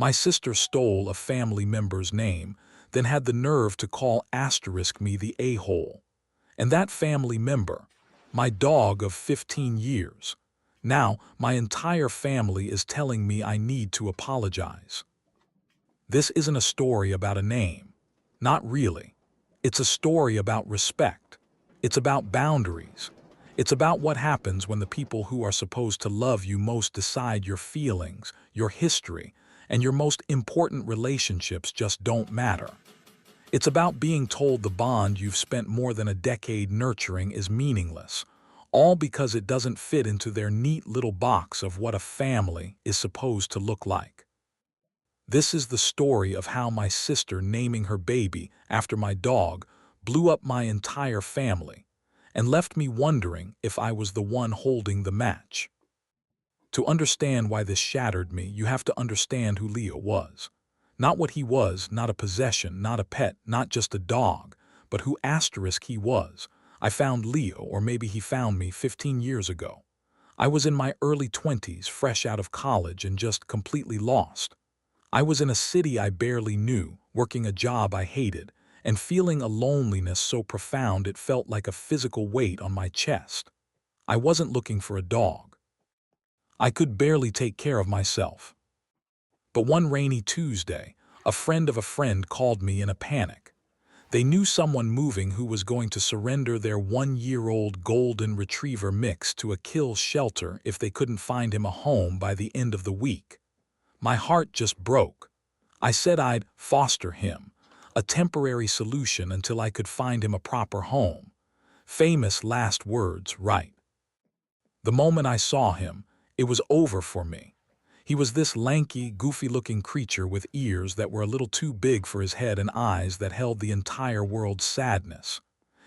My sister stole a family member's name, then had the nerve to call asterisk me the a-hole. And that family member, my dog of 15 years. Now, my entire family is telling me I need to apologize. This isn't a story about a name. Not really. It's a story about respect. It's about boundaries. It's about what happens when the people who are supposed to love you most decide your feelings, your history, and your most important relationships just don't matter. It's about being told the bond you've spent more than a decade nurturing is meaningless, all because it doesn't fit into their neat little box of what a family is supposed to look like. This is the story of how my sister naming her baby after my dog blew up my entire family and left me wondering if I was the one holding the match. To understand why this shattered me, you have to understand who Leo was. Not what he was, not a possession, not a pet, not just a dog, but who asterisk he was. I found Leo, or maybe he found me 15 years ago. I was in my early 20s, fresh out of college and just completely lost. I was in a city I barely knew, working a job I hated, and feeling a loneliness so profound it felt like a physical weight on my chest. I wasn't looking for a dog. I could barely take care of myself. But one rainy Tuesday, a friend of a friend called me in a panic. They knew someone moving who was going to surrender their 1-year-old golden retriever mix to a kill shelter if they couldn't find him a home by the end of the week. My heart just broke. I said I'd foster him, a temporary solution until I could find him a proper home. Famous last words, right? The moment I saw him, it was over for me. He was this lanky, goofy-looking creature with ears that were a little too big for his head and eyes that held the entire world's sadness.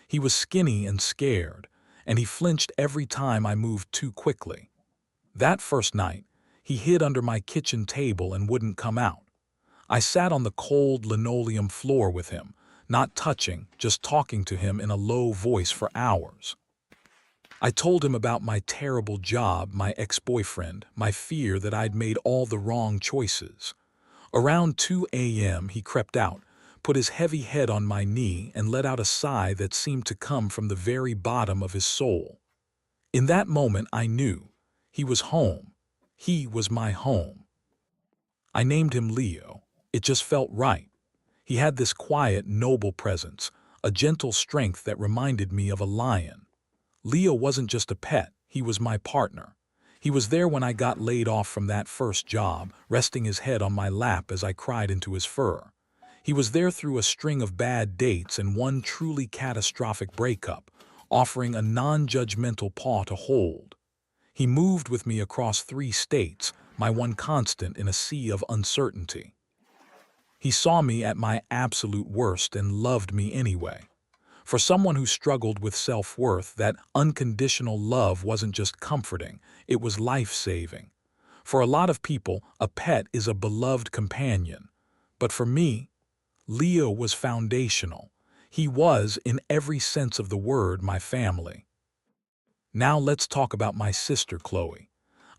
He was skinny and scared, and he flinched every time I moved too quickly. That first night, he hid under my kitchen table and wouldn't come out. I sat on the cold linoleum floor with him, not touching, just talking to him in a low voice for hours. I told him about my terrible job, my ex-boyfriend, my fear that I'd made all the wrong choices. Around 2 a.m. he crept out, put his heavy head on my knee and let out a sigh that seemed to come from the very bottom of his soul. In that moment I knew he was home. He was my home. I named him Leo. It just felt right. He had this quiet, noble presence, a gentle strength that reminded me of a lion. Leo wasn't just a pet, he was my partner. He was there when I got laid off from that first job, resting his head on my lap as I cried into his fur. He was there through a string of bad dates and one truly catastrophic breakup, offering a non-judgmental paw to hold. He moved with me across 3 states, my one constant in a sea of uncertainty. He saw me at my absolute worst and loved me anyway. For someone who struggled with self-worth, that unconditional love wasn't just comforting, it was life-saving. For a lot of people, a pet is a beloved companion. But for me, Leo was foundational. He was, in every sense of the word, my family. Now let's talk about my sister, Chloe.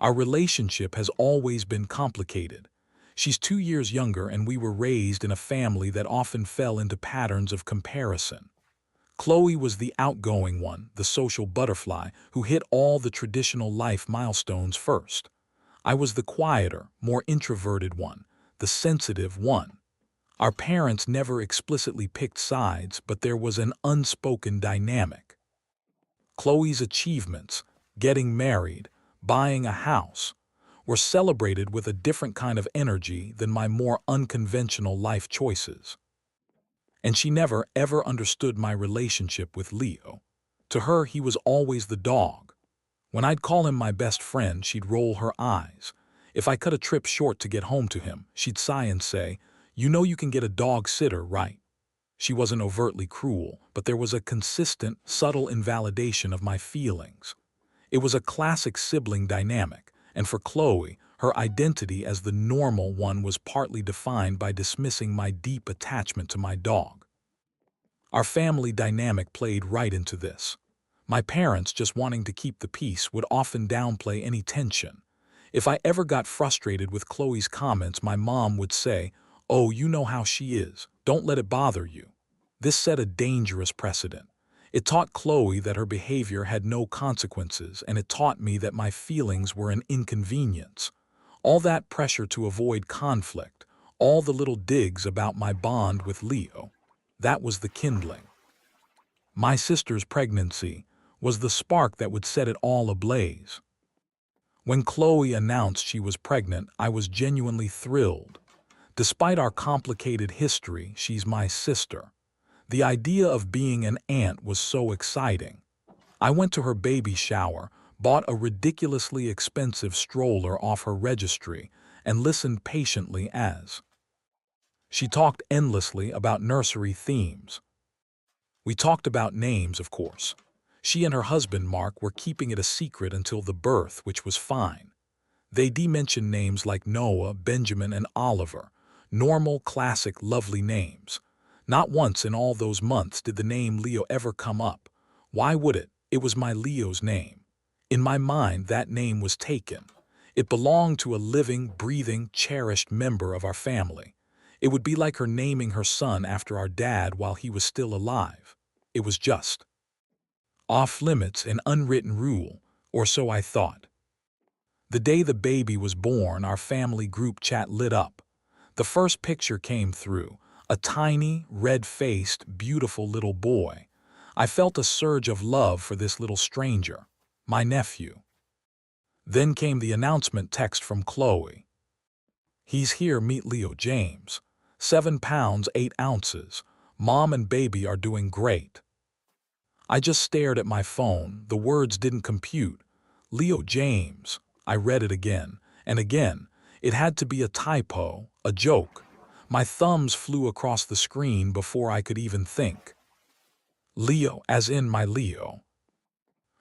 Our relationship has always been complicated. She's 2 years younger, and we were raised in a family that often fell into patterns of comparison. Chloe was the outgoing one, the social butterfly, who hit all the traditional life milestones first. I was the quieter, more introverted one, the sensitive one. Our parents never explicitly picked sides, but there was an unspoken dynamic. Chloe's achievements, getting married, buying a house, were celebrated with a different kind of energy than my more unconventional life choices. And she never, ever understood my relationship with Leo. To her, he was always the dog. When I'd call him my best friend, she'd roll her eyes. If I cut a trip short to get home to him, she'd sigh and say, "You know you can get a dog sitter, right?" She wasn't overtly cruel, but there was a consistent, subtle invalidation of my feelings. It was a classic sibling dynamic, and for Chloe, her identity as the normal one was partly defined by dismissing my deep attachment to my dog. Our family dynamic played right into this. My parents, just wanting to keep the peace, would often downplay any tension. If I ever got frustrated with Chloe's comments, my mom would say, "Oh, you know how she is. Don't let it bother you." This set a dangerous precedent. It taught Chloe that her behavior had no consequences, and it taught me that my feelings were an inconvenience. All that pressure to avoid conflict, all the little digs about my bond with Leo, that was the kindling. My sister's pregnancy was the spark that would set it all ablaze. When Chloe announced she was pregnant, I was genuinely thrilled. Despite our complicated history, she's my sister. The idea of being an aunt was so exciting. I went to her baby shower, bought a ridiculously expensive stroller off her registry, and listened patiently as she talked endlessly about nursery themes. We talked about names, of course. She and her husband, Mark, were keeping it a secret until the birth, which was fine. They mentioned names like Noah, Benjamin, and Oliver. Normal, classic, lovely names. Not once in all those months did the name Leo ever come up. Why would it? It was my Leo's name. In my mind, that name was taken. It belonged to a living, breathing, cherished member of our family. It would be like her naming her son after our dad while he was still alive. It was just off limits, an unwritten rule, or so I thought. The day the baby was born, our family group chat lit up. The first picture came through, a tiny, red-faced, beautiful little boy. I felt a surge of love for this little stranger, my nephew. Then came the announcement text from Chloe. "He's here, meet Leo James. 7 pounds, 8 ounces. Mom and baby are doing great." I just stared at my phone. The words didn't compute. Leo James. I read it again and again. It had to be a typo, a joke. My thumbs flew across the screen before I could even think. "Leo, as in my Leo."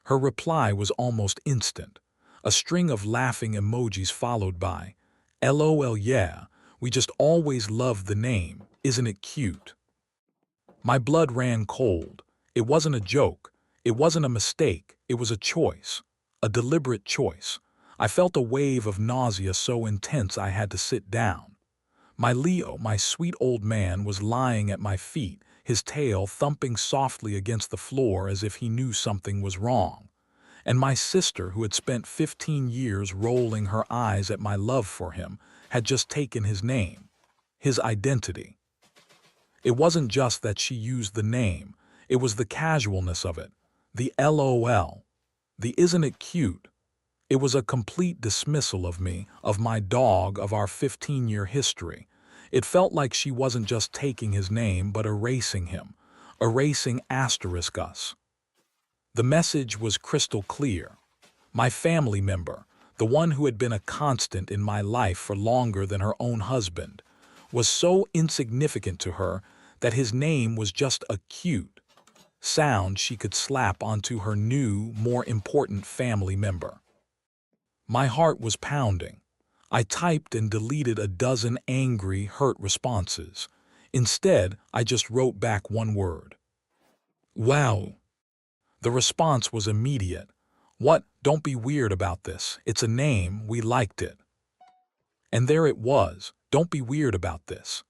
Her reply was almost instant. A string of laughing emojis followed by, "LOL, yeah, we just always loved the name. Isn't it cute?" My blood ran cold. It wasn't a joke. It wasn't a mistake. It was a choice. A deliberate choice. I felt a wave of nausea so intense I had to sit down. My Leo, my sweet old man, was lying at my feet, his tail thumping softly against the floor as if he knew something was wrong. And my sister, who had spent 15 years rolling her eyes at my love for him, had just taken his name, his identity. It wasn't just that she used the name, it was the casualness of it, the LOL, the "isn't it cute?" It was a complete dismissal of me, of my dog, of our 15-year history. It felt like she wasn't just taking his name, but erasing him, erasing *us. The message was crystal clear. My family member, the one who had been a constant in my life for longer than her own husband, was so insignificant to her that his name was just a cute sound she could slap onto her new, more important family member. My heart was pounding. I typed and deleted a dozen angry, hurt responses. Instead, I just wrote back one word. "Wow." The response was immediate. "What? Don't be weird about this. It's a name, we liked it." And there it was. Don't be weird about this.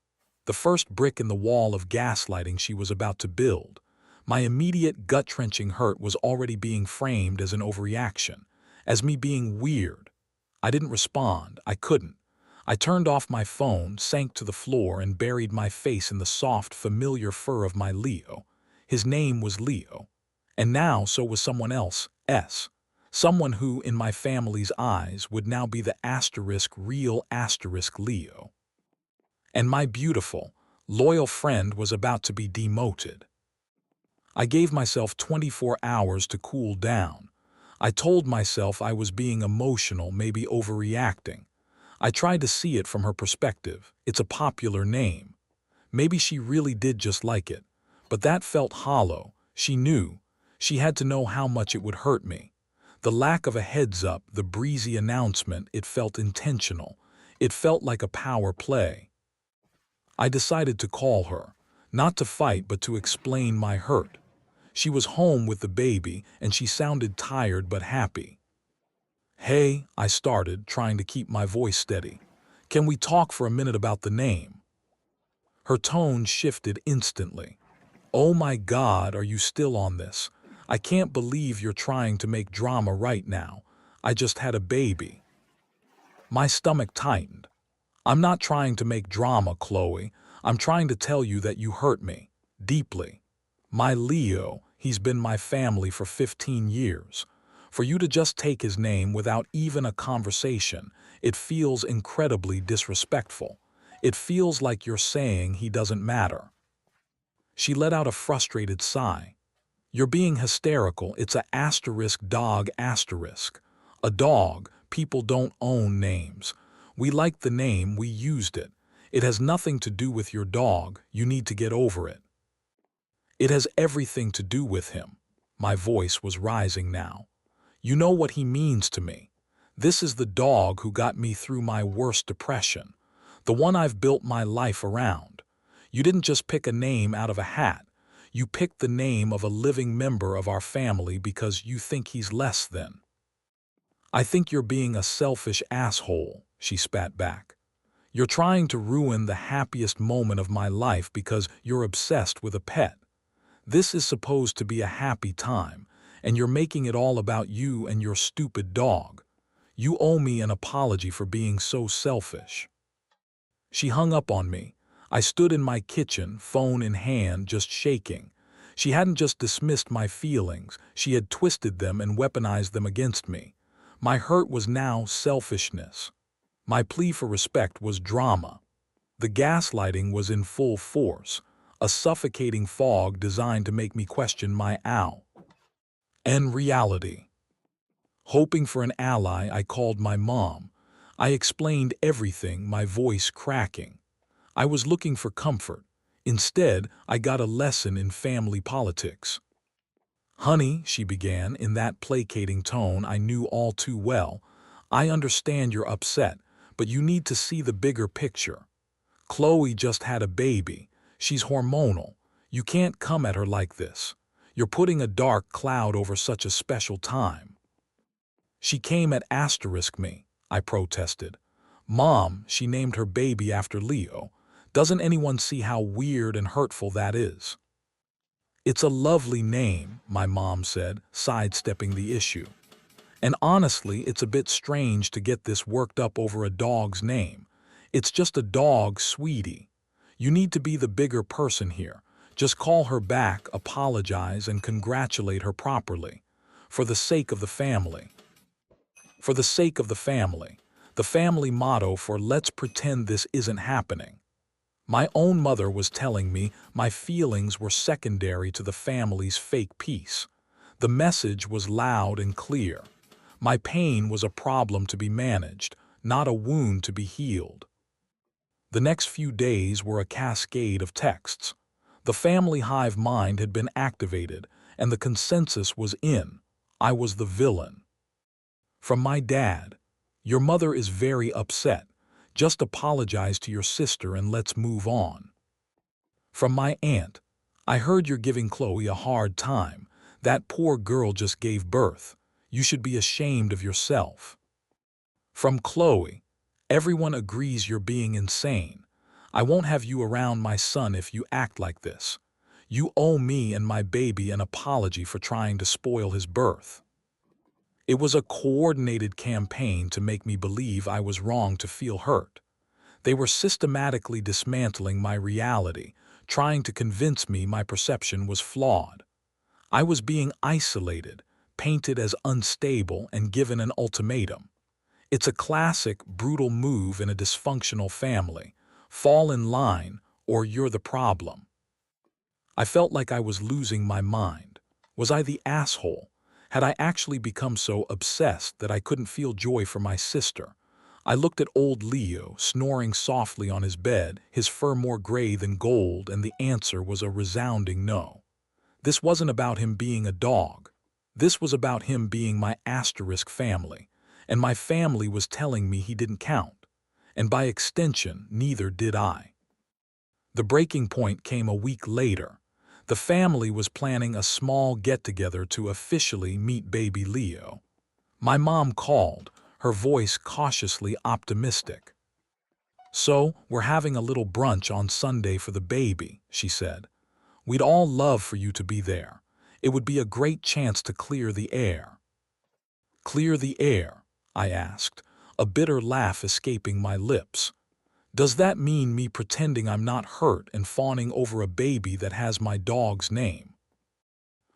The first brick in the wall of gaslighting she was about to build. My immediate gut-wrenching hurt was already being framed as an overreaction, as me being weird. I didn't respond. I couldn't. I turned off my phone, sank to the floor, and buried my face in the soft, familiar fur of my Leo. His name was Leo. And now so was someone else, S. Someone who, in my family's eyes, would now be the real Leo. And my beautiful, loyal friend was about to be demoted. I gave myself 24 hours to cool down. I told myself I was being emotional, maybe overreacting. I tried to see it from her perspective. It's a popular name. Maybe she really did just like it. But that felt hollow. She knew. She had to know how much it would hurt me. The lack of a heads-up, the breezy announcement, it felt intentional. It felt like a power play. I decided to call her, not to fight but to explain my hurt. She was home with the baby, and she sounded tired but happy. Hey, I started, trying to keep my voice steady. Can we talk for a minute about the name? Her tone shifted instantly. Oh my God, are you still on this? I can't believe you're trying to make drama right now. I just had a baby. My stomach tightened. I'm not trying to make drama, Chloe. I'm trying to tell you that you hurt me. Deeply. My Leo, he's been my family for 15 years. For you to just take his name without even a conversation, it feels incredibly disrespectful. It feels like you're saying he doesn't matter. She let out a frustrated sigh. You're being hysterical. It's a asterisk dog asterisk. A dog. People don't own names. We liked the name, we used it. It has nothing to do with your dog. You need to get over it. It has everything to do with him. My voice was rising now. You know what he means to me. This is the dog who got me through my worst depression. The one I've built my life around. You didn't just pick a name out of a hat. You picked the name of a living member of our family because you think he's less than. I think you're being a selfish asshole, she spat back. You're trying to ruin the happiest moment of my life because you're obsessed with a pet. This is supposed to be a happy time, and you're making it all about you and your stupid dog. You owe me an apology for being so selfish. She hung up on me. I stood in my kitchen, phone in hand, just shaking. She hadn't just dismissed my feelings, she had twisted them and weaponized them against me. My hurt was now selfishness. My plea for respect was drama. The gaslighting was in full force, a suffocating fog designed to make me question my ow. And reality. Hoping for an ally, I called my mom. I explained everything, my voice cracking. I was looking for comfort. Instead, I got a lesson in family politics. Honey, she began in that placating tone I knew all too well, I understand you're upset, but you need to see the bigger picture. Chloe just had a baby. She's hormonal. You can't come at her like this. You're putting a dark cloud over such a special time. She came at asterisk me, I protested. Mom, she named her baby after Leo. Doesn't anyone see how weird and hurtful that is? It's a lovely name, my mom said, sidestepping the issue. And honestly, it's a bit strange to get this worked up over a dog's name. It's just a dog, sweetie. You need to be the bigger person here. Just call her back, apologize, and congratulate her properly. For the sake of the family. For the sake of the family. The family motto for let's pretend this isn't happening. My own mother was telling me my feelings were secondary to the family's fake peace. The message was loud and clear. My pain was a problem to be managed, not a wound to be healed. The next few days were a cascade of texts. The family hive mind had been activated, and the consensus was in. I was the villain. From my dad, your mother is very upset. Just apologize to your sister and let's move on. From my aunt, I heard you're giving Chloe a hard time. That poor girl just gave birth. You should be ashamed of yourself. From Chloe, everyone agrees you're being insane. I won't have you around my son if you act like this. You owe me and my baby an apology for trying to spoil his birth. It was a coordinated campaign to make me believe I was wrong to feel hurt. They were systematically dismantling my reality, trying to convince me my perception was flawed. I was being isolated, painted as unstable, and given an ultimatum. It's a classic, brutal move in a dysfunctional family. Fall in line, or you're the problem. I felt like I was losing my mind. Was I the asshole? Had I actually become so obsessed that I couldn't feel joy for my sister? I looked at old Leo, snoring softly on his bed, his fur more gray than gold, and the answer was a resounding no. This wasn't about him being a dog. This was about him being my asterisk family, and my family was telling me he didn't count. And by extension, neither did I. The breaking point came a week later. The family was planning a small get-together to officially meet baby Leo. My mom called, her voice cautiously optimistic. "So, we're having a little brunch on Sunday for the baby," she said. "We'd all love for you to be there. It would be a great chance to clear the air." "Clear the air?" I asked, a bitter laugh escaping my lips. "Does that mean me pretending I'm not hurt and fawning over a baby that has my dog's name?"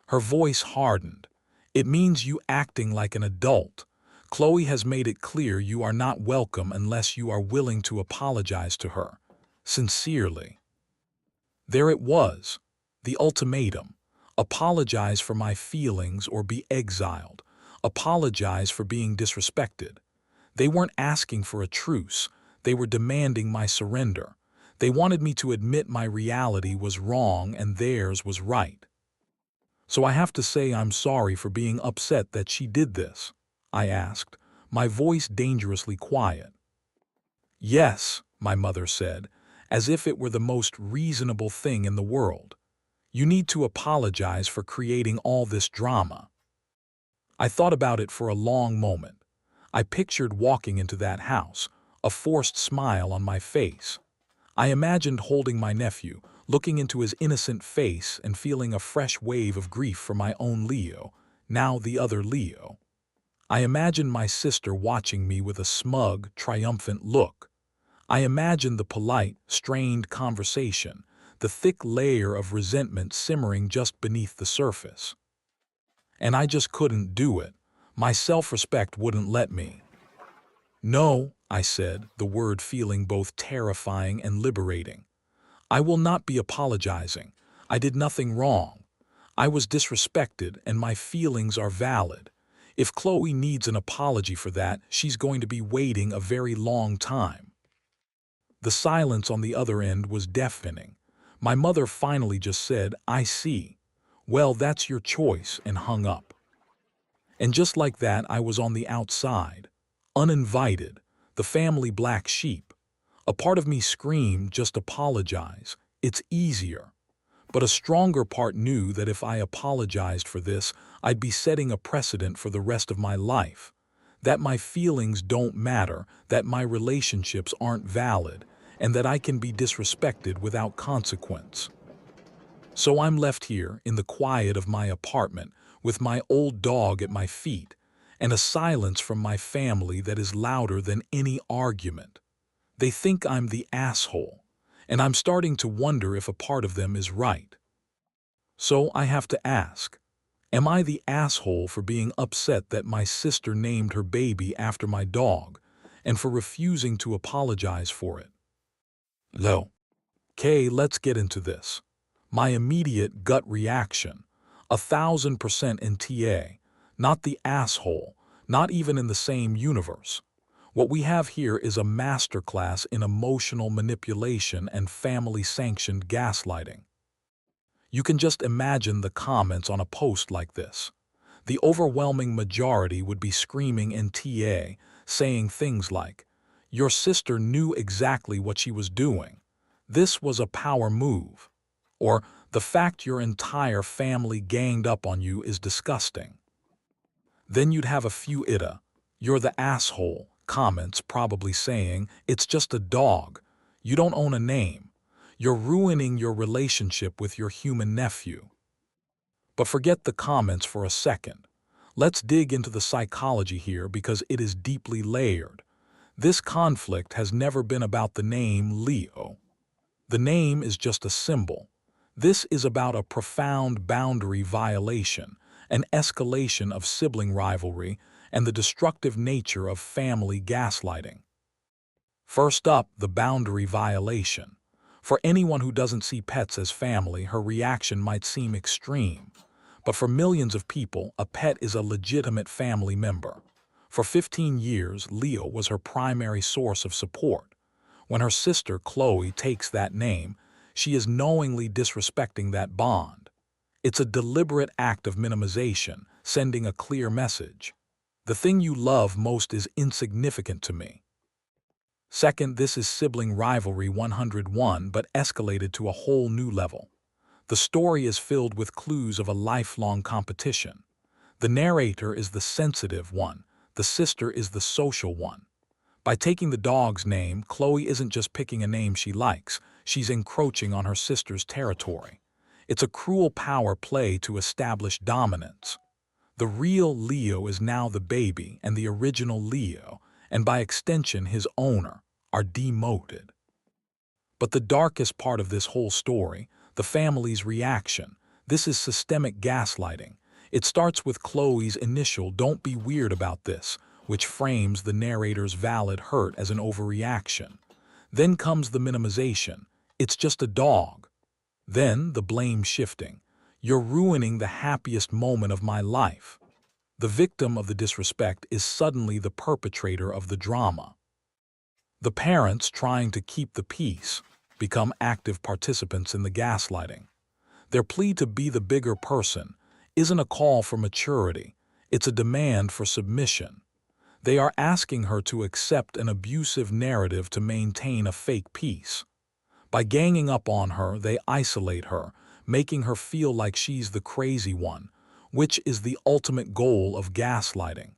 Her voice hardened. "It means you acting like an adult. Chloe has made it clear you are not welcome unless you are willing to apologize to her. Sincerely." There it was, the ultimatum. Apologize for my feelings or be exiled. Apologize for being disrespected. They weren't asking for a truce. They were demanding my surrender. They wanted me to admit my reality was wrong and theirs was right. "So I have to say I'm sorry for being upset that she did this?" I asked, my voice dangerously quiet. "Yes," my mother said, as if it were the most reasonable thing in the world. "You need to apologize for creating all this drama." I thought about it for a long moment. I pictured walking into that house, a forced smile on my face. I imagined holding my nephew, looking into his innocent face and feeling a fresh wave of grief for my own Leo, now the other Leo. I imagined my sister watching me with a smug, triumphant look. I imagined the polite, strained conversation, the thick layer of resentment simmering just beneath the surface. And I just couldn't do it. My self-respect wouldn't let me. "No," I said, the word feeling both terrifying and liberating. "I will not be apologizing. I did nothing wrong. I was disrespected and my feelings are valid. If Chloe needs an apology for that, she's going to be waiting a very long time." The silence on the other end was deafening. My mother finally just said, "I see. Well, that's your choice," and hung up. And just like that, I was on the outside, uninvited, the family black sheep. A part of me screamed, "Just apologize. It's easier." But a stronger part knew that if I apologized for this, I'd be setting a precedent for the rest of my life. That my feelings don't matter, that my relationships aren't valid, and that I can be disrespected without consequence. So I'm left here in the quiet of my apartment with my old dog at my feet and a silence from my family that is louder than any argument. They think I'm the asshole, and I'm starting to wonder if a part of them is right. So I have to ask, am I the asshole for being upset that my sister named her baby after my dog and for refusing to apologize for it? No. Okay, let's get into this. My immediate gut reaction, 1,000% in TA, not the asshole, not even in the same universe. What we have here is a masterclass in emotional manipulation and family-sanctioned gaslighting. You can just imagine the comments on a post like this. The overwhelming majority would be screaming in TA, saying things like, "Your sister knew exactly what she was doing. This was a power move." Or, "The fact your entire family ganged up on you is disgusting." Then you'd have a few AITA, "You're the asshole," comments probably saying, "It's just a dog. You don't own a name. You're ruining your relationship with your human nephew." But forget the comments for a second. Let's dig into the psychology here because it is deeply layered. This conflict has never been about the name Leo. The name is just a symbol. This is about a profound boundary violation, an escalation of sibling rivalry, and the destructive nature of family gaslighting. First up, the boundary violation. For anyone who doesn't see pets as family, her reaction might seem extreme. But for millions of people, a pet is a legitimate family member. For 15 years, Leo was her primary source of support. When her sister, Chloe, takes that name, she is knowingly disrespecting that bond. It's a deliberate act of minimization, sending a clear message. The thing you love most is insignificant to me. Second, this is sibling rivalry 101, but escalated to a whole new level. The story is filled with clues of a lifelong competition. The narrator is the sensitive one, The sister is the social one. By taking the dog's name, Chloe isn't just picking a name she likes, she's encroaching on her sister's territory. It's a cruel power play to establish dominance. The real Leo is now the baby, and the original Leo, and by extension his owner, are demoted. But the darkest part of this whole story, the family's reaction, this is systemic gaslighting. It starts with Chloe's initial "don't be weird about this," which frames the narrator's valid hurt as an overreaction. Then comes the minimization. "It's just a dog." Then the blame shifting. "You're ruining the happiest moment of my life." The victim of the disrespect is suddenly the perpetrator of the drama. The parents, trying to keep the peace, become active participants in the gaslighting. Their plea to be the bigger person isn't a call for maturity, it's a demand for submission. They are asking her to accept an abusive narrative to maintain a fake peace. By ganging up on her, they isolate her, making her feel like she's the crazy one, which is the ultimate goal of gaslighting.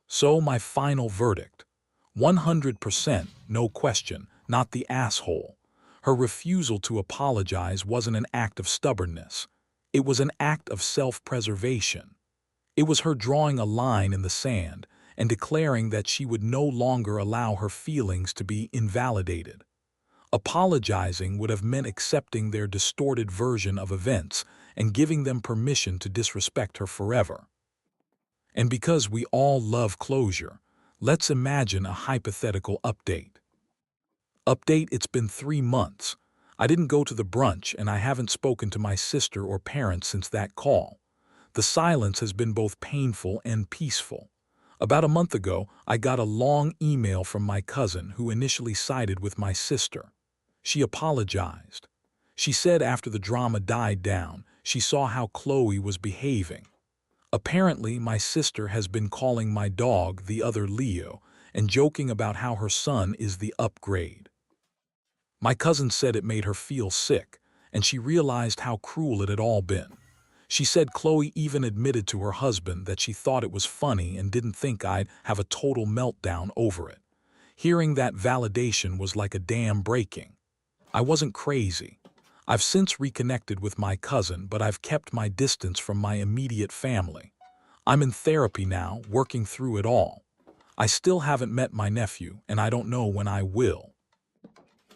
So my final verdict: 100%, no question, not the asshole. Her refusal to apologize wasn't an act of stubbornness. It was an act of self-preservation. It was her drawing a line in the sand and declaring that she would no longer allow her feelings to be invalidated. Apologizing would have meant accepting their distorted version of events and giving them permission to disrespect her forever. And because we all love closure, let's imagine a hypothetical update. Update: it's been 3 months. I didn't go to the brunch and I haven't spoken to my sister or parents since that call. The silence has been both painful and peaceful. About a month ago, I got a long email from my cousin who initially sided with my sister. She apologized. She said after the drama died down, she saw how Chloe was behaving. Apparently, my sister has been calling my dog the other Leo and joking about how her son is the upgrade. My cousin said it made her feel sick, and she realized how cruel it had all been. She said Chloe even admitted to her husband that she thought it was funny and didn't think I'd have a total meltdown over it. Hearing that validation was like a dam breaking. I wasn't crazy. I've since reconnected with my cousin, but I've kept my distance from my immediate family. I'm in therapy now, working through it all. I still haven't met my nephew, and I don't know when I will.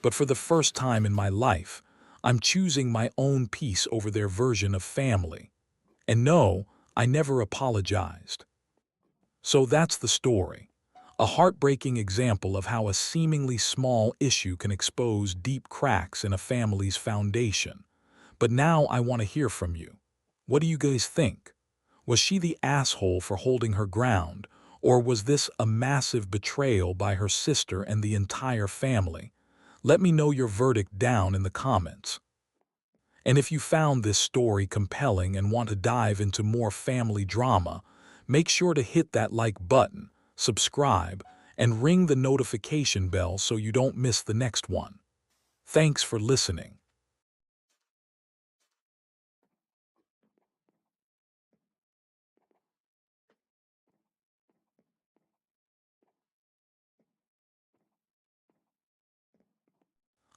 But for the first time in my life, I'm choosing my own peace over their version of family. And no, I never apologized. So that's the story. A heartbreaking example of how a seemingly small issue can expose deep cracks in a family's foundation. But now I want to hear from you. What do you guys think? Was she the asshole for holding her ground, or was this a massive betrayal by her sister and the entire family? Let me know your verdict down in the comments. And if you found this story compelling and want to dive into more family drama, make sure to hit that like button, subscribe, and ring the notification bell so you don't miss the next one. Thanks for listening.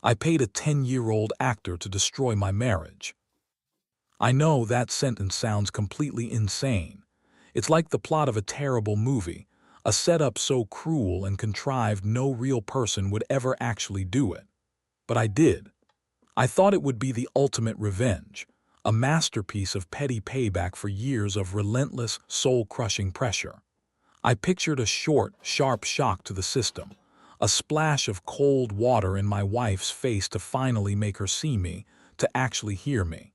I paid a 10-year-old actor to destroy my marriage. I know that sentence sounds completely insane. It's like the plot of a terrible movie, a setup so cruel and contrived no real person would ever actually do it. But I did. I thought it would be the ultimate revenge, a masterpiece of petty payback for years of relentless, soul-crushing pressure. I pictured a short, sharp shock to the system, a splash of cold water in my wife's face to finally make her see me, to actually hear me.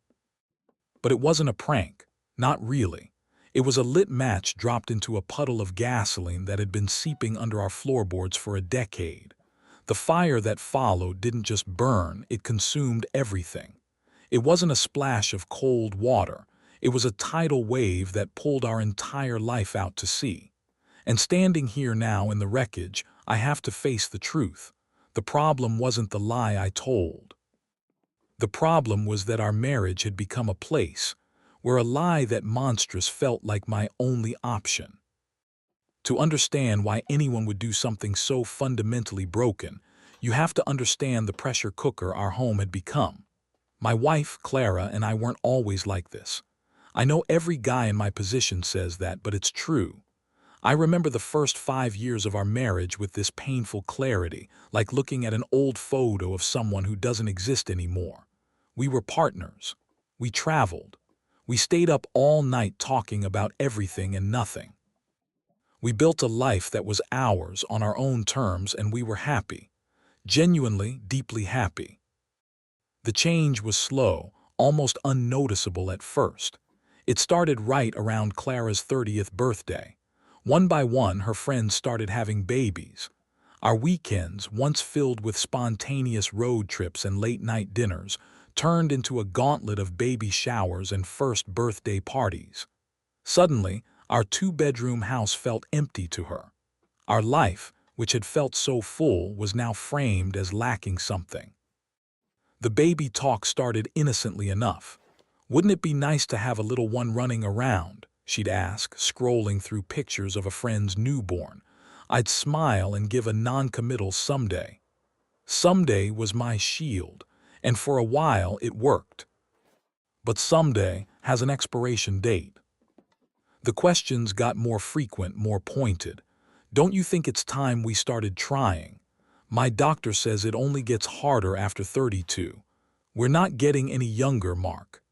But it wasn't a prank, not really. It was a lit match dropped into a puddle of gasoline that had been seeping under our floorboards for a decade. The fire that followed didn't just burn, it consumed everything. It wasn't a splash of cold water, it was a tidal wave that pulled our entire life out to sea. And standing here now in the wreckage, I have to face the truth. The problem wasn't the lie I told. The problem was that our marriage had become a place where a lie that monstrous felt like my only option. To understand why anyone would do something so fundamentally broken, you have to understand the pressure cooker our home had become. My wife, Clara, and I weren't always like this. I know every guy in my position says that, but it's true. I remember the first 5 years of our marriage with this painful clarity, like looking at an old photo of someone who doesn't exist anymore. We were partners. We traveled. We stayed up all night talking about everything and nothing. We built a life that was ours on our own terms, and we were happy. Genuinely, deeply happy. The change was slow, almost unnoticeable at first. It started right around Clara's 30th birthday. One by one, her friends started having babies. Our weekends, once filled with spontaneous road trips and late-night dinners, turned into a gauntlet of baby showers and first birthday parties. Suddenly, our two-bedroom house felt empty to her. Our life, which had felt so full, was now framed as lacking something. The baby talk started innocently enough. "Wouldn't it be nice to have a little one running around?" she'd ask, scrolling through pictures of a friend's newborn. I'd smile and give a non-committal someday. Someday was my shield, and for a while it worked. But someday has an expiration date. The questions got more frequent, more pointed. "Don't you think it's time we started trying? My doctor says it only gets harder after 32. We're not getting any younger, Mark."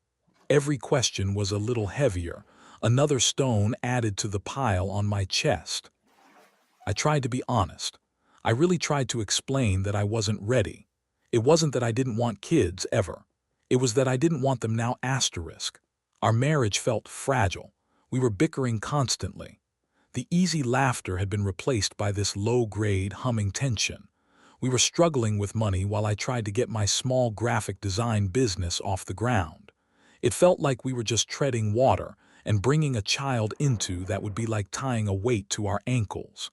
Every question was a little heavier, another stone added to the pile on my chest. I tried to be honest. I really tried to explain that I wasn't ready. It wasn't that I didn't want kids, ever. It was that I didn't want them now, asterisk. Our marriage felt fragile. We were bickering constantly. The easy laughter had been replaced by this low-grade, humming tension. We were struggling with money while I tried to get my small graphic design business off the ground. It felt like we were just treading water, and bringing a child into that would be like tying a weight to our ankles.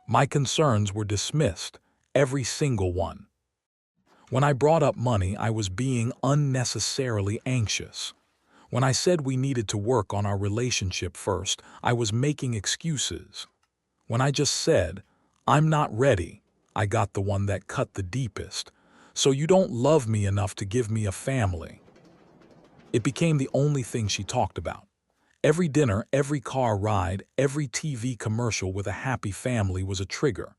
My concerns were dismissed, every single one. When I brought up money, I was being unnecessarily anxious. When I said we needed to work on our relationship first, I was making excuses. When I just said, "I'm not ready," I got the one that cut the deepest. "So you don't love me enough to give me a family." It became the only thing she talked about. Every dinner, every car ride, every TV commercial with a happy family was a trigger.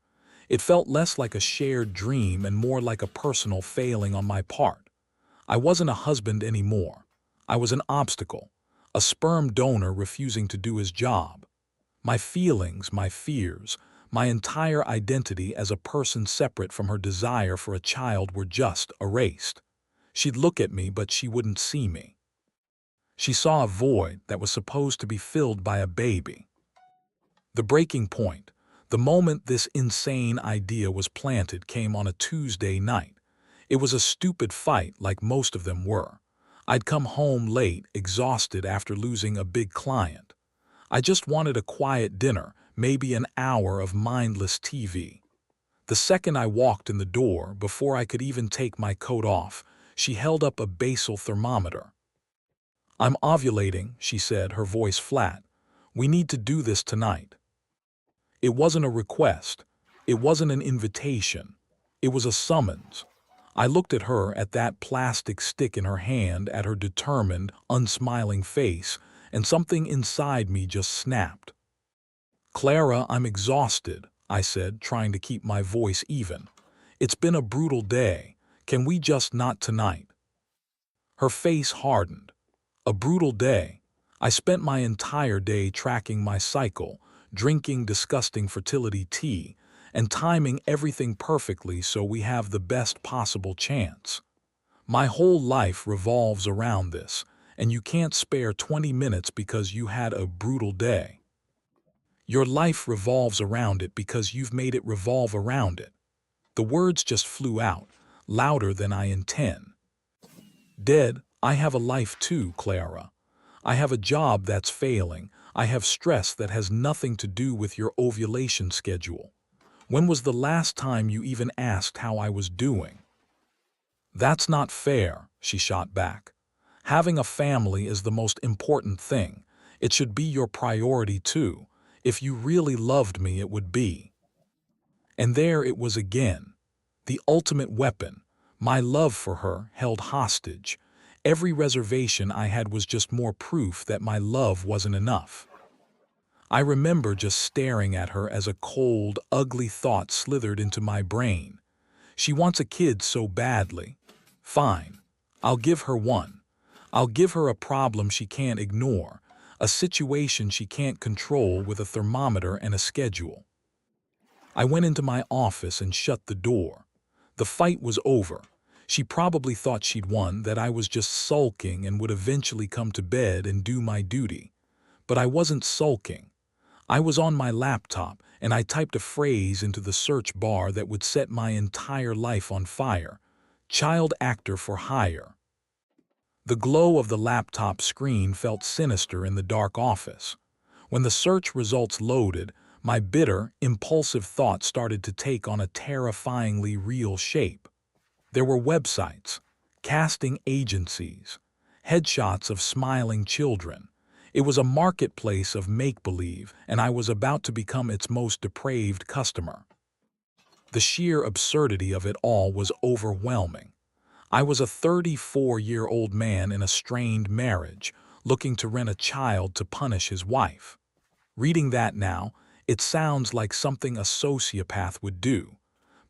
It felt less like a shared dream and more like a personal failing on my part. I wasn't a husband anymore. I was an obstacle, a sperm donor refusing to do his job. My feelings, my fears, my entire identity as a person separate from her desire for a child were just erased. She'd look at me, but she wouldn't see me. She saw a void that was supposed to be filled by a baby. The breaking point, the moment this insane idea was planted, came on a Tuesday night. It was a stupid fight, like most of them were. I'd come home late, exhausted after losing a big client. I just wanted a quiet dinner, maybe an hour of mindless TV. The second I walked in the door, before I could even take my coat off, she held up a basal thermometer. "I'm ovulating," she said, her voice flat. "We need to do this tonight." It wasn't a request. It wasn't an invitation. It was a summons. I looked at her, at that plastic stick in her hand, at her determined, unsmiling face, and something inside me just snapped. "Clara, I'm exhausted," I said, trying to keep my voice even. "It's been a brutal day. Can we just not tonight?" Her face hardened. A brutal day. I spent my entire day tracking my cycle, drinking disgusting fertility tea, and timing everything perfectly so we have the best possible chance. My whole life revolves around this, and you can't spare 20 minutes because you had a brutal day. Your life revolves around it because you've made it revolve around it. The words just flew out, louder than I intend. "Dead, I have a life too, Clara. I have a job that's failing. I have stress that has nothing to do with your ovulation schedule. When was the last time you even asked how I was doing?" "That's not fair," she shot back. "Having a family is the most important thing. It should be your priority too. If you really loved me, it would be. And there it was again. The ultimate weapon, my love for her, held hostage. Every reservation I had was just more proof that my love wasn't enough. I remember just staring at her as a cold, ugly thought slithered into my brain. She wants a kid so badly. Fine. I'll give her one. I'll give her a problem she can't ignore, a situation she can't control with a thermometer and a schedule. I went into my office and shut the door. The fight was over. She probably thought she'd won, that I was just sulking and would eventually come to bed and do my duty. But I wasn't sulking. I was on my laptop and I typed a phrase into the search bar that would set my entire life on fire. Child actor for hire. The glow of the laptop screen felt sinister in the dark office. When the search results loaded, my bitter, impulsive thoughts started to take on a terrifyingly real shape. There were websites, casting agencies, headshots of smiling children. It was a marketplace of make-believe, and I was about to become its most depraved customer. The sheer absurdity of it all was overwhelming. I was a 34-year-old man in a strained marriage, looking to rent a child to punish his wife. Reading that now, it sounds like something a sociopath would do.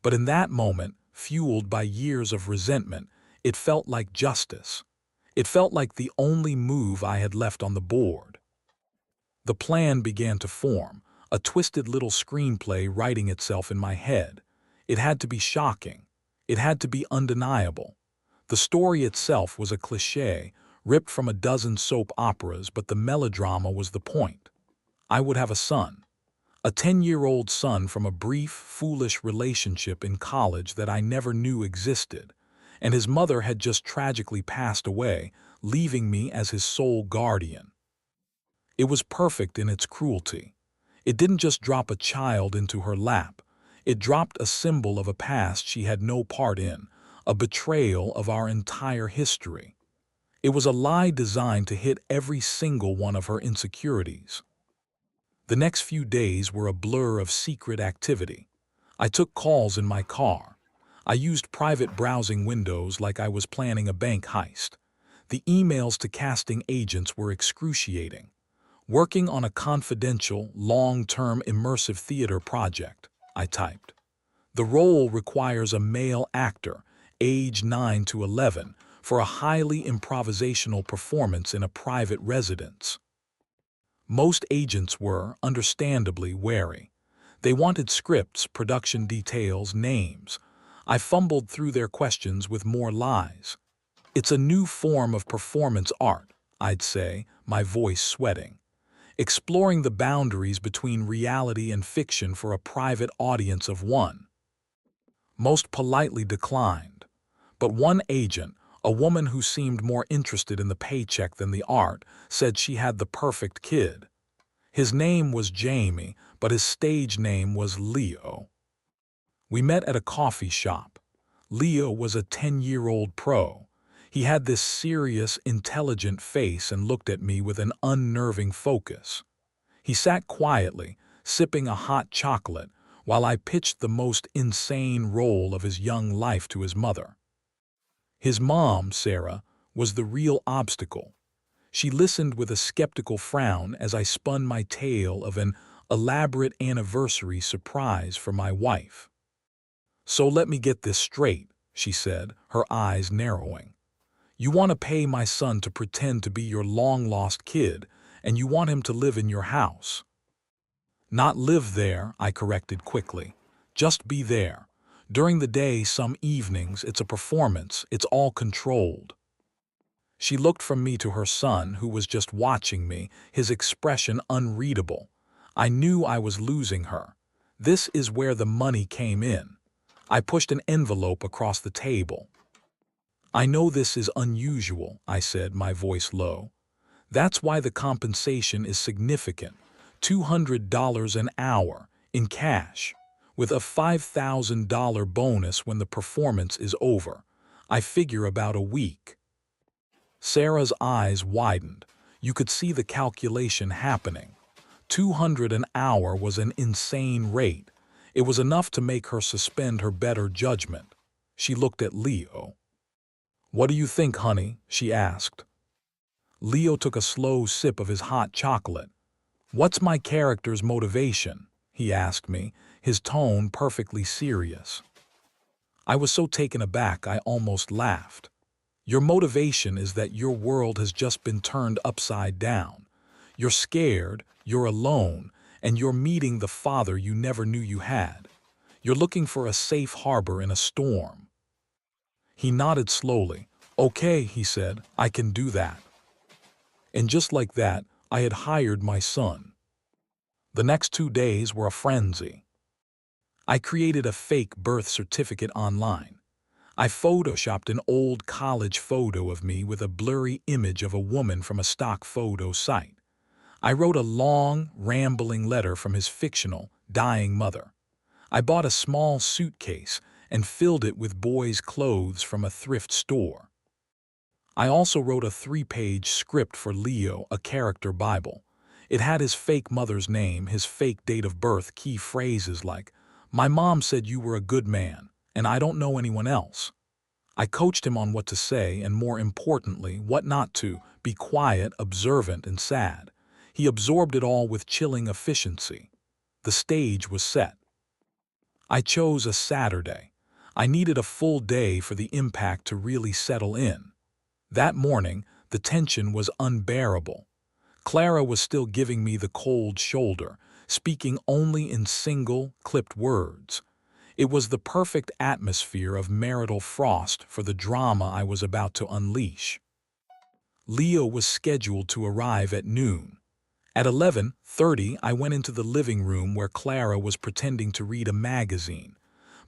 But in that moment, fueled by years of resentment, it felt like justice. It felt like the only move I had left on the board. The plan began to form, a twisted little screenplay writing itself in my head. It had to be shocking. It had to be undeniable. The story itself was a cliché, ripped from a dozen soap operas, but the melodrama was the point. I would have a son. A 10-year-old son from a brief, foolish relationship in college that I never knew existed, and his mother had just tragically passed away, leaving me as his sole guardian. It was perfect in its cruelty. It didn't just drop a child into her lap. It dropped a symbol of a past she had no part in, a betrayal of our entire history. It was a lie designed to hit every single one of her insecurities. The next few days were a blur of secret activity. I took calls in my car. I used private browsing windows like I was planning a bank heist. The emails to casting agents were excruciating. Working on a confidential, long-term immersive theater project, I typed. The role requires a male actor, age 9 to 11, for a highly improvisational performance in a private residence. Most agents were, understandably, wary. They wanted scripts, production details, names. I fumbled through their questions with more lies. It's a new form of performance art, I'd say, my voice sweating. Exploring the boundaries between reality and fiction for a private audience of one. Most politely declined. But one agent, a woman who seemed more interested in the paycheck than the art, said she had the perfect kid. His name was Jamie, but his stage name was Leo. We met at a coffee shop. Leo was a 10-year-old pro. He had this serious, intelligent face and looked at me with an unnerving focus. He sat quietly, sipping a hot chocolate, while I pitched the most insane role of his young life to his mother. His mom, Sarah, was the real obstacle. She listened with a skeptical frown as I spun my tale of an elaborate anniversary surprise for my wife. "So let me get this straight," she said, her eyes narrowing. "You want to pay my son to pretend to be your long-lost kid, and you want him to live in your house." "Not live there," I corrected quickly. "Just be there. During the day, some evenings, it's a performance. It's all controlled." She looked from me to her son, who was just watching me, his expression unreadable. I knew I was losing her. This is where the money came in. I pushed an envelope across the table. "I know this is unusual," I said, my voice low. "That's why the compensation is significant. $200 an hour, in cash, with a $5,000 bonus when the performance is over. I figure about a week." Sarah's eyes widened. You could see the calculation happening. $200 an hour was an insane rate. It was enough to make her suspend her better judgment. She looked at Leo. "What do you think, honey?" she asked. Leo took a slow sip of his hot chocolate. "What's my character's motivation?" he asked me, his tone perfectly serious. I was so taken aback I almost laughed. "Your motivation is that your world has just been turned upside down. You're scared, you're alone, and you're meeting the father you never knew you had. You're looking for a safe harbor in a storm." He nodded slowly. "Okay," he said, "I can do that." And just like that, I had hired my son. The next 2 days were a frenzy. I created a fake birth certificate online. I photoshopped an old college photo of me with a blurry image of a woman from a stock photo site. I wrote a long, rambling letter from his fictional, dying mother. I bought a small suitcase and filled it with boys' clothes from a thrift store. I also wrote a 3-page script for Leo, a character Bible. It had his fake mother's name, his fake date of birth, key phrases like, "My mom said you were a good man, and I don't know anyone else." I coached him on what to say and, more importantly, what not to: be quiet, observant, and sad. He absorbed it all with chilling efficiency. The stage was set. I chose a Saturday. I needed a full day for the impact to really settle in. That morning, the tension was unbearable. Clara was still giving me the cold shoulder, speaking only in single, clipped words. It was the perfect atmosphere of marital frost for the drama I was about to unleash. Leo was scheduled to arrive at noon. At 11:30, I went into the living room where Clara was pretending to read a magazine.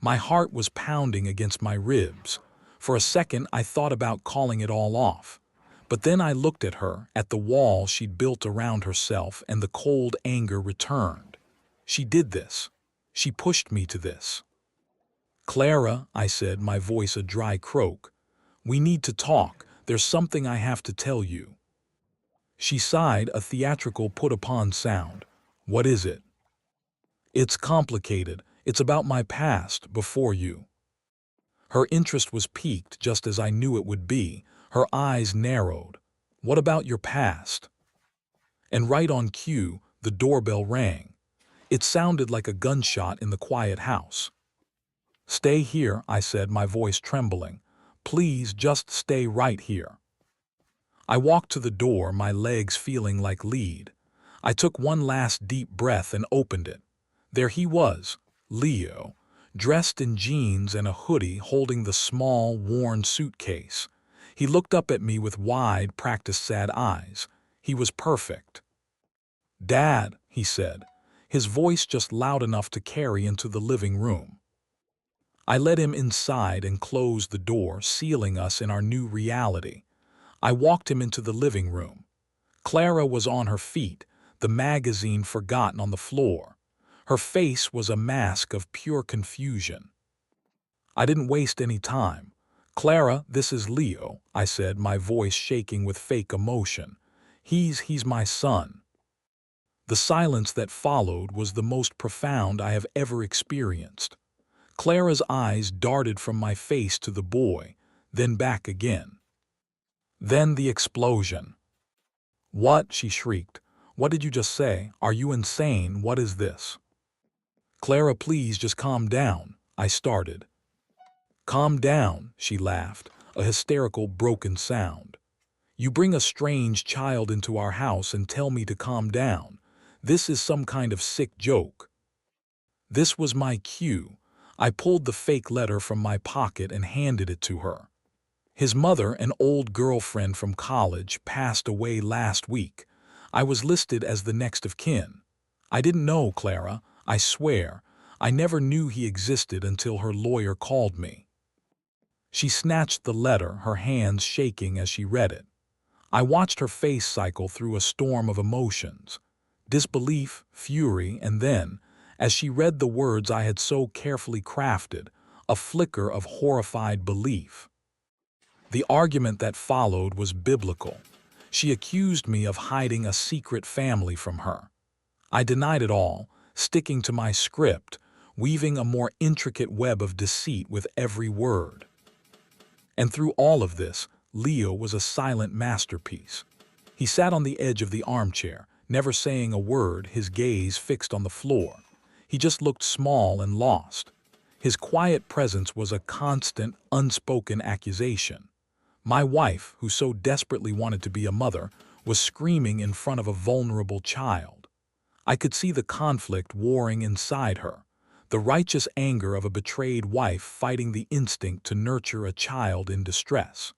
My heart was pounding against my ribs. For a second, I thought about calling it all off. But then I looked at her, at the wall she'd built around herself, and the cold anger returned. She did this. She pushed me to this. "Clara," I said, my voice a dry croak, "we need to talk. There's something I have to tell you." She sighed, a theatrical put-upon sound. "What is it?" "It's complicated. It's about my past, before you." Her interest was piqued, just as I knew it would be. Her eyes narrowed. "What about your past?" And right on cue, the doorbell rang. It sounded like a gunshot in the quiet house. "Stay here," I said, my voice trembling. "Please just stay right here." I walked to the door, my legs feeling like lead. I took one last deep breath and opened it. There he was, Leo, dressed in jeans and a hoodie, holding the small, worn suitcase. He looked up at me with wide, practiced sad eyes. He was perfect. "Dad," he said, his voice just loud enough to carry into the living room. I led him inside and closed the door, sealing us in our new reality. I walked him into the living room. Clara was on her feet, the magazine forgotten on the floor. Her face was a mask of pure confusion. I didn't waste any time. "Clara, this is Leo," I said, my voice shaking with fake emotion. He's my son." The silence that followed was the most profound I have ever experienced. Clara's eyes darted from my face to the boy, then back again. Then the explosion. "What?" she shrieked. "What did you just say? Are you insane? What is this?" "Clara, please just calm down," I started. "Calm down," she laughed, a hysterical, broken sound. "You bring a strange child into our house and tell me to calm down. This is some kind of sick joke." This was my cue. I pulled the fake letter from my pocket and handed it to her. His mother, an old girlfriend from college, passed away last week. I was listed as the next of kin. I didn't know, Clara, I swear. I never knew he existed until her lawyer called me. She snatched the letter, her hands shaking as she read it. I watched her face cycle through a storm of emotions. Disbelief, fury, and then, as she read the words I had so carefully crafted, a flicker of horrified belief. The argument that followed was biblical. She accused me of hiding a secret family from her. I denied it all, sticking to my script, weaving a more intricate web of deceit with every word. And through all of this, Leo was a silent masterpiece. He sat on the edge of the armchair, never saying a word, his gaze fixed on the floor. He just looked small and lost. His quiet presence was a constant, unspoken accusation. My wife, who so desperately wanted to be a mother, was screaming in front of a vulnerable child. I could see the conflict warring inside her, the righteous anger of a betrayed wife fighting the instinct to nurture a child in distress.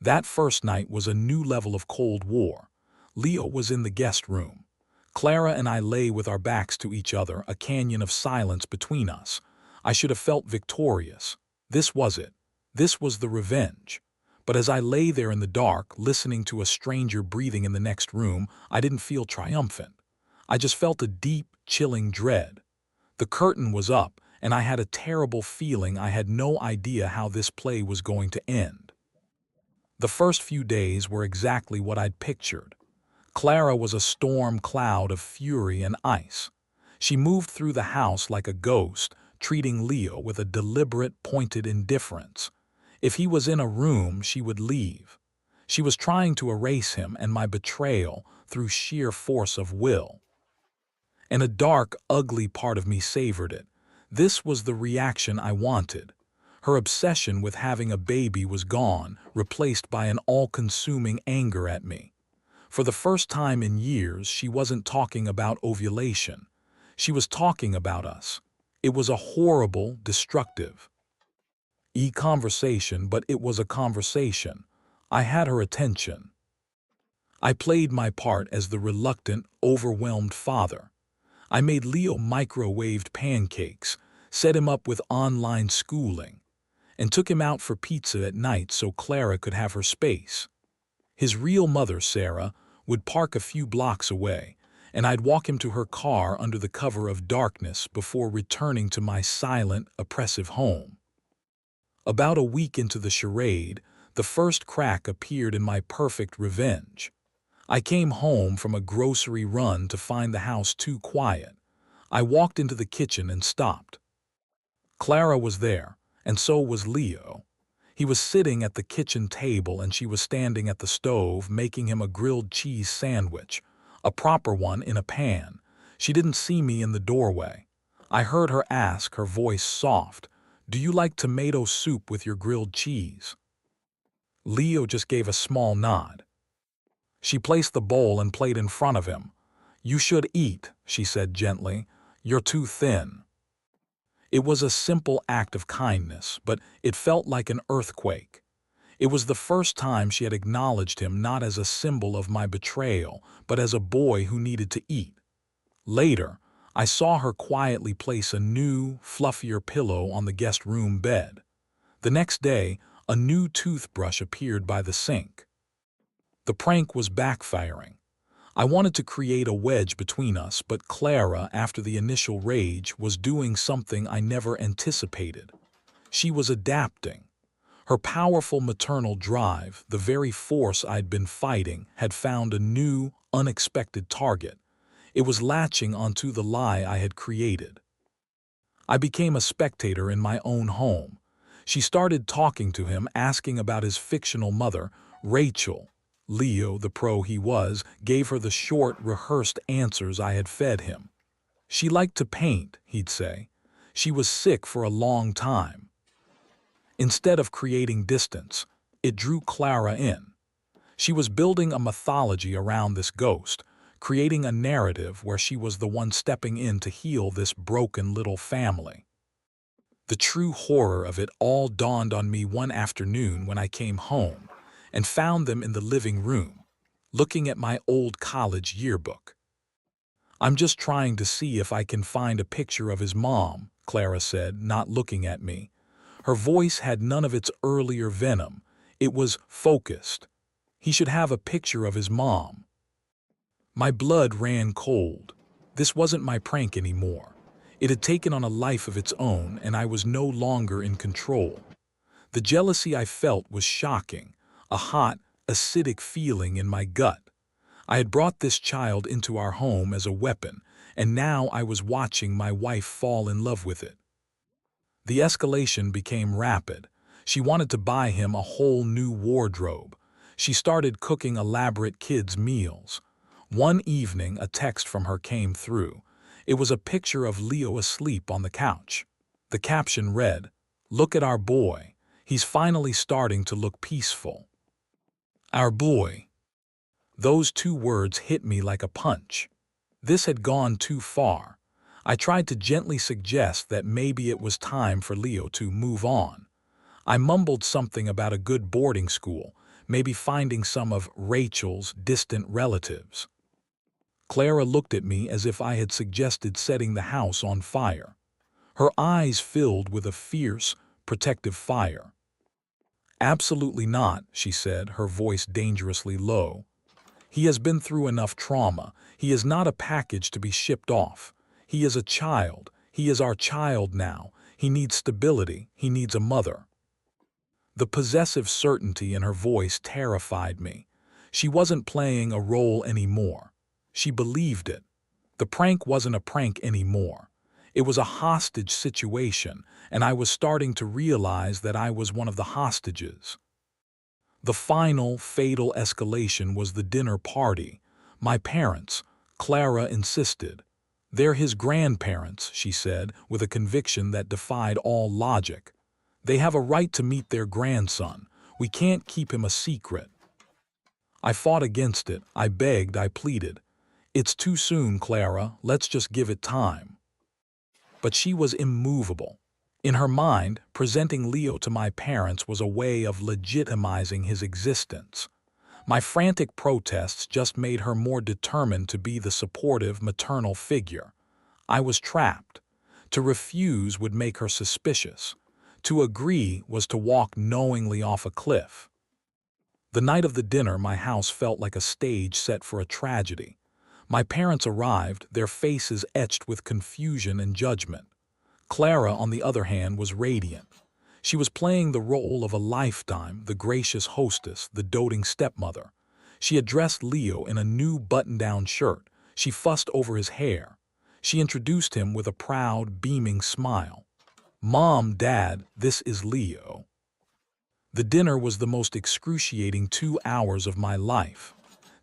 That first night was a new level of Cold War. Leo was in the guest room. Clara and I lay with our backs to each other, a canyon of silence between us. I should have felt victorious. This was it. This was the revenge. But as I lay there in the dark, listening to a stranger breathing in the next room, I didn't feel triumphant. I just felt a deep, chilling dread. The curtain was up, and I had a terrible feeling I had no idea how this play was going to end. The first few days were exactly what I'd pictured. Clara was a storm cloud of fury and ice. She moved through the house like a ghost, treating Leo with a deliberate, pointed indifference. If he was in a room, she would leave. She was trying to erase him and my betrayal through sheer force of will. And a dark, ugly part of me savored it. This was the reaction I wanted. Her obsession with having a baby was gone, replaced by an all-consuming anger at me. For the first time in years, she wasn't talking about ovulation. She was talking about us. It was a horrible, destructive conversation, but it was a conversation. I had her attention. I played my part as the reluctant, overwhelmed father. I made Leo microwaved pancakes, set him up with online schooling, and took him out for pizza at night so Clara could have her space. His real mother, Sarah, would park a few blocks away, and I'd walk him to her car under the cover of darkness before returning to my silent, oppressive home. About a week into the charade, the first crack appeared in my perfect revenge. I came home from a grocery run to find the house too quiet. I walked into the kitchen and stopped. Clara was there, and so was Leo. He was sitting at the kitchen table and she was standing at the stove making him a grilled cheese sandwich, a proper one in a pan. She didn't see me in the doorway. I heard her ask, her voice soft, "Do you like tomato soup with your grilled cheese?" Leo just gave a small nod. She placed the bowl and plate in front of him. "You should eat," she said gently. "You're too thin." It was a simple act of kindness, but it felt like an earthquake. It was the first time she had acknowledged him not as a symbol of my betrayal, but as a boy who needed to eat. Later, I saw her quietly place a new, fluffier pillow on the guest room bed. The next day, a new toothbrush appeared by the sink. The prank was backfiring. I wanted to create a wedge between us, but Clara, after the initial rage, was doing something I never anticipated. She was adapting. Her powerful maternal drive, the very force I'd been fighting, had found a new, unexpected target. It was latching onto the lie I had created. I became a spectator in my own home. She started talking to him, asking about his fictional mother, Rachel. Leo, the pro he was, gave her the short, rehearsed answers I had fed him. She liked to paint, he'd say. She was sick for a long time. Instead of creating distance, it drew Clara in. She was building a mythology around this ghost, creating a narrative where she was the one stepping in to heal this broken little family. The true horror of it all dawned on me one afternoon when I came home and found them in the living room, looking at my old college yearbook. "I'm just trying to see if I can find a picture of his mom," Clara said, not looking at me. Her voice had none of its earlier venom. It was focused. He should have a picture of his mom. My blood ran cold. This wasn't my prank anymore. It had taken on a life of its own, and I was no longer in control. The jealousy I felt was shocking, a hot, acidic feeling in my gut. I had brought this child into our home as a weapon, and now I was watching my wife fall in love with it. The escalation became rapid. She wanted to buy him a whole new wardrobe. She started cooking elaborate kids' meals. One evening, a text from her came through. It was a picture of Leo asleep on the couch. The caption read, "Look at our boy. He's finally starting to look peaceful." Our boy. Those two words hit me like a punch. This had gone too far. I tried to gently suggest that maybe it was time for Leo to move on. I mumbled something about a good boarding school, maybe finding some of Rachel's distant relatives. Clara looked at me as if I had suggested setting the house on fire. Her eyes filled with a fierce, protective fire. "Absolutely not," she said, her voice dangerously low. "He has been through enough trauma. He is not a package to be shipped off. He is a child. He is our child now. He needs stability. He needs a mother." The possessive certainty in her voice terrified me. She wasn't playing a role anymore. She believed it. The prank wasn't a prank anymore. It was a hostage situation, and I was starting to realize that I was one of the hostages. The final, fatal escalation was the dinner party. My parents, Clara insisted. "They're his grandparents," she said, with a conviction that defied all logic. "They have a right to meet their grandson. We can't keep him a secret." I fought against it. I begged, I pleaded. "It's too soon, Clara. Let's just give it time." But she was immovable. In her mind, presenting Leo to my parents was a way of legitimizing his existence. My frantic protests just made her more determined to be the supportive maternal figure. I was trapped. To refuse would make her suspicious. To agree was to walk knowingly off a cliff. The night of the dinner, my house felt like a stage set for a tragedy. My parents arrived, their faces etched with confusion and judgment. Clara, on the other hand, was radiant. She was playing the role of a lifetime, the gracious hostess, the doting stepmother. She had dressed Leo in a new button-down shirt. She fussed over his hair. She introduced him with a proud, beaming smile. "Mom, Dad, this is Leo." The dinner was the most excruciating 2 hours of my life.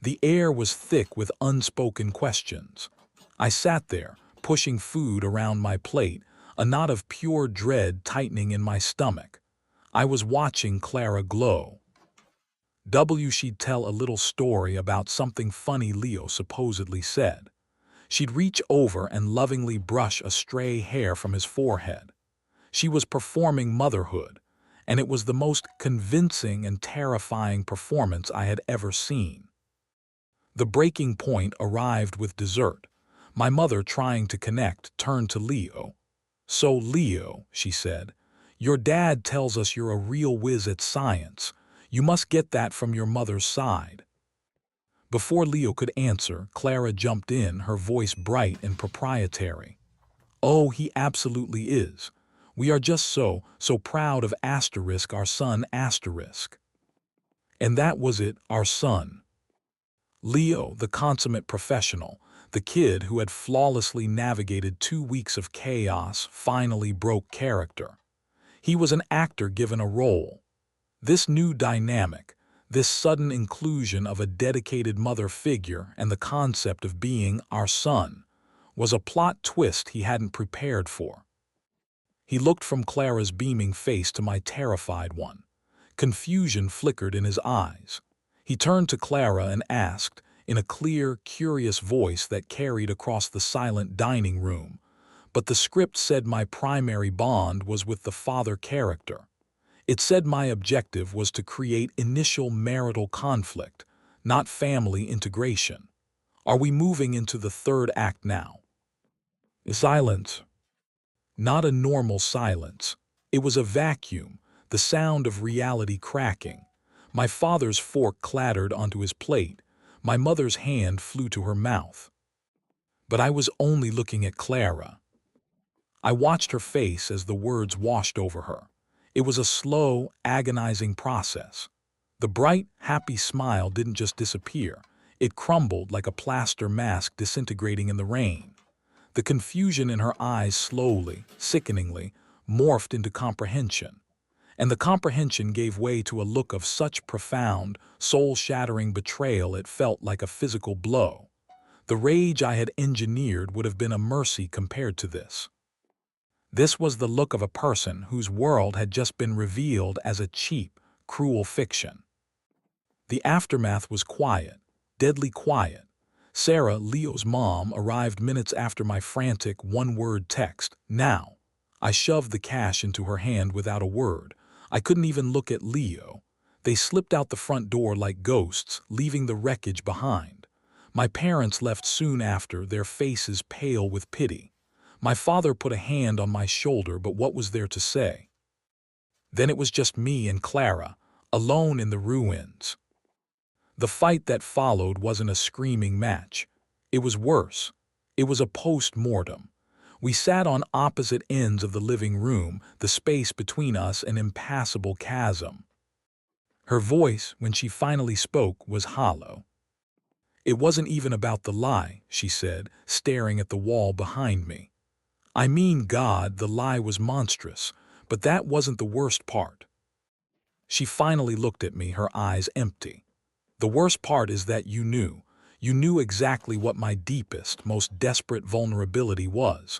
The air was thick with unspoken questions. I sat there, pushing food around my plate, a knot of pure dread tightening in my stomach. I was watching Clara glow. She'd tell a little story about something funny Leo supposedly said. She'd reach over and lovingly brush a stray hair from his forehead. She was performing motherhood, and it was the most convincing and terrifying performance I had ever seen. The breaking point arrived with dessert. My mother, trying to connect, turned to Leo. "So, Leo," she said, "your dad tells us you're a real whiz at science. You must get that from your mother's side." Before Leo could answer, Clara jumped in, her voice bright and proprietary. "Oh, he absolutely is. We are just so proud of our son asterisk." And that was it, our son. Leo, the consummate professional, the kid who had flawlessly navigated 2 weeks of chaos, finally broke character. He was an actor given a role. This new dynamic, this sudden inclusion of a dedicated mother figure and the concept of being our son, was a plot twist he hadn't prepared for. He looked from Clara's beaming face to my terrified one. Confusion flickered in his eyes. He turned to Clara and asked, in a clear, curious voice that carried across the silent dining room, but the script said my primary bond was with the father character. It said my objective was to create initial marital conflict, not family integration. Are we moving into the third act now? Silence. Not a normal silence. It was a vacuum, the sound of reality cracking. My father's fork clattered onto his plate. My mother's hand flew to her mouth. But I was only looking at Clara. I watched her face as the words washed over her. It was a slow, agonizing process. The bright, happy smile didn't just disappear. It crumbled like a plaster mask disintegrating in the rain. The confusion in her eyes slowly, sickeningly, morphed into comprehension. And the comprehension gave way to a look of such profound, soul-shattering betrayal it felt like a physical blow. The rage I had engineered would have been a mercy compared to this. This was the look of a person whose world had just been revealed as a cheap, cruel fiction. The aftermath was quiet, deadly quiet. Sarah, Leo's mom, arrived minutes after my frantic one-word text, "Now." I shoved the cash into her hand without a word. I couldn't even look at Leo. They slipped out the front door like ghosts, leaving the wreckage behind. My parents left soon after, their faces pale with pity. My father put a hand on my shoulder, but what was there to say? Then it was just me and Clara, alone in the ruins. The fight that followed wasn't a screaming match. It was worse. It was a post-mortem. We sat on opposite ends of the living room, the space between us an impassable chasm. Her voice, when she finally spoke, was hollow. "It wasn't even about the lie," she said, staring at the wall behind me. "I mean, God, the lie was monstrous, but that wasn't the worst part." She finally looked at me, her eyes empty. "The worst part is that you knew. You knew exactly what my deepest, most desperate vulnerability was.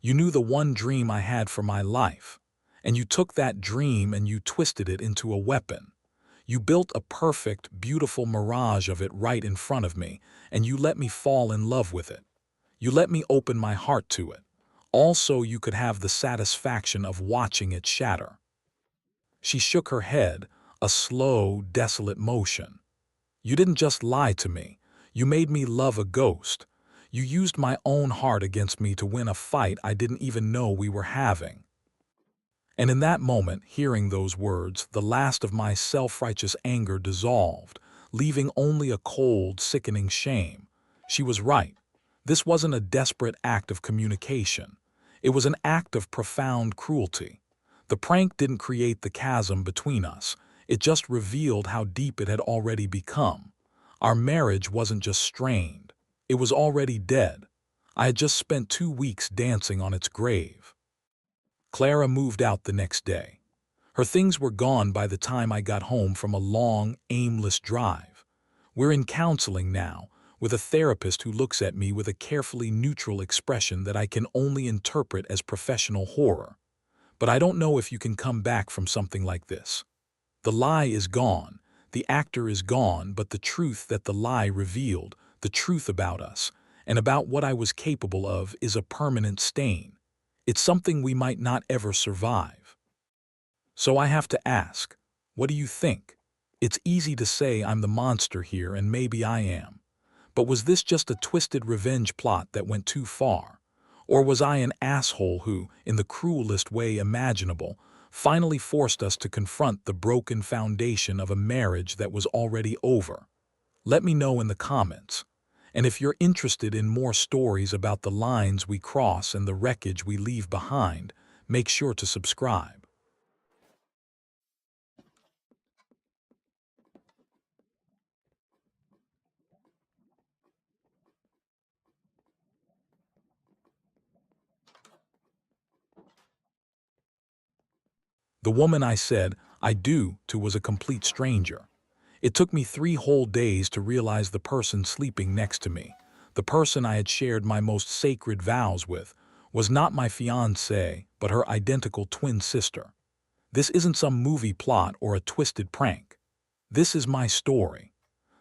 You knew the one dream I had for my life. And you took that dream and you twisted it into a weapon. You built a perfect, beautiful mirage of it right in front of me, and you let me fall in love with it. You let me open my heart to it. Also, you could have the satisfaction of watching it shatter." She shook her head, a slow, desolate motion. "You didn't just lie to me. You made me love a ghost. You used my own heart against me to win a fight I didn't even know we were having." And in that moment, hearing those words, the last of my self-righteous anger dissolved, leaving only a cold, sickening shame. She was right. This wasn't a desperate act of communication. It was an act of profound cruelty. The prank didn't create the chasm between us. It just revealed how deep it had already become. Our marriage wasn't just strained. It was already dead. I had just spent 2 weeks dancing on its grave. Clara moved out the next day. Her things were gone by the time I got home from a long, aimless drive. We're in counseling now, with a therapist who looks at me with a carefully neutral expression that I can only interpret as professional horror. But I don't know if you can come back from something like this. The lie is gone, the actor is gone, but the truth that the lie revealed, the truth about us, and about what I was capable of, is a permanent stain. It's something we might not ever survive. So I have to ask, what do you think? It's easy to say I'm the monster here, and maybe I am. But was this just a twisted revenge plot that went too far? Or was I an asshole who, in the cruelest way imaginable, finally forced us to confront the broken foundation of a marriage that was already over? Let me know in the comments. And if you're interested in more stories about the lines we cross and the wreckage we leave behind, make sure to subscribe. The woman I said "I do" to was a complete stranger. It took me 3 whole days to realize the person sleeping next to me, the person I had shared my most sacred vows with, was not my fiancée, but her identical twin sister. This isn't some movie plot or a twisted prank. This is my story.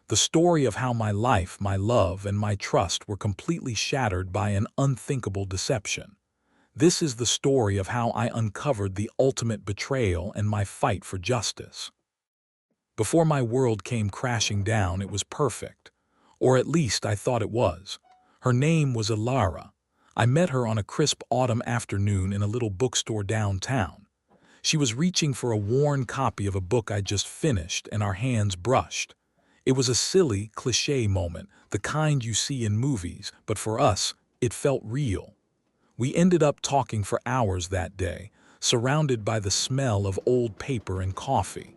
The story of how my life, my love, and my trust were completely shattered by an unthinkable deception. This is the story of how I uncovered the ultimate betrayal and my fight for justice. Before my world came crashing down, it was perfect. Or at least I thought it was. Her name was Ilara. I met her on a crisp autumn afternoon in a little bookstore downtown. She was reaching for a worn copy of a book I'd just finished, and our hands brushed. It was a silly, cliché moment, the kind you see in movies, but for us, it felt real. We ended up talking for hours that day, surrounded by the smell of old paper and coffee.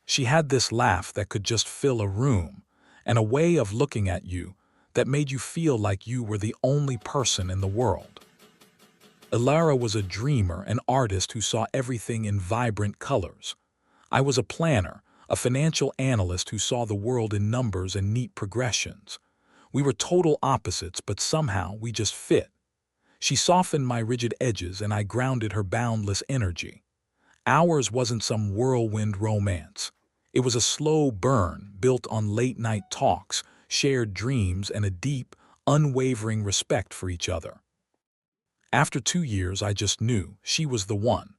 She had this laugh that could just fill a room, and a way of looking at you that made you feel like you were the only person in the world. Ilara was a dreamer, an artist who saw everything in vibrant colors. I was a planner, a financial analyst who saw the world in numbers and neat progressions. We were total opposites, but somehow we just fit. She softened my rigid edges and I grounded her boundless energy. Ours wasn't some whirlwind romance. It was a slow burn built on late-night talks, shared dreams, and a deep, unwavering respect for each other. After 2 years, I just knew she was the one.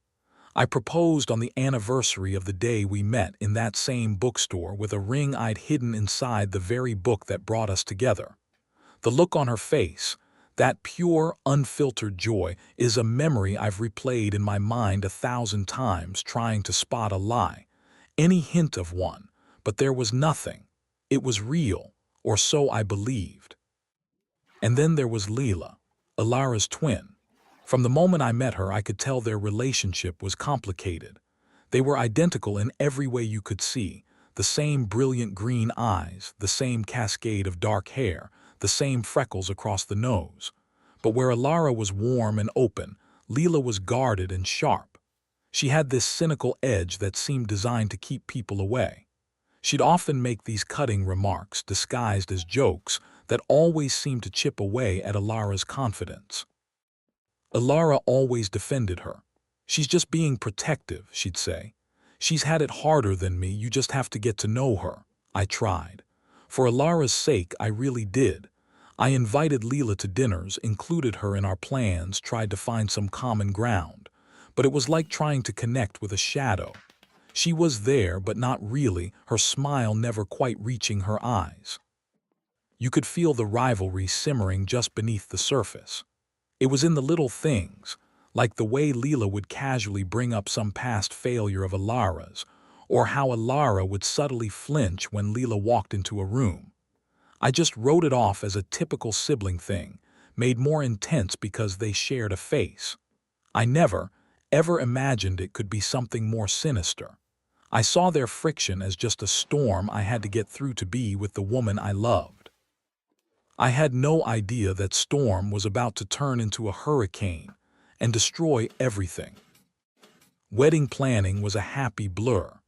I proposed on the anniversary of the day we met in that same bookstore with a ring I'd hidden inside the very book that brought us together. The look on her face, that pure, unfiltered joy, is a memory I've replayed in my mind 1,000 times trying to spot a lie, any hint of one, but there was nothing. It was real, or so I believed. And then there was Leela, Ilara's twin. From the moment I met her, I could tell their relationship was complicated. They were identical in every way you could see, the same brilliant green eyes, the same cascade of dark hair, the same freckles across the nose. But where Ilara was warm and open, Leela was guarded and sharp. She had this cynical edge that seemed designed to keep people away. She'd often make these cutting remarks, disguised as jokes, that always seemed to chip away at Ilara's confidence. Ilara always defended her. "She's just being protective," she'd say. "She's had it harder than me, you just have to get to know her." I tried. For Ilara's sake, I really did. I invited Leela to dinners, included her in our plans, tried to find some common ground. But it was like trying to connect with a shadow. She was there, but not really, her smile never quite reaching her eyes. You could feel the rivalry simmering just beneath the surface. It was in the little things, like the way Leela would casually bring up some past failure of Ilara's, or how Ilara would subtly flinch when Leela walked into a room. I just wrote it off as a typical sibling thing, made more intense because they shared a face. I never, ever imagined it could be something more sinister. I saw their friction as just a storm I had to get through to be with the woman I loved. I had no idea that storm was about to turn into a hurricane and destroy everything. Wedding planning was a happy blur.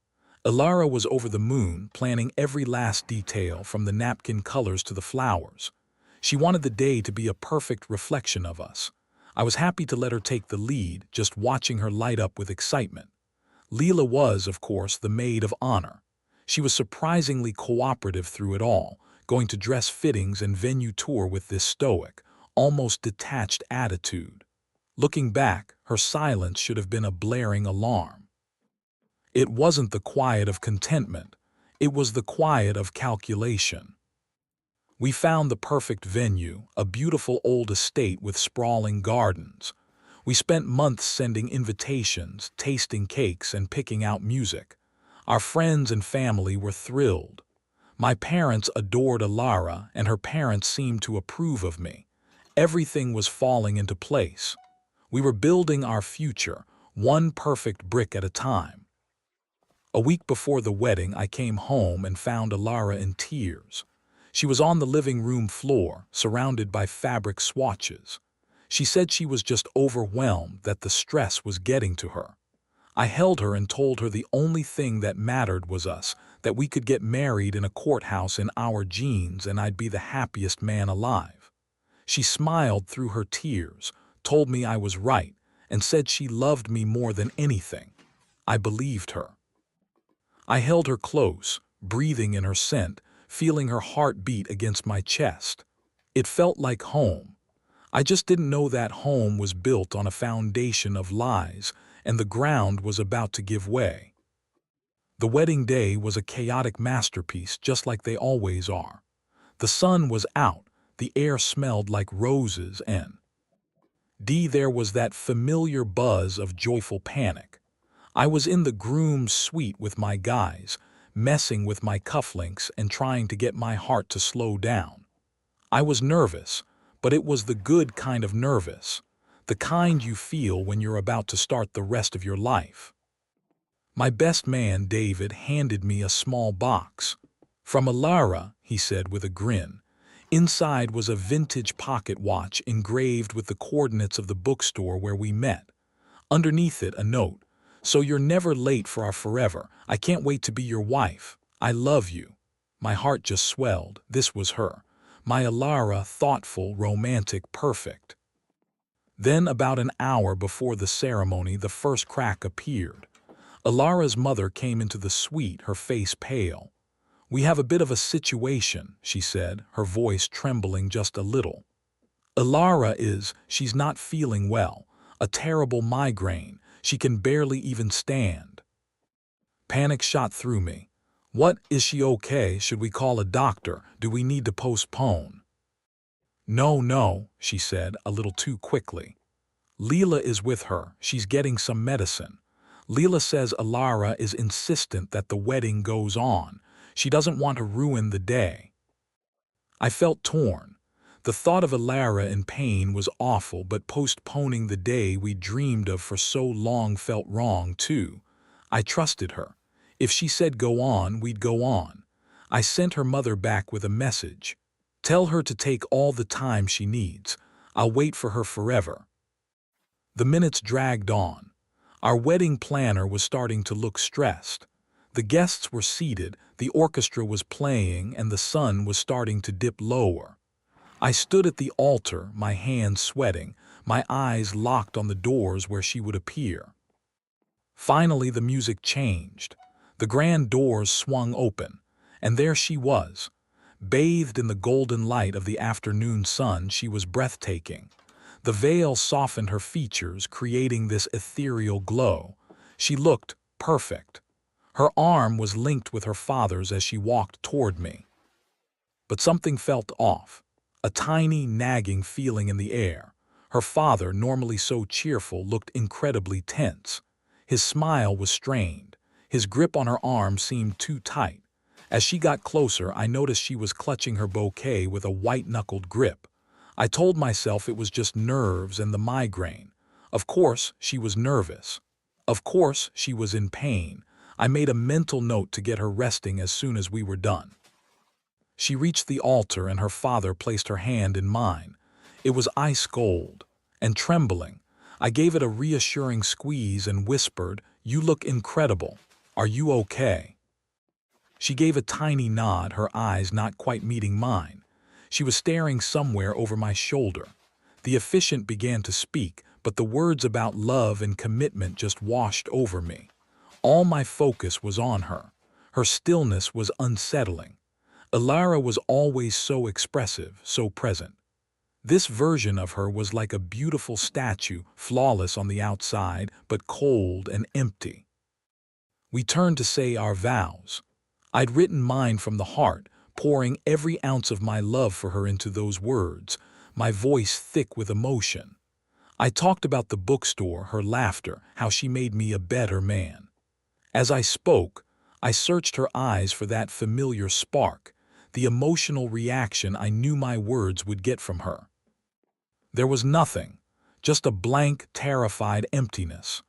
Ilara was over the moon, planning every last detail from the napkin colors to the flowers. She wanted the day to be a perfect reflection of us. I was happy to let her take the lead, just watching her light up with excitement. Leela was, of course, the maid of honor. She was surprisingly cooperative through it all, going to dress fittings and venue tour with this stoic, almost detached attitude. Looking back, her silence should have been a blaring alarm. It wasn't the quiet of contentment, it was the quiet of calculation. We found the perfect venue, a beautiful old estate with sprawling gardens. We spent months sending invitations, tasting cakes, and picking out music. Our friends and family were thrilled. My parents adored Ilara, and her parents seemed to approve of me. Everything was falling into place. We were building our future, one perfect brick at a time. A week before the wedding, I came home and found Ilara in tears. She was on the living room floor, surrounded by fabric swatches. She said she was just overwhelmed, that the stress was getting to her. I held her and told her the only thing that mattered was us, that we could get married in a courthouse in our jeans and I'd be the happiest man alive. She smiled through her tears, told me I was right, and said she loved me more than anything. I believed her. I held her close, breathing in her scent, feeling her heart beat against my chest. It felt like home. I just didn't know that home was built on a foundation of lies, and the ground was about to give way. The wedding day was a chaotic masterpiece, just like they always are. The sun was out, the air smelled like roses, and there was that familiar buzz of joyful panic. I was in the groom's suite with my guys, messing with my cufflinks and trying to get my heart to slow down. I was nervous, but it was the good kind of nervous, the kind you feel when you're about to start the rest of your life. My best man, David, handed me a small box. From Ilara, he said with a grin. Inside was a vintage pocket watch engraved with the coordinates of the bookstore where we met. Underneath it, a note. "So you're never late for our forever. I can't wait to be your wife. I love you." My heart just swelled. This was her. My Alara, thoughtful, romantic, perfect. Then, about an hour before the ceremony, the first crack appeared. Alara's mother came into the suite, her face pale. "We have a bit of a situation," she said, her voice trembling just a little. She's not feeling well. A terrible migraine. She can barely even stand." Panic shot through me. "What, is she okay? Should we call a doctor? Do we need to postpone?" "No, no," she said, a little too quickly. "Leela is with her. She's getting some medicine. Leela says Alara is insistent that the wedding goes on. She doesn't want to ruin the day." I felt torn. The thought of Alara in pain was awful, but postponing the day we dreamed of for so long felt wrong, too. I trusted her. If she said go on, we'd go on. I sent her mother back with a message. "Tell her to take all the time she needs. I'll wait for her forever." The minutes dragged on. Our wedding planner was starting to look stressed. The guests were seated, the orchestra was playing, and the sun was starting to dip lower. I stood at the altar, my hands sweating, my eyes locked on the doors where she would appear. Finally, the music changed. The grand doors swung open, and there she was. Bathed in the golden light of the afternoon sun, she was breathtaking. The veil softened her features, creating this ethereal glow. She looked perfect. Her arm was linked with her father's as she walked toward me. But something felt off. A tiny, nagging feeling in the air. Her father, normally so cheerful, looked incredibly tense. His smile was strained. His grip on her arm seemed too tight. As she got closer, I noticed she was clutching her bouquet with a white-knuckled grip. I told myself it was just nerves and the migraine. Of course, she was nervous. Of course, she was in pain. I made a mental note to get her resting as soon as we were done. She reached the altar and her father placed her hand in mine. It was ice cold and trembling. I gave it a reassuring squeeze and whispered, "You look incredible. Are you okay?" She gave a tiny nod, her eyes not quite meeting mine. She was staring somewhere over my shoulder. The officiant began to speak, but the words about love and commitment just washed over me. All my focus was on her. Her stillness was unsettling. Alara was always so expressive, so present. This version of her was like a beautiful statue, flawless on the outside, but cold and empty. We turned to say our vows. I'd written mine from the heart, pouring every ounce of my love for her into those words, my voice thick with emotion. I talked about the bookstore, her laughter, how she made me a better man. As I spoke, I searched her eyes for that familiar spark, the emotional reaction I knew my words would get from her. There was nothing, just a blank, terrified emptiness.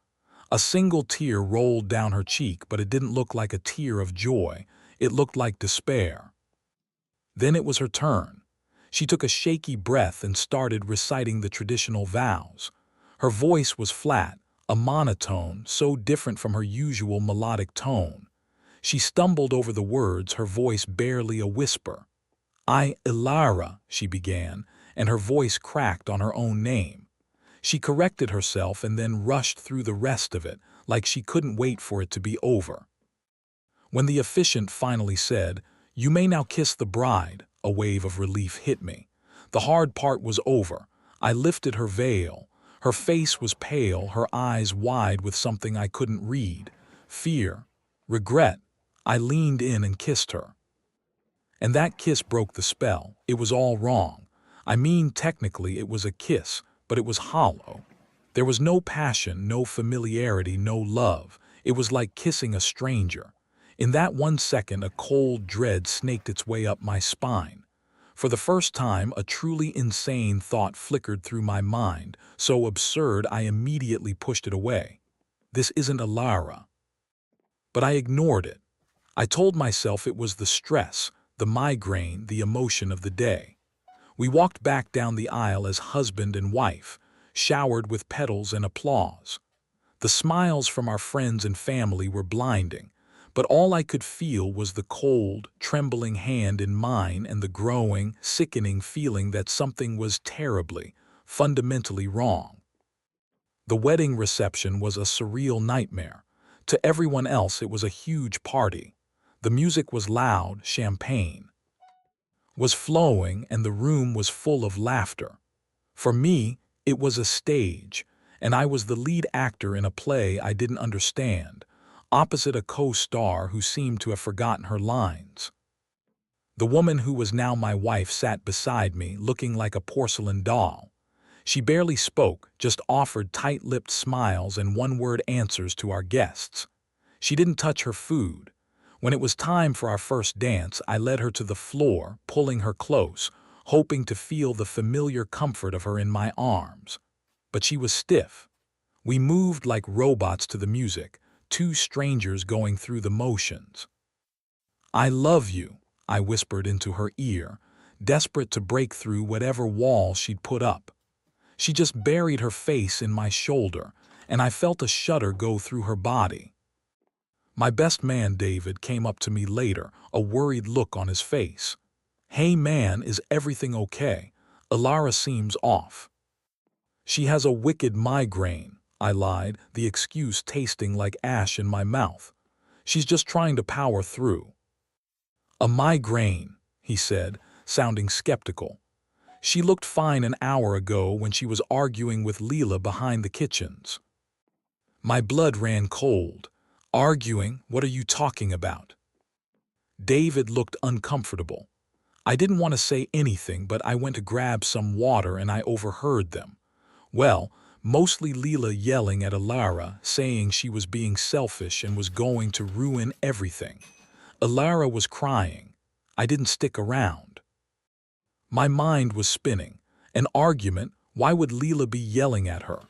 A single tear rolled down her cheek, but it didn't look like a tear of joy. It looked like despair. Then it was her turn. She took a shaky breath and started reciting the traditional vows. Her voice was flat, a monotone, so different from her usual melodic tone. She stumbled over the words, her voice barely a whisper. Ilara, she began, and her voice cracked on her own name. She corrected herself and then rushed through the rest of it, like she couldn't wait for it to be over. When the officiant finally said, "You may now kiss the bride," a wave of relief hit me. The hard part was over. I lifted her veil. Her face was pale, her eyes wide with something I couldn't read. Fear, regret. I leaned in and kissed her. And that kiss broke the spell. It was all wrong. I mean, technically it was a kiss, but it was hollow. There was no passion, no familiarity, no love. It was like kissing a stranger. In that 1 second, a cold dread snaked its way up my spine. For the first time, a truly insane thought flickered through my mind, so absurd I immediately pushed it away. This isn't Alara. But I ignored it. I told myself it was the stress, the migraine, the emotion of the day. We walked back down the aisle as husband and wife, showered with petals and applause. The smiles from our friends and family were blinding, but all I could feel was the cold, trembling hand in mine and the growing, sickening feeling that something was terribly, fundamentally wrong. The wedding reception was a surreal nightmare. To everyone else, it was a huge party. The music was loud, champagne was flowing, and the room was full of laughter. For me, it was a stage, and I was the lead actor in a play I didn't understand, opposite a co-star who seemed to have forgotten her lines. The woman who was now my wife sat beside me, looking like a porcelain doll. She barely spoke, just offered tight-lipped smiles and one-word answers to our guests. She didn't touch her food. When it was time for our first dance, I led her to the floor, pulling her close, hoping to feel the familiar comfort of her in my arms. But she was stiff. We moved like robots to the music, two strangers going through the motions. "I love you," I whispered into her ear, desperate to break through whatever wall she'd put up. She just buried her face in my shoulder, and I felt a shudder go through her body. My best man, David, came up to me later, a worried look on his face. "Hey man, is everything okay? Ilara seems off." "She has a wicked migraine," I lied, the excuse tasting like ash in my mouth. "She's just trying to power through." "A migraine," he said, sounding skeptical. "She looked fine an hour ago when she was arguing with Leela behind the kitchens." My blood ran cold. "Arguing? What are you talking about?" David looked uncomfortable. I didn't want to say anything, but I went to grab some water and I overheard them. Well, mostly Leela yelling at Ilara, saying she was being selfish and was going to ruin everything. Ilara was crying. I didn't stick around. My mind was spinning. An argument? Why would Leela be yelling at her?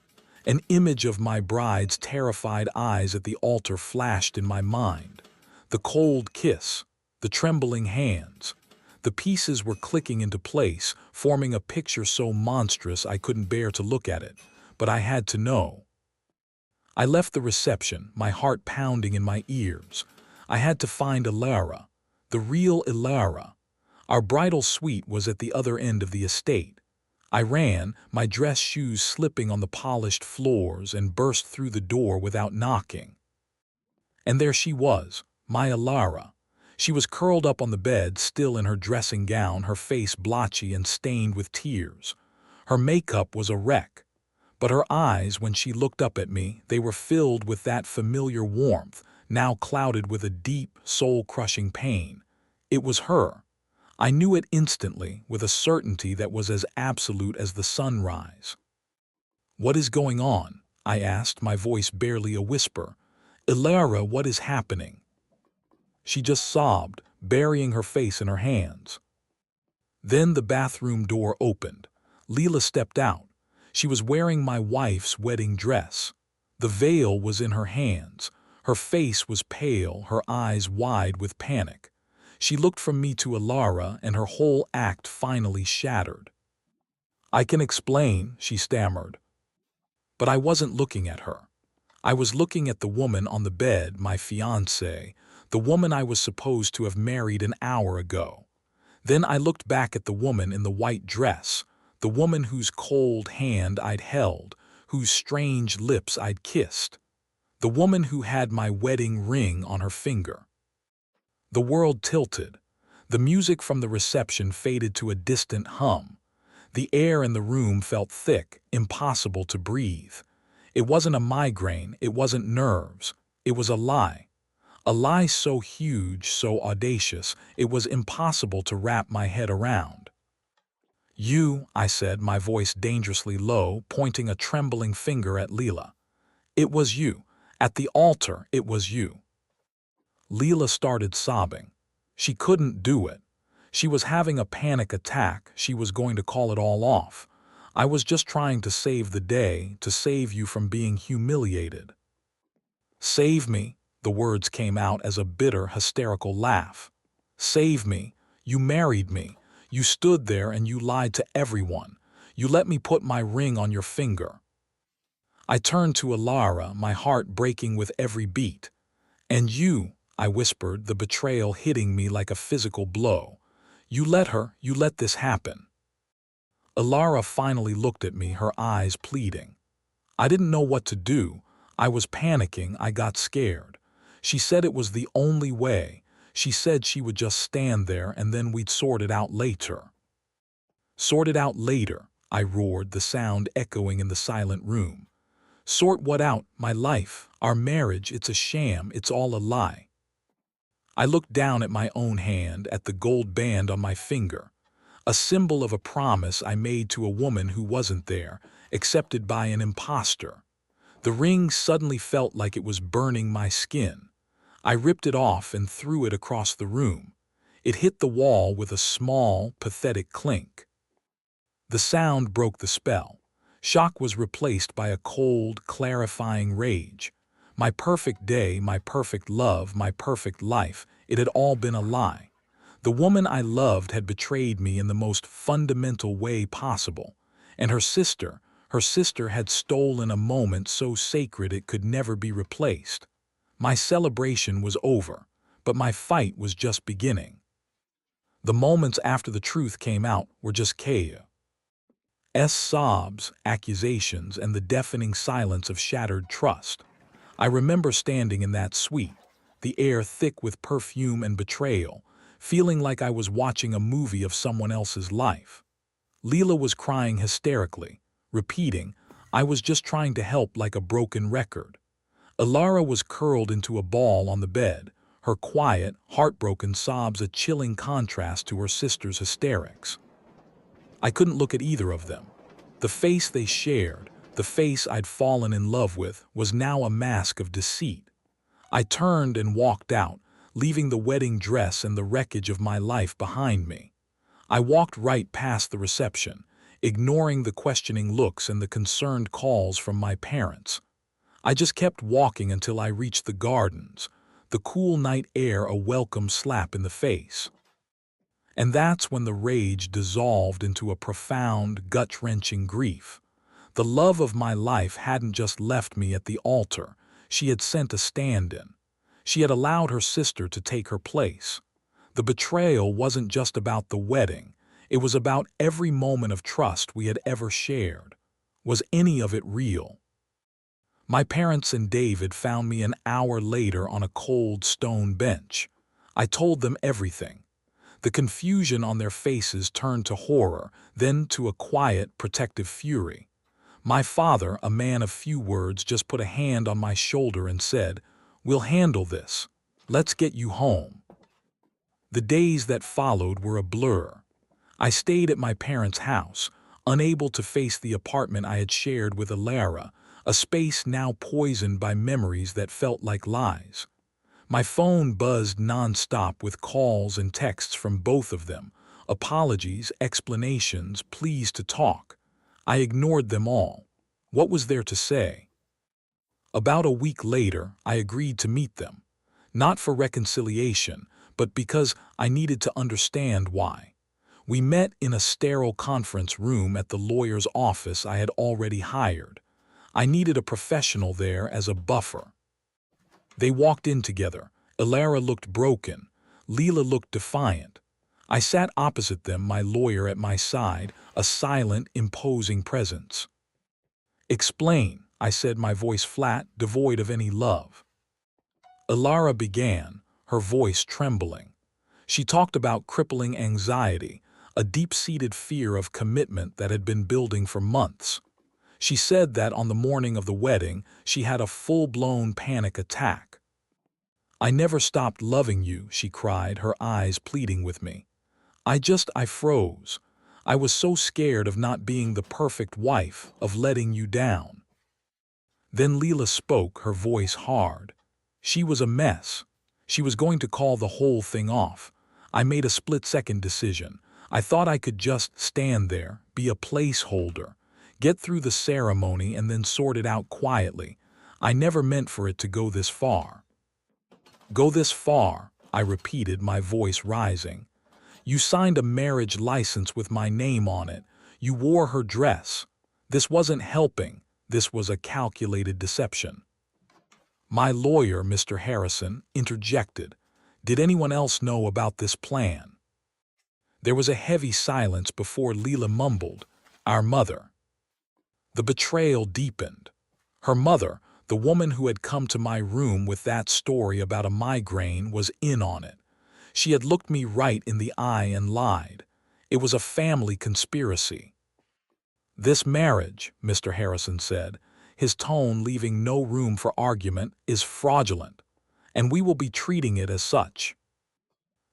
An image of my bride's terrified eyes at the altar flashed in my mind. The cold kiss, the trembling hands. The pieces were clicking into place, forming a picture so monstrous I couldn't bear to look at it. But I had to know. I left the reception, my heart pounding in my ears. I had to find Ilara, the real Ilara. Our bridal suite was at the other end of the estate. I ran, my dress shoes slipping on the polished floors, and burst through the door without knocking. And there she was, my Ilara. She was curled up on the bed, still in her dressing gown, her face blotchy and stained with tears. Her makeup was a wreck. But her eyes, when she looked up at me, they were filled with that familiar warmth, now clouded with a deep, soul-crushing pain. It was her. I knew it instantly, with a certainty that was as absolute as the sunrise. "What is going on?" I asked, my voice barely a whisper. "Ilara, what is happening?" She just sobbed, burying her face in her hands. Then the bathroom door opened. Leela stepped out. She was wearing my wife's wedding dress. The veil was in her hands. Her face was pale, her eyes wide with panic. She looked from me to Ilara, and her whole act finally shattered. "I can explain," she stammered. But I wasn't looking at her. I was looking at the woman on the bed, my fiancée, the woman I was supposed to have married an hour ago. Then I looked back at the woman in the white dress, the woman whose cold hand I'd held, whose strange lips I'd kissed, the woman who had my wedding ring on her finger. The world tilted. The music from the reception faded to a distant hum. The air in the room felt thick, impossible to breathe. It wasn't a migraine, it wasn't nerves. It was a lie. A lie so huge, so audacious, it was impossible to wrap my head around. "You," I said, my voice dangerously low, pointing a trembling finger at Leela. "It was you. At the altar, it was you." Leela started sobbing. She couldn't do it. She was having a panic attack. She was going to call it all off. I was just trying to save the day, to save you from being humiliated. "Save me," the words came out as a bitter, hysterical laugh. "Save me. You married me. You stood there and you lied to everyone. You let me put my ring on your finger." I turned to Alara, my heart breaking with every beat. "And you," I whispered, the betrayal hitting me like a physical blow. You let this happen." Alara finally looked at me, her eyes pleading. I didn't know what to do. I was panicking, I got scared. She said it was the only way. She said she would just stand there and then we'd sort it out later. "Sort it out later," I roared, the sound echoing in the silent room. "Sort what out? My life, our marriage, it's a sham, it's all a lie." I looked down at my own hand, at the gold band on my finger, a symbol of a promise I made to a woman who wasn't there, accepted by an imposter. The ring suddenly felt like it was burning my skin. I ripped it off and threw it across the room. It hit the wall with a small, pathetic clink. The sound broke the spell. Shock was replaced by a cold, clarifying rage. My perfect day, my perfect love, my perfect life, it had all been a lie. The woman I loved had betrayed me in the most fundamental way possible. And her sister had stolen a moment so sacred it could never be replaced. My celebration was over, but my fight was just beginning. The moments after the truth came out were just chaos. Sobs, accusations, and the deafening silence of shattered trust. I remember standing in that suite, the air thick with perfume and betrayal, feeling like I was watching a movie of someone else's life. Leela was crying hysterically, repeating, "I was just trying to help," like a broken record. Alara was curled into a ball on the bed, her quiet, heartbroken sobs a chilling contrast to her sister's hysterics. I couldn't look at either of them. The face they shared, the face I'd fallen in love with, was now a mask of deceit. I turned and walked out, leaving the wedding dress and the wreckage of my life behind me. I walked right past the reception, ignoring the questioning looks and the concerned calls from my parents. I just kept walking until I reached the gardens, the cool night air a welcome slap in the face. And that's when the rage dissolved into a profound, gut-wrenching grief. The love of my life hadn't just left me at the altar, she had sent a stand-in. She had allowed her sister to take her place. The betrayal wasn't just about the wedding, it was about every moment of trust we had ever shared. Was any of it real? My parents and David found me an hour later on a cold stone bench. I told them everything. The confusion on their faces turned to horror, then to a quiet, protective fury. My father, a man of few words, just put a hand on my shoulder and said, "We'll handle this. Let's get you home." The days that followed were a blur. I stayed at my parents' house, unable to face the apartment I had shared with Alara, a space now poisoned by memories that felt like lies. My phone buzzed non-stop with calls and texts from both of them, apologies, explanations, pleas to talk. I ignored them all. What was there to say? About a week later, I agreed to meet them. Not for reconciliation, but because I needed to understand why. We met in a sterile conference room at the lawyer's office I had already hired. I needed a professional there as a buffer. They walked in together. Alara looked broken. Leela looked defiant. I sat opposite them, my lawyer at my side, a silent, imposing presence. "Explain," I said, my voice flat, devoid of any love. Alara began, her voice trembling. She talked about crippling anxiety, a deep-seated fear of commitment that had been building for months. She said that on the morning of the wedding, she had a full-blown panic attack. "I never stopped loving you," she cried, her eyes pleading with me. I froze. I was so scared of not being the perfect wife, of letting you down." Then Leela spoke, her voice hard. She was a mess. She was going to call the whole thing off. I made a split-second decision. I thought I could just stand there, be a placeholder, get through the ceremony and then sort it out quietly. I never meant for it to go this far. "Go this far," I repeated, my voice rising. You signed a marriage license with my name on it. You wore her dress. This wasn't helping. This was a calculated deception. My lawyer, Mr. Harrison, interjected. Did anyone else know about this plan? There was a heavy silence before Leela mumbled, "Our mother." The betrayal deepened. Her mother, the woman who had come to my room with that story about a migraine, was in on it. She had looked me right in the eye and lied. It was a family conspiracy. "This marriage," Mr. Harrison said, his tone leaving no room for argument, "is fraudulent, and we will be treating it as such."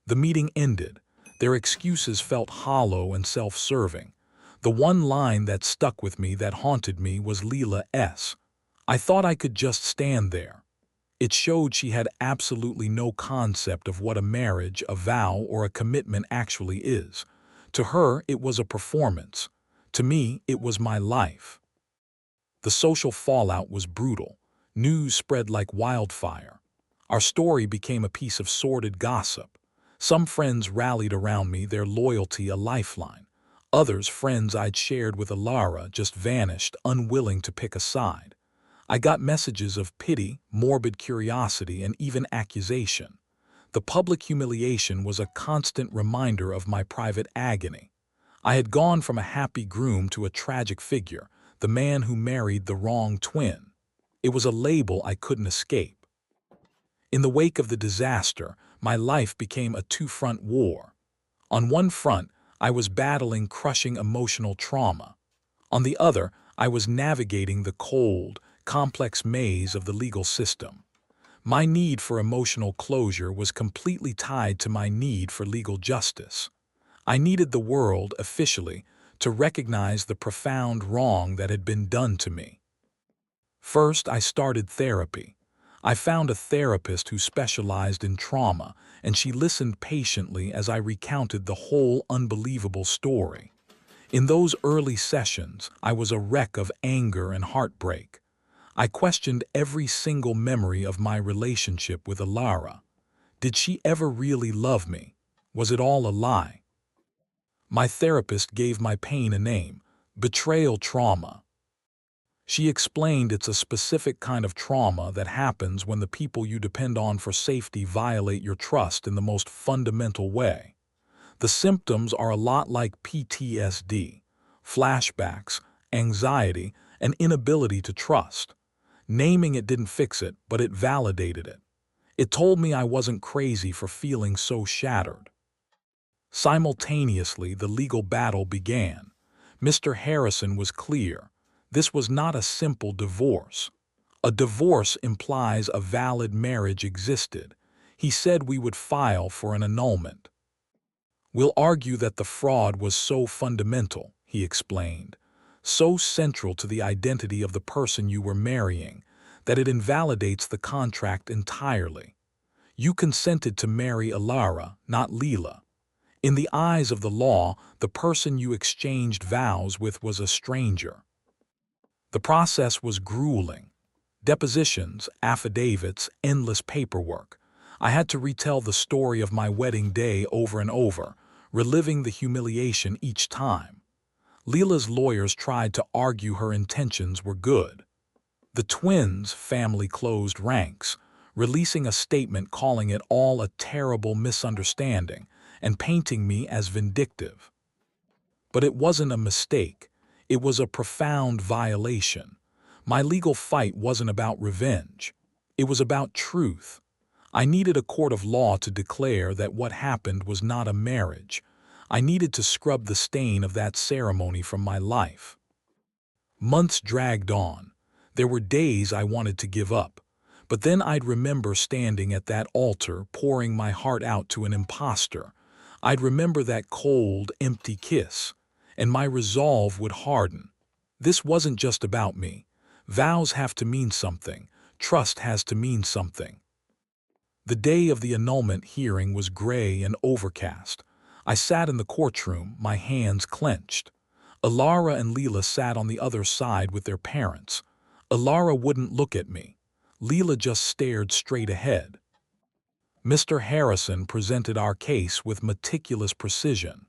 The meeting ended. Their excuses felt hollow and self-serving. The one line that stuck with me, that haunted me, was Leela's. I thought I could just stand there. It showed she had absolutely no concept of what a marriage, a vow, or a commitment actually is. To her, it was a performance. To me, it was my life. The social fallout was brutal. News spread like wildfire. Our story became a piece of sordid gossip. Some friends rallied around me, their loyalty a lifeline. Others, friends I'd shared with Alara, just vanished, unwilling to pick a side. I got messages of pity, morbid curiosity, and even accusation. The public humiliation was a constant reminder of my private agony. I had gone from a happy groom to a tragic figure, the man who married the wrong twin. It was a label I couldn't escape. In the wake of the disaster, my life became a two-front war. On one front, I was battling crushing emotional trauma. On the other, I was navigating the cold, complex maze of the legal system. My need for emotional closure was completely tied to my need for legal justice. I needed the world, officially, to recognize the profound wrong that had been done to me. First, I started therapy. I found a therapist who specialized in trauma, and she listened patiently as I recounted the whole unbelievable story. In those early sessions, I was a wreck of anger and heartbreak. I questioned every single memory of my relationship with Alara. Did she ever really love me? Was it all a lie? My therapist gave my pain a name: betrayal trauma. She explained it's a specific kind of trauma that happens when the people you depend on for safety violate your trust in the most fundamental way. The symptoms are a lot like PTSD, flashbacks, anxiety, and inability to trust. Naming it didn't fix it, but it validated it. It told me I wasn't crazy for feeling so shattered. Simultaneously, the legal battle began. Mr. Harrison was clear. This was not a simple divorce. A divorce implies a valid marriage existed. He said we would file for an annulment. "We'll argue that the fraud was so fundamental," he explained, "so central to the identity of the person you were marrying, that it invalidates the contract entirely. You consented to marry Alara, not Leela. In the eyes of the law, the person you exchanged vows with was a stranger." The process was grueling. Depositions, affidavits, endless paperwork. I had to retell the story of my wedding day over and over, reliving the humiliation each time. Leela's lawyers tried to argue her intentions were good. The twins' family closed ranks, releasing a statement calling it all a terrible misunderstanding and painting me as vindictive. But it wasn't a mistake. It was a profound violation. My legal fight wasn't about revenge. It was about truth. I needed a court of law to declare that what happened was not a marriage. I needed to scrub the stain of that ceremony from my life. Months dragged on. There were days I wanted to give up. But then I'd remember standing at that altar, pouring my heart out to an imposter. I'd remember that cold, empty kiss, and my resolve would harden. This wasn't just about me. Vows have to mean something. Trust has to mean something. The day of the annulment hearing was gray and overcast. I sat in the courtroom, my hands clenched. Alara and Leela sat on the other side with their parents. Alara wouldn't look at me. Leela just stared straight ahead. Mr. Harrison presented our case with meticulous precision.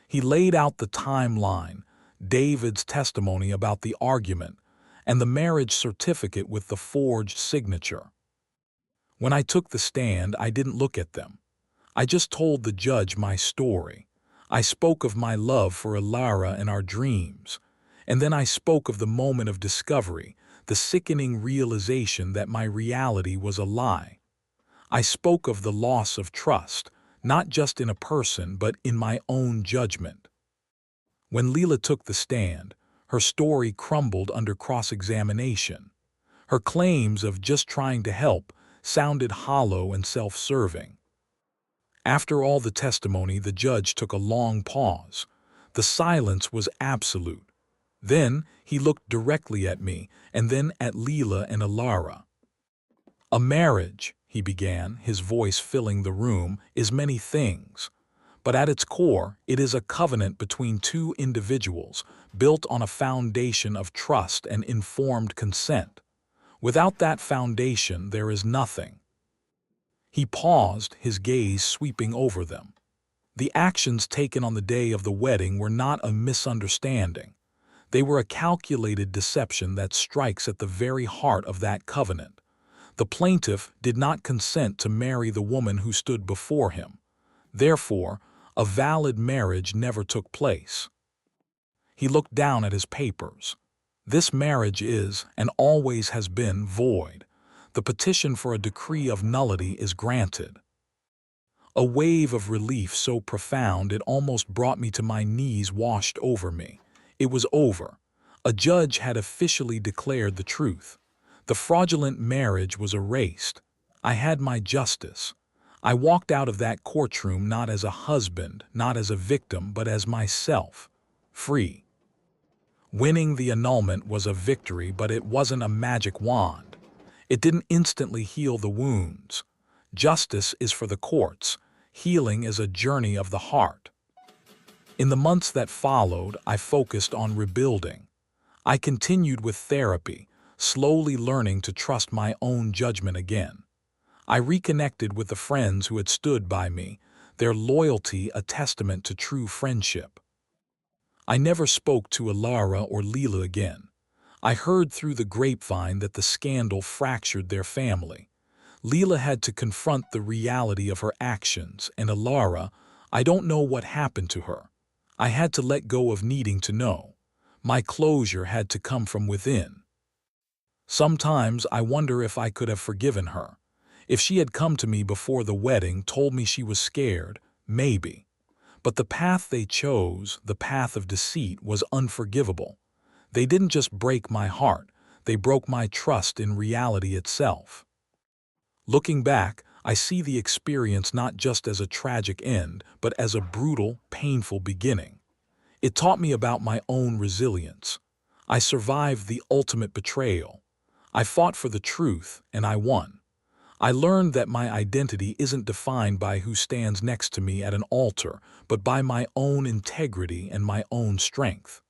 He laid out the timeline, David's testimony about the argument, and the marriage certificate with the forged signature. When I took the stand, I didn't look at them. I just told the judge my story. I spoke of my love for Ilara and our dreams. And then I spoke of the moment of discovery, the sickening realization that my reality was a lie. I spoke of the loss of trust, not just in a person but in my own judgment. When Leela took the stand, her story crumbled under cross-examination. Her claims of just trying to help sounded hollow and self-serving. After all the testimony, the judge took a long pause. The silence was absolute. Then he looked directly at me, and then at Leela and Ilara. "A marriage," he began, his voice filling the room, "is many things. But at its core, it is a covenant between two individuals, built on a foundation of trust and informed consent. Without that foundation, there is nothing." He paused, his gaze sweeping over them. The actions taken on the day of the wedding were not a misunderstanding. They were a calculated deception that strikes at the very heart of that covenant. The plaintiff did not consent to marry the woman who stood before him. Therefore, a valid marriage never took place. He looked down at his papers. This marriage is, and always has been, void. The petition for a decree of nullity is granted. A wave of relief so profound it almost brought me to my knees washed over me. It was over. A judge had officially declared the truth. The fraudulent marriage was erased. I had my justice. I walked out of that courtroom not as a husband, not as a victim, but as myself, free. Winning the annulment was a victory, but it wasn't a magic wand. It didn't instantly heal the wounds. Justice is for the courts. Healing is a journey of the heart. In the months that followed, I focused on rebuilding. I continued with therapy, slowly learning to trust my own judgment again. I reconnected with the friends who had stood by me, their loyalty a testament to true friendship. I never spoke to Ilara or Leela again. I heard through the grapevine that the scandal fractured their family. Leela had to confront the reality of her actions, and Ilara, I don't know what happened to her. I had to let go of needing to know. My closure had to come from within. Sometimes I wonder if I could have forgiven her. If she had come to me before the wedding, told me she was scared, maybe. But the path they chose, the path of deceit, was unforgivable. They didn't just break my heart, they broke my trust in reality itself. Looking back, I see the experience not just as a tragic end, but as a brutal, painful beginning. It taught me about my own resilience. I survived the ultimate betrayal. I fought for the truth, and I won. I learned that my identity isn't defined by who stands next to me at an altar, but by my own integrity and my own strength.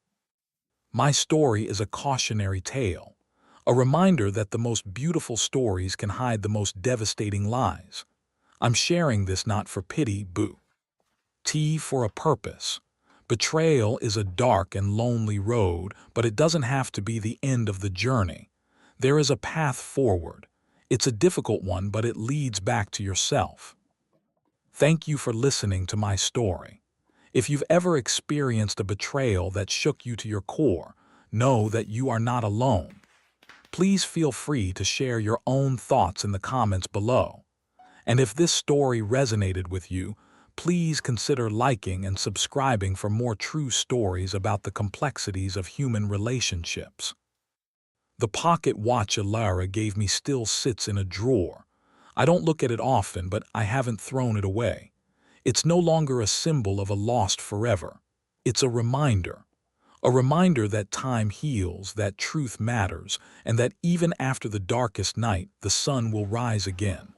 My story is a cautionary tale, a reminder that the most beautiful stories can hide the most devastating lies. I'm sharing this not for pity, boo. T for a purpose. Betrayal is a dark and lonely road, but it doesn't have to be the end of the journey. There is a path forward. It's a difficult one, but it leads back to yourself. Thank you for listening to my story. If you've ever experienced a betrayal that shook you to your core, know that you are not alone. Please feel free to share your own thoughts in the comments below. And if this story resonated with you, please consider liking and subscribing for more true stories about the complexities of human relationships. The pocket watch Ilara gave me still sits in a drawer. I don't look at it often, but I haven't thrown it away. It's no longer a symbol of a lost forever. It's a reminder. A reminder that time heals, that truth matters, and that even after the darkest night, the sun will rise again.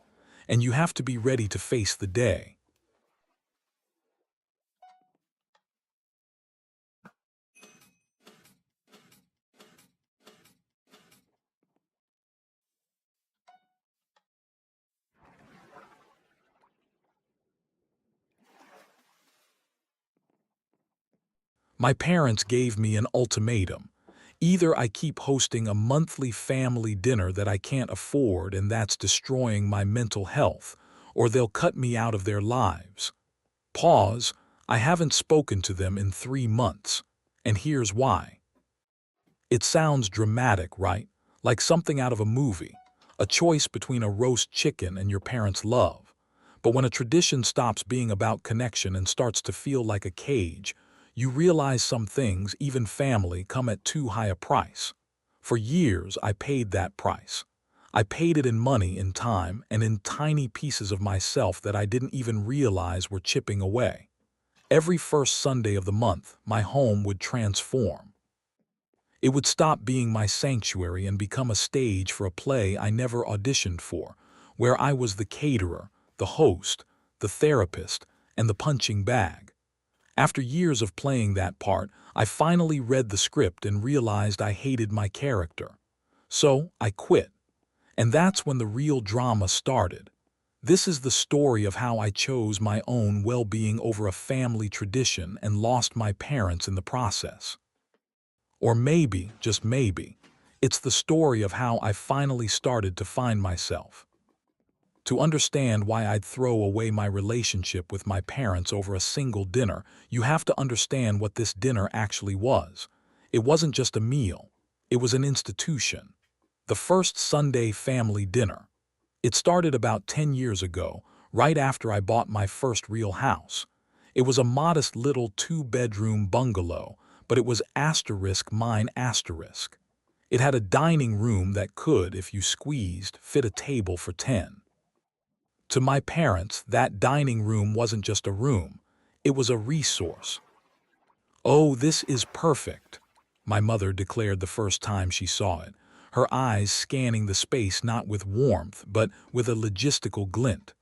And you have to be ready to face the day. My parents gave me an ultimatum. Either I keep hosting a monthly family dinner that I can't afford and that's destroying my mental health, or they'll cut me out of their lives. Pause. I haven't spoken to them in 3 months. And here's why. It sounds dramatic, right? Like something out of a movie. A choice between a roast chicken and your parents' love. But when a tradition stops being about connection and starts to feel like a cage, you realize some things, even family, come at too high a price. For years, I paid that price. I paid it in money, in time, and in tiny pieces of myself that I didn't even realize were chipping away. Every first Sunday of the month, my home would transform. It would stop being my sanctuary and become a stage for a play I never auditioned for, where I was the caterer, the host, the therapist, and the punching bag. After years of playing that part, I finally read the script and realized I hated my character. So I quit. And that's when the real drama started. This is the story of how I chose my own well-being over a family tradition and lost my parents in the process. Or maybe, just maybe, it's the story of how I finally started to find myself. To understand why I'd throw away my relationship with my parents over a single dinner, you have to understand what this dinner actually was. It wasn't just a meal. It was an institution. The first Sunday family dinner. It started about 10 years ago, right after I bought my first real house. It was a modest little 2-bedroom bungalow, but it was mine. It had a dining room that could, if you squeezed, fit a table for 10. To my parents, that dining room wasn't just a room. It was a resource. "Oh, this is perfect," my mother declared the first time she saw it, her eyes scanning the space not with warmth, but with a logistical glint.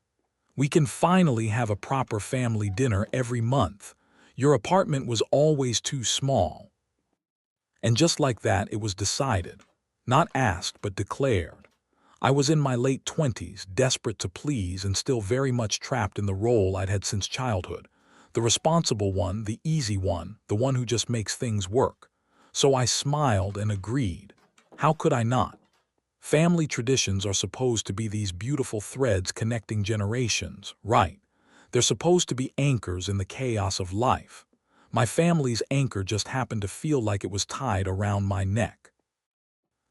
"We can finally have a proper family dinner every month. Your apartment was always too small." And just like that, it was decided. Not asked, but declared. I was in my late 20s, desperate to please and still very much trapped in the role I'd had since childhood. The responsible one, the easy one, the one who just makes things work. So I smiled and agreed. How could I not? Family traditions are supposed to be these beautiful threads connecting generations, right? They're supposed to be anchors in the chaos of life. My family's anchor just happened to feel like it was tied around my neck.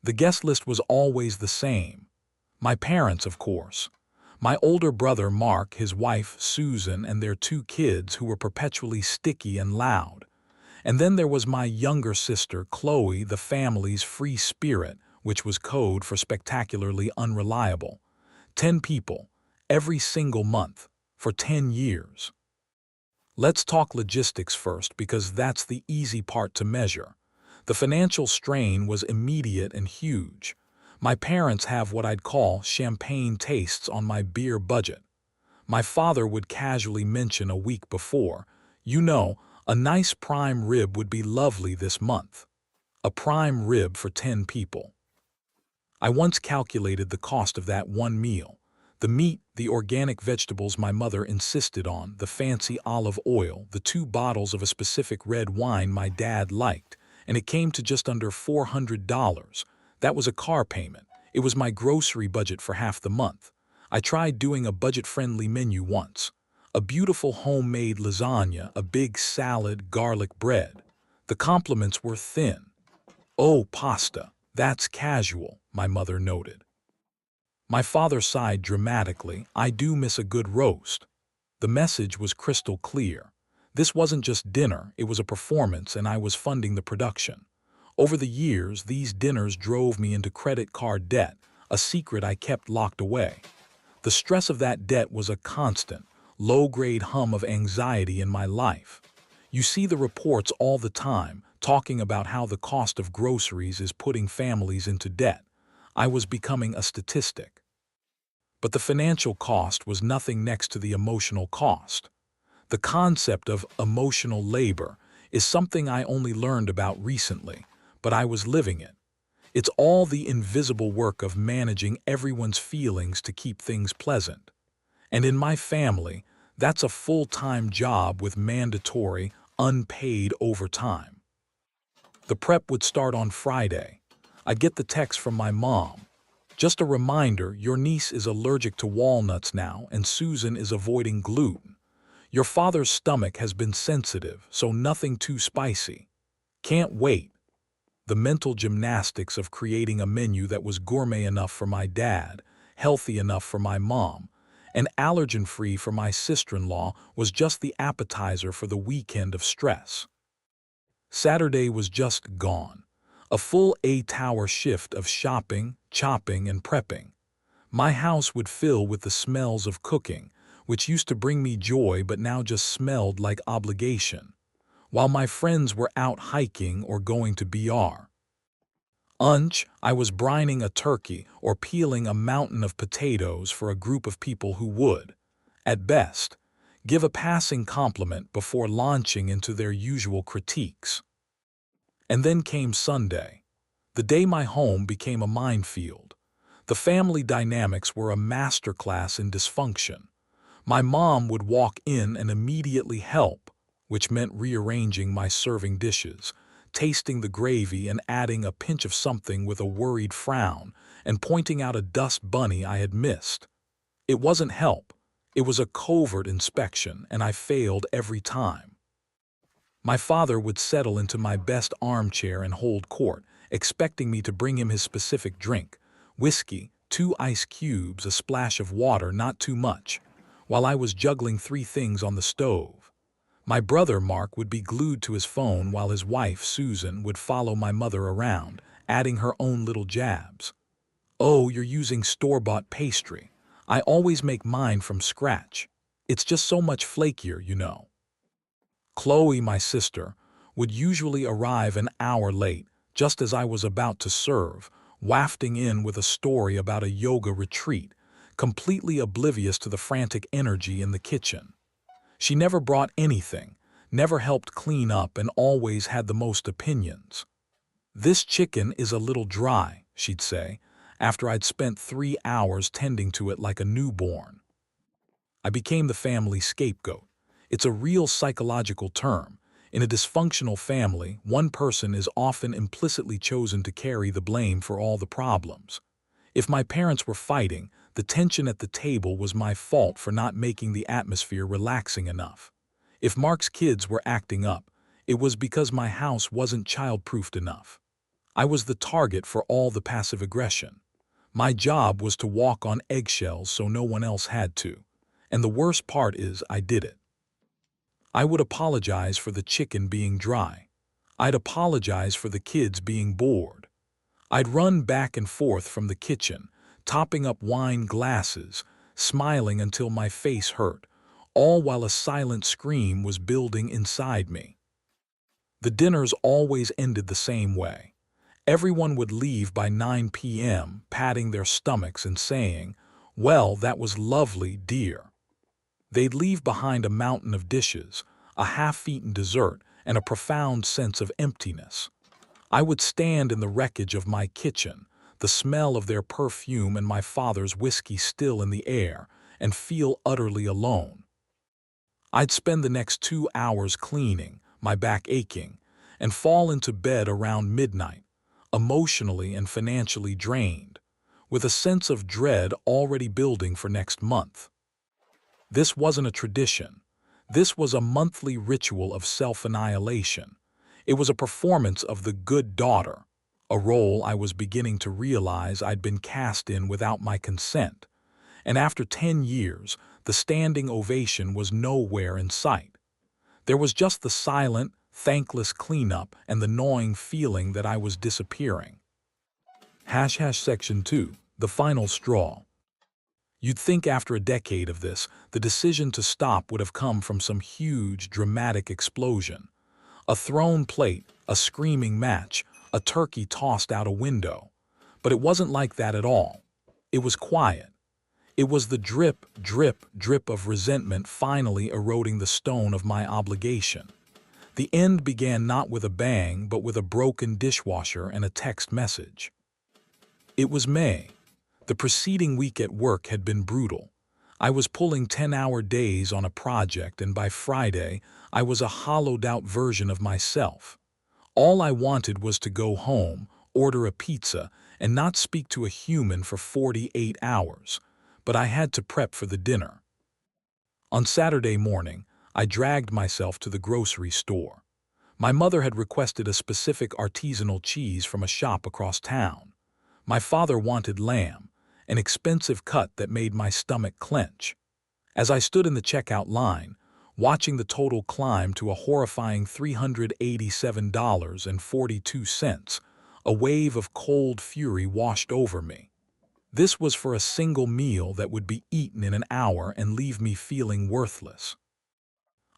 The guest list was always the same. My parents, of course. My older brother Mark, his wife Susan, and their 2 kids who were perpetually sticky and loud. And then there was my younger sister Chloe, the family's free spirit, which was code for spectacularly unreliable. 10 people, every single month, for 10 years. Let's talk logistics first because that's the easy part to measure. The financial strain was immediate and huge. My parents have what I'd call champagne tastes on my beer budget. My father would casually mention a week before, "You know, a nice prime rib would be lovely this month." A prime rib for 10 people. I once calculated the cost of that one meal. The meat, the organic vegetables my mother insisted on, the fancy olive oil, the 2 bottles of a specific red wine my dad liked, and it came to just under $400. That was a car payment. It was my grocery budget for half the month. I tried doing a budget-friendly menu once. A beautiful homemade lasagna, a big salad, garlic bread. The compliments were thin. "Oh, pasta, that's casual," my mother noted. My father sighed dramatically. "I do miss a good roast." The message was crystal clear. This wasn't just dinner, it was a performance, and I was funding the production. Over the years, these dinners drove me into credit card debt, a secret I kept locked away. The stress of that debt was a constant, low-grade hum of anxiety in my life. You see the reports all the time, talking about how the cost of groceries is putting families into debt. I was becoming a statistic. But the financial cost was nothing next to the emotional cost. The concept of emotional labor is something I only learned about recently, but I was living it. It's all the invisible work of managing everyone's feelings to keep things pleasant. And in my family, that's a full-time job with mandatory, unpaid overtime. The prep would start on Friday. I'd get the text from my mom. Just a reminder, your niece is allergic to walnuts now and Susan is avoiding gluten. Your father's stomach has been sensitive, so nothing too spicy. Can't wait. The mental gymnastics of creating a menu that was gourmet enough for my dad, healthy enough for my mom, and allergen-free for my sister-in-law was just the appetizer for the weekend of stress. Saturday was just gone. A full 8-hour shift of shopping, chopping, and prepping. My house would fill with the smells of cooking, which used to bring me joy but now just smelled like obligation, while my friends were out hiking or going to BR. I was brining a turkey or peeling a mountain of potatoes for a group of people who would, at best, give a passing compliment before launching into their usual critiques. And then came Sunday, the day my home became a minefield. The family dynamics were a masterclass in dysfunction. My mom would walk in and immediately help, which meant rearranging my serving dishes, tasting the gravy and adding a pinch of something with a worried frown, and pointing out a dust bunny I had missed. It wasn't help. It was a covert inspection, and I failed every time. My father would settle into my best armchair and hold court, expecting me to bring him his specific drink, whiskey, 2 ice cubes, a splash of water, not too much, while I was juggling 3 things on the stove. My brother Mark would be glued to his phone while his wife Susan would follow my mother around, adding her own little jabs. "Oh, you're using store-bought pastry. I always make mine from scratch. It's just so much flakier, you know." Chloe, my sister, would usually arrive an hour late, just as I was about to serve, wafting in with a story about a yoga retreat, completely oblivious to the frantic energy in the kitchen. She never brought anything, never helped clean up, and always had the most opinions. "This chicken is a little dry," she'd say, after I'd spent 3 hours tending to it like a newborn. I became the family scapegoat. It's a real psychological term. In a dysfunctional family, one person is often implicitly chosen to carry the blame for all the problems. If my parents were fighting, the tension at the table was my fault for not making the atmosphere relaxing enough. If Mark's kids were acting up, it was because my house wasn't child-proofed enough. I was the target for all the passive aggression. My job was to walk on eggshells so no one else had to. And the worst part is I did it. I would apologize for the chicken being dry. I'd apologize for the kids being bored. I'd run back and forth from the kitchen, topping up wine glasses, smiling until my face hurt, all while a silent scream was building inside me. The dinners always ended the same way. Everyone would leave by 9 p.m., patting their stomachs and saying, "Well, that was lovely, dear." They'd leave behind a mountain of dishes, a half-eaten dessert, and a profound sense of emptiness. I would stand in the wreckage of my kitchen, the smell of their perfume and my father's whiskey still in the air, and feel utterly alone. I'd spend the next 2 hours cleaning, my back aching, and fall into bed around midnight, emotionally and financially drained, with a sense of dread already building for next month. This wasn't a tradition. This was a monthly ritual of self-annihilation. It was a performance of the good daughter, a role I was beginning to realize I'd been cast in without my consent. And after 10 years, the standing ovation was nowhere in sight. There was just the silent, thankless cleanup and the gnawing feeling that I was disappearing. Section 2, the final straw. You'd think after a decade of this, the decision to stop would have come from some huge, dramatic explosion. A thrown plate, a screaming match, a turkey tossed out a window. But it wasn't like that at all. It was quiet. It was the drip, drip, drip of resentment finally eroding the stone of my obligation. The end began not with a bang, but with a broken dishwasher and a text message. It was May. The preceding week at work had been brutal. I was pulling 10-hour days on a project, and by Friday, I was a hollowed-out version of myself. All I wanted was to go home, order a pizza, and not speak to a human for 48 hours. But I had to prep for the dinner. On Saturday morning, I dragged myself to the grocery store. My mother had requested a specific artisanal cheese from a shop across town. My father wanted lamb, an expensive cut that made my stomach clench. As I stood in the checkout line, watching the total climb to a horrifying $387.42, a wave of cold fury washed over me. This was for a single meal that would be eaten in an hour and leave me feeling worthless.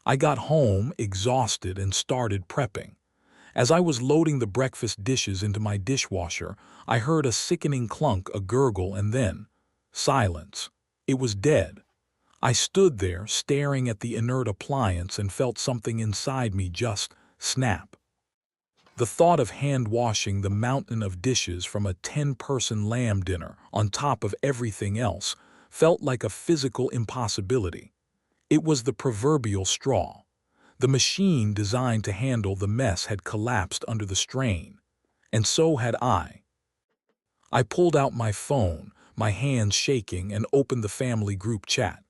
I got home, exhausted, and started prepping. As I was loading the breakfast dishes into my dishwasher, I heard a sickening clunk, a gurgle, and then silence. It was dead. I stood there, staring at the inert appliance, and felt something inside me just snap. The thought of hand-washing the mountain of dishes from a 10-person lamb dinner on top of everything else felt like a physical impossibility. It was the proverbial straw. The machine designed to handle the mess had collapsed under the strain, and so had I. I pulled out my phone, my hands shaking, and opened the family group chat.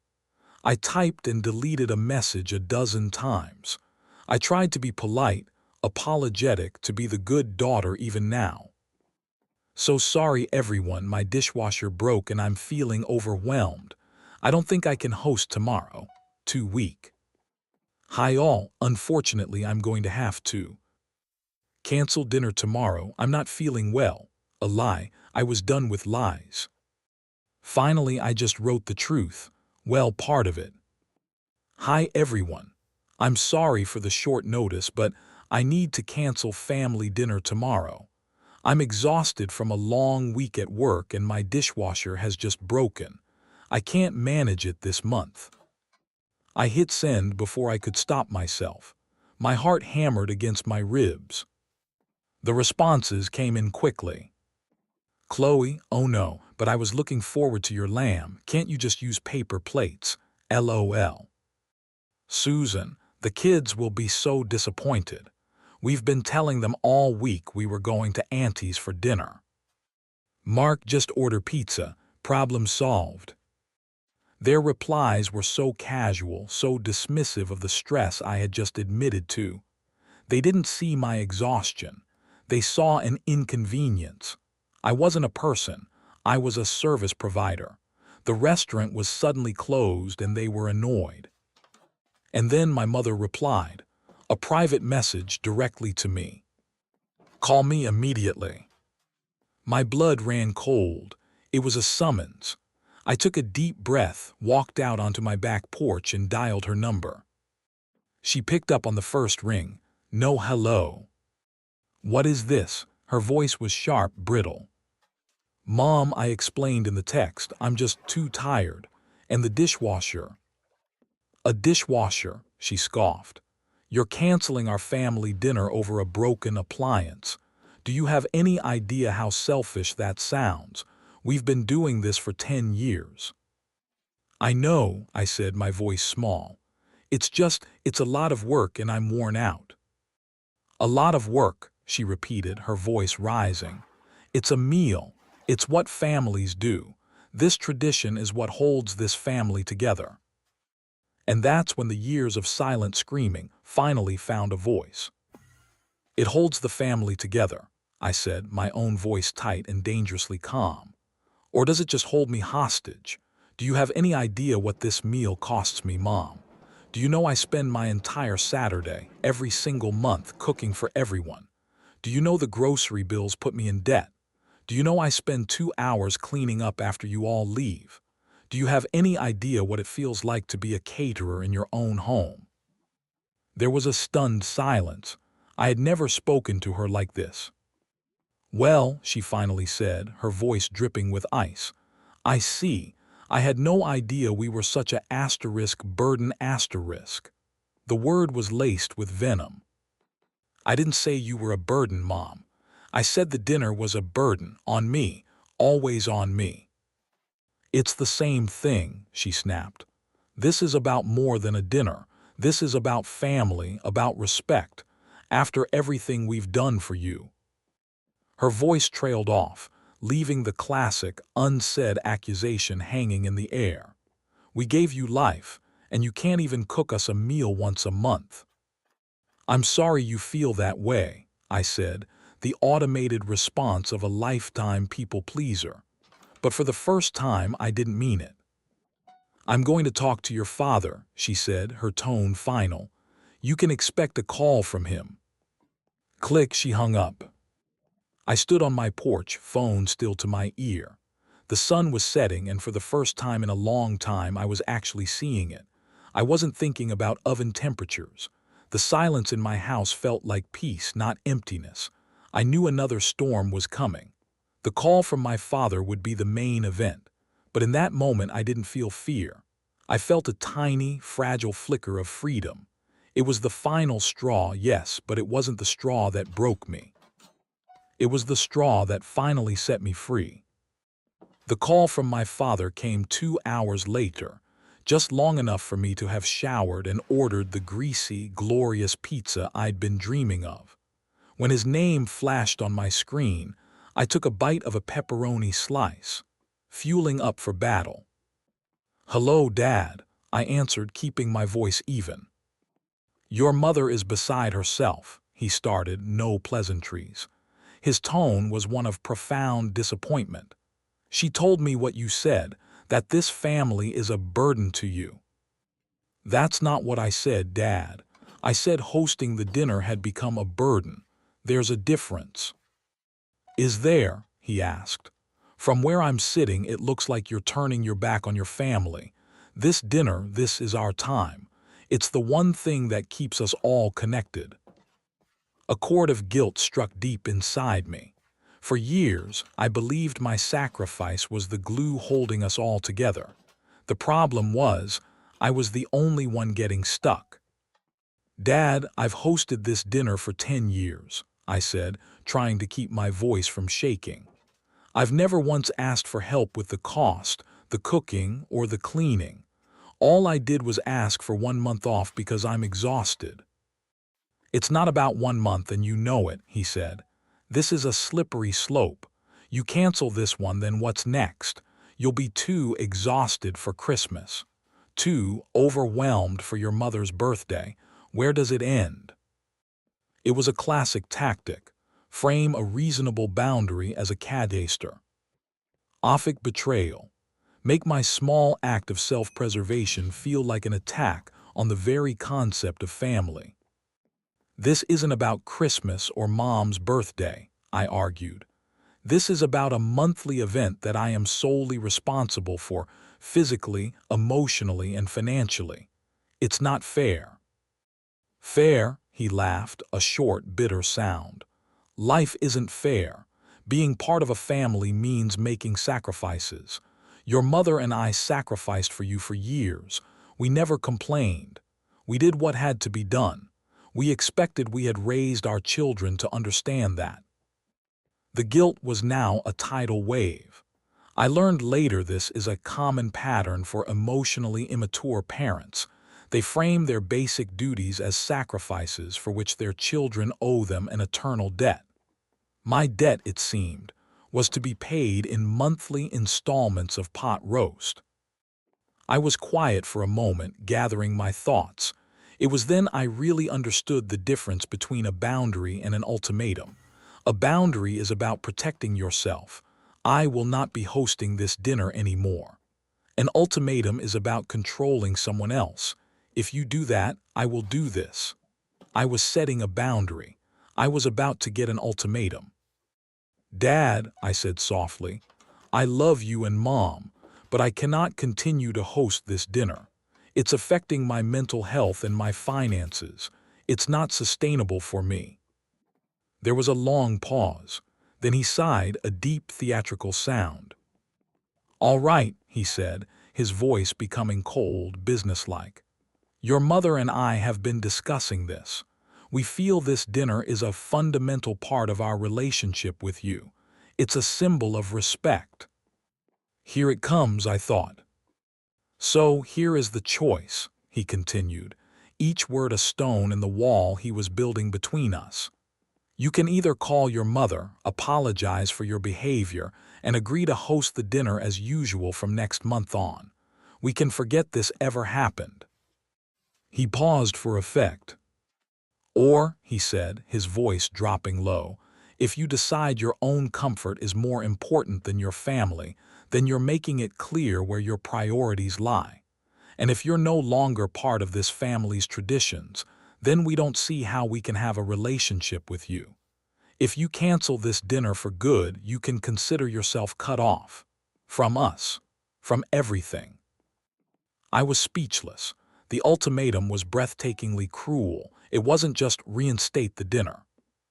I typed and deleted a message a dozen times. I tried to be polite, apologetic, to be the good daughter even now. "So sorry everyone, my dishwasher broke and I'm feeling overwhelmed. I don't think I can host tomorrow. Too weak. Hi all, unfortunately I'm going to have to cancel dinner tomorrow. I'm not feeling well." A lie. I was done with lies. Finally, I just wrote the truth. Well, part of it. "Hi everyone. I'm sorry for the short notice, but I need to cancel family dinner tomorrow. I'm exhausted from a long week at work and my dishwasher has just broken. I can't manage it this month." I hit send before I could stop myself. My heart hammered against my ribs. The responses came in quickly. "Chloe, oh no, but I was looking forward to your lamb. Can't you just use paper plates? LOL. Susan, the kids will be so disappointed. We've been telling them all week we were going to Auntie's for dinner." Mark, just order pizza. Problem solved. Their replies were so casual, so dismissive of the stress I had just admitted to. They didn't see my exhaustion. They saw an inconvenience. I wasn't a person. I was a service provider. The restaurant was suddenly closed and they were annoyed. And then my mother replied, a private message directly to me. "Call me immediately." My blood ran cold. It was a summons. I took a deep breath, walked out onto my back porch and dialed her number. She picked up on the first ring. No hello. "What is this?" Her voice was sharp, brittle. "Mom," I explained in the text, "I'm just too tired. And the dishwasher." "A dishwasher," she scoffed. "You're canceling our family dinner over a broken appliance. Do you have any idea how selfish that sounds? We've been doing this for 10 years. "I know," I said, my voice small. It's a lot of work and I'm worn out." "A lot of work," she repeated, her voice rising. "It's a meal. It's what families do. This tradition is what holds this family together." And that's when the years of silent screaming finally found a voice. "It holds the family together," I said, my own voice tight and dangerously calm. "Or does it just hold me hostage? Do you have any idea what this meal costs me, Mom? Do you know I spend my entire Saturday, every single month, cooking for everyone? Do you know the grocery bills put me in debt? Do you know I spend 2 hours cleaning up after you all leave? Do you have any idea what it feels like to be a caterer in your own home?" There was a stunned silence. I had never spoken to her like this. "Well," she finally said, her voice dripping with ice. "I see. I had no idea we were such a burden. The word was laced with venom. "I didn't say you were a burden, Mom. I said the dinner was a burden, on me, always on me." It's the same thing, she snapped. This is about more than a dinner. This is about family, about respect. After everything we've done for you. Her voice trailed off, leaving the classic, unsaid accusation hanging in the air. We gave you life, and you can't even cook us a meal once a month. I'm sorry you feel that way, I said, the automated response of a lifetime people-pleaser. But for the first time, I didn't mean it. I'm going to talk to your father, she said, her tone final. You can expect a call from him. Click, she hung up. I stood on my porch, phone still to my ear. The sun was setting, and for the first time in a long time I was actually seeing it. I wasn't thinking about oven temperatures. The silence in my house felt like peace, not emptiness. I knew another storm was coming. The call from my father would be the main event. But in that moment I didn't feel fear. I felt a tiny, fragile flicker of freedom. It was the final straw, yes, but it wasn't the straw that broke me. It was the straw that finally set me free. The call from my father came 2 hours later, just long enough for me to have showered and ordered the greasy, glorious pizza I'd been dreaming of. When his name flashed on my screen, I took a bite of a pepperoni slice, fueling up for battle. "Hello, Dad," I answered, keeping my voice even. "Your mother is beside herself," he started, no pleasantries. His tone was one of profound disappointment. "She told me what you said, that this family is a burden to you." "That's not what I said, Dad. I said hosting the dinner had become a burden. There's a difference." "Is there?" he asked. "From where I'm sitting, it looks like you're turning your back on your family. This dinner, this is our time. It's the one thing that keeps us all connected." A chord of guilt struck deep inside me. For years, I believed my sacrifice was the glue holding us all together. The problem was, I was the only one getting stuck. "Dad, I've hosted this dinner for 10 years, I said, trying to keep my voice from shaking. "I've never once asked for help with the cost, the cooking, or the cleaning. All I did was ask for 1 month off because I'm exhausted." "It's not about 1 month and you know it," he said. "This is a slippery slope. You cancel this one, then what's next? You'll be too exhausted for Christmas. Too overwhelmed for your mother's birthday. Where does it end?" It was a classic tactic. Frame a reasonable boundary as a cadaster. Offic betrayal. Make my small act of self-preservation feel like an attack on the very concept of family. "This isn't about Christmas or Mom's birthday," I argued. "This is about a monthly event that I am solely responsible for, physically, emotionally, and financially. It's not fair." "Fair," he laughed, a short, bitter sound. "Life isn't fair. Being part of a family means making sacrifices. Your mother and I sacrificed for you for years. We never complained. We did what had to be done. We expected we had raised our children to understand that." The guilt was now a tidal wave. I learned later this is a common pattern for emotionally immature parents. They frame their basic duties as sacrifices for which their children owe them an eternal debt. My debt, it seemed, was to be paid in monthly installments of pot roast. I was quiet for a moment, gathering my thoughts. It was then I really understood the difference between a boundary and an ultimatum. A boundary is about protecting yourself. "I will not be hosting this dinner anymore." An ultimatum is about controlling someone else. "If you do that, I will do this." I was setting a boundary. I was about to get an ultimatum. "Dad," I said softly, "I love you and Mom, but I cannot continue to host this dinner. It's affecting my mental health and my finances. It's not sustainable for me." There was a long pause. Then he sighed, a deep theatrical sound. "All right," he said, his voice becoming cold, businesslike. "Your mother and I have been discussing this. We feel this dinner is a fundamental part of our relationship with you. It's a symbol of respect." Here it comes, I thought. So here is the choice, he continued, each word a stone in the wall he was building between us. You can either call your mother, apologize for your behavior, and agree to host the dinner as usual from next month on. We can forget this ever happened. He paused for effect. Or, he said, his voice dropping low, if you decide your own comfort is more important than your family, then you're making it clear where your priorities lie. And if you're no longer part of this family's traditions, then we don't see how we can have a relationship with you. If you cancel this dinner for good, you can consider yourself cut off. From us. From everything. I was speechless. The ultimatum was breathtakingly cruel. It wasn't just reinstate the dinner.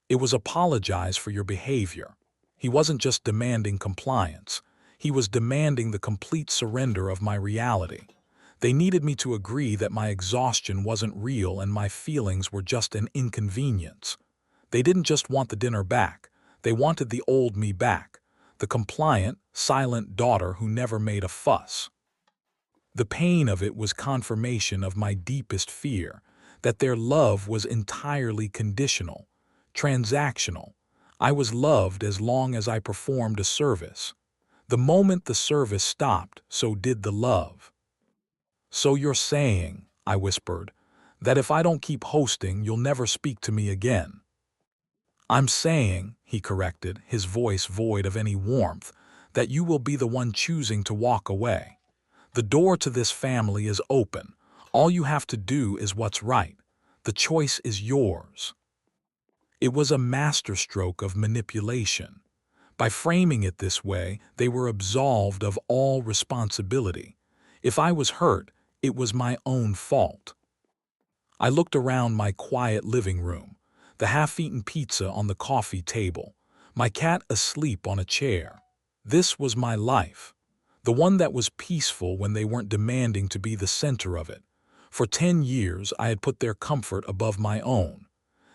It was apologize for your behavior. He wasn't just demanding compliance. He was demanding the complete surrender of my reality. They needed me to agree that my exhaustion wasn't real and my feelings were just an inconvenience. They didn't just want the dinner back. They wanted the old me back, the compliant, silent daughter who never made a fuss. The pain of it was confirmation of my deepest fear, that their love was entirely conditional, transactional. I was loved as long as I performed a service. The moment the service stopped, so did the love. So you're saying, I whispered, that if I don't keep hosting, you'll never speak to me again. I'm saying, he corrected, his voice void of any warmth, that you will be the one choosing to walk away. The door to this family is open. All you have to do is what's right. The choice is yours. It was a masterstroke of manipulation. By framing it this way, they were absolved of all responsibility. If I was hurt, it was my own fault. I looked around my quiet living room, the half-eaten pizza on the coffee table, my cat asleep on a chair. This was my life. The one that was peaceful when they weren't demanding to be the center of it. For 10 years, I had put their comfort above my own.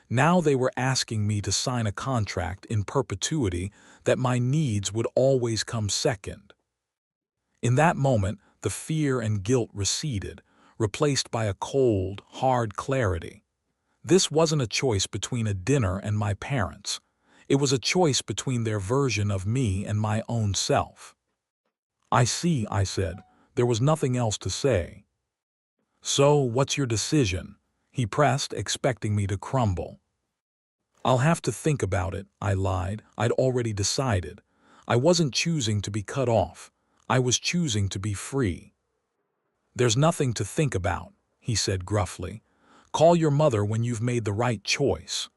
Now they were asking me to sign a contract in perpetuity that my needs would always come second. In that moment, the fear and guilt receded, replaced by a cold, hard clarity. This wasn't a choice between a dinner and my parents. It was a choice between their version of me and my own self. I see, I said. There was nothing else to say. So, what's your decision? He pressed, expecting me to crumble. I'll have to think about it, I lied. I'd already decided. I wasn't choosing to be cut off. I was choosing to be free. There's nothing to think about, he said gruffly. Call your mother when you've made the right choice.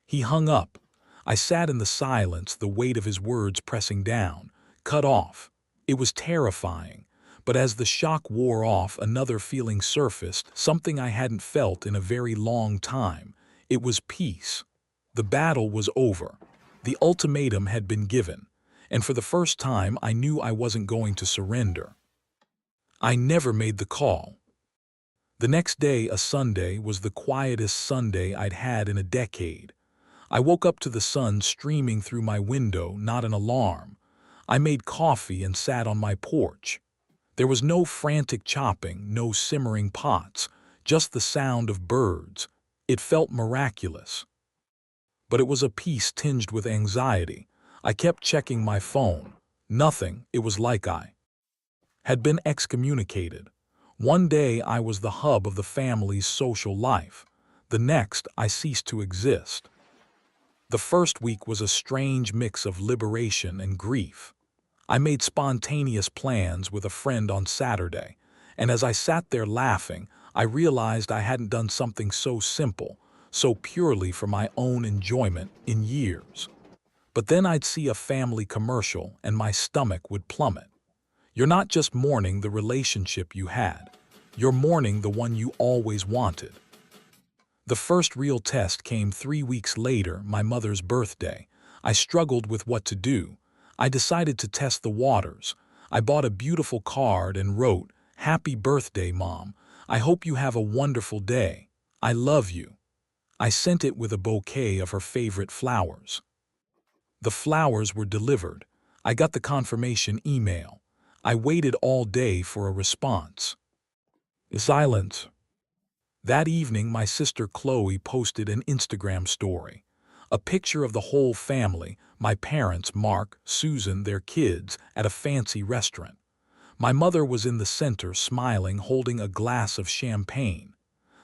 He hung up. I sat in the silence, the weight of his words pressing down. Cut off. It was terrifying. But as the shock wore off, another feeling surfaced, something I hadn't felt in a very long time. It was peace. The battle was over. The ultimatum had been given. And for the first time, I knew I wasn't going to surrender. I never made the call. The next day, a Sunday, was the quietest Sunday I'd had in a decade. I woke up to the sun streaming through my window, not an alarm. I made coffee and sat on my porch. There was no frantic chopping, no simmering pots, just the sound of birds. It felt miraculous. But it was a peace tinged with anxiety. I kept checking my phone. Nothing. It was like I had been excommunicated. One day I was the hub of the family's social life. The next, I ceased to exist. The first week was a strange mix of liberation and grief. I made spontaneous plans with a friend on Saturday, and as I sat there laughing, I realized I hadn't done something so simple, so purely for my own enjoyment in years. But then I'd see a family commercial and my stomach would plummet. You're not just mourning the relationship you had. You're mourning the one you always wanted. The first real test came 3 weeks later, my mother's birthday. I struggled with what to do. I decided to test the waters. I bought a beautiful card and wrote, "Happy birthday, Mom. I hope you have a wonderful day. I love you." I sent it with a bouquet of her favorite flowers. The flowers were delivered. I got the confirmation email. I waited all day for a response. Silence. That evening, my sister Chloe posted an Instagram story. A picture of the whole family, my parents, Mark, Susan, their kids, at a fancy restaurant. My mother was in the center, smiling, holding a glass of champagne.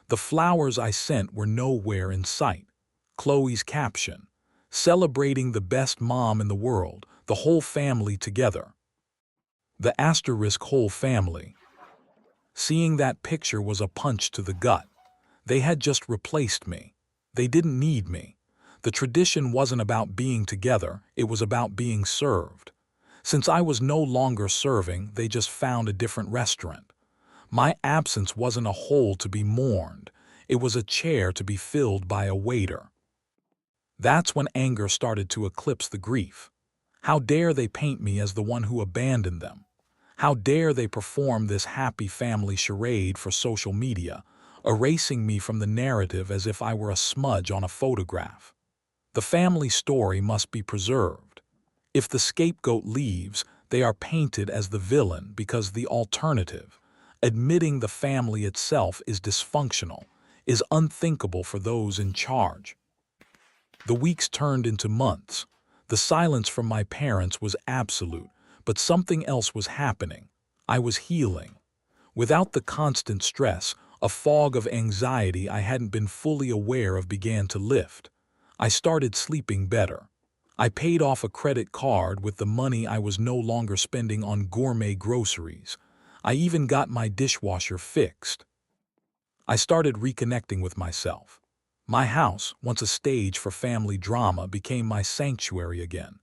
The flowers I sent were nowhere in sight. Chloe's caption: celebrating the best mom in the world, the whole family together. The asterisk whole family. Seeing that picture was a punch to the gut. They had just replaced me. They didn't need me. The tradition wasn't about being together, it was about being served. Since I was no longer serving, they just found a different restaurant. My absence wasn't a hole to be mourned, it was a chair to be filled by a waiter. That's when anger started to eclipse the grief. How dare they paint me as the one who abandoned them? How dare they perform this happy family charade for social media, erasing me from the narrative as if I were a smudge on a photograph? The family story must be preserved. If the scapegoat leaves, they are painted as the villain because the alternative, admitting the family itself is dysfunctional, is unthinkable for those in charge. The weeks turned into months. The silence from my parents was absolute, but something else was happening. I was healing. Without the constant stress, a fog of anxiety I hadn't been fully aware of began to lift. I started sleeping better. I paid off a credit card with the money I was no longer spending on gourmet groceries. I even got my dishwasher fixed. I started reconnecting with myself. My house, once a stage for family drama, became my sanctuary again.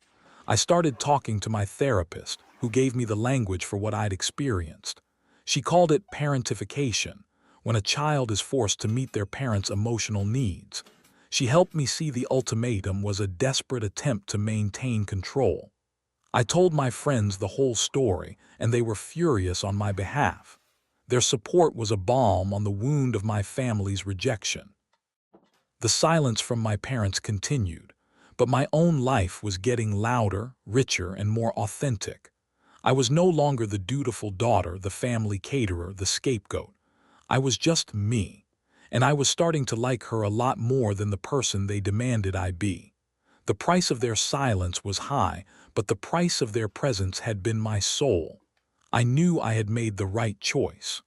I started talking to my therapist, who gave me the language for what I'd experienced. She called it parentification, when a child is forced to meet their parents' emotional needs. She helped me see the ultimatum was a desperate attempt to maintain control. I told my friends the whole story, and they were furious on my behalf. Their support was a balm on the wound of my family's rejection. The silence from my parents continued, but my own life was getting louder, richer, and more authentic. I was no longer the dutiful daughter, the family caterer, the scapegoat. I was just me, and I was starting to like her a lot more than the person they demanded I be. The price of their silence was high, but the price of their presence had been my soul. I knew I had made the right choice.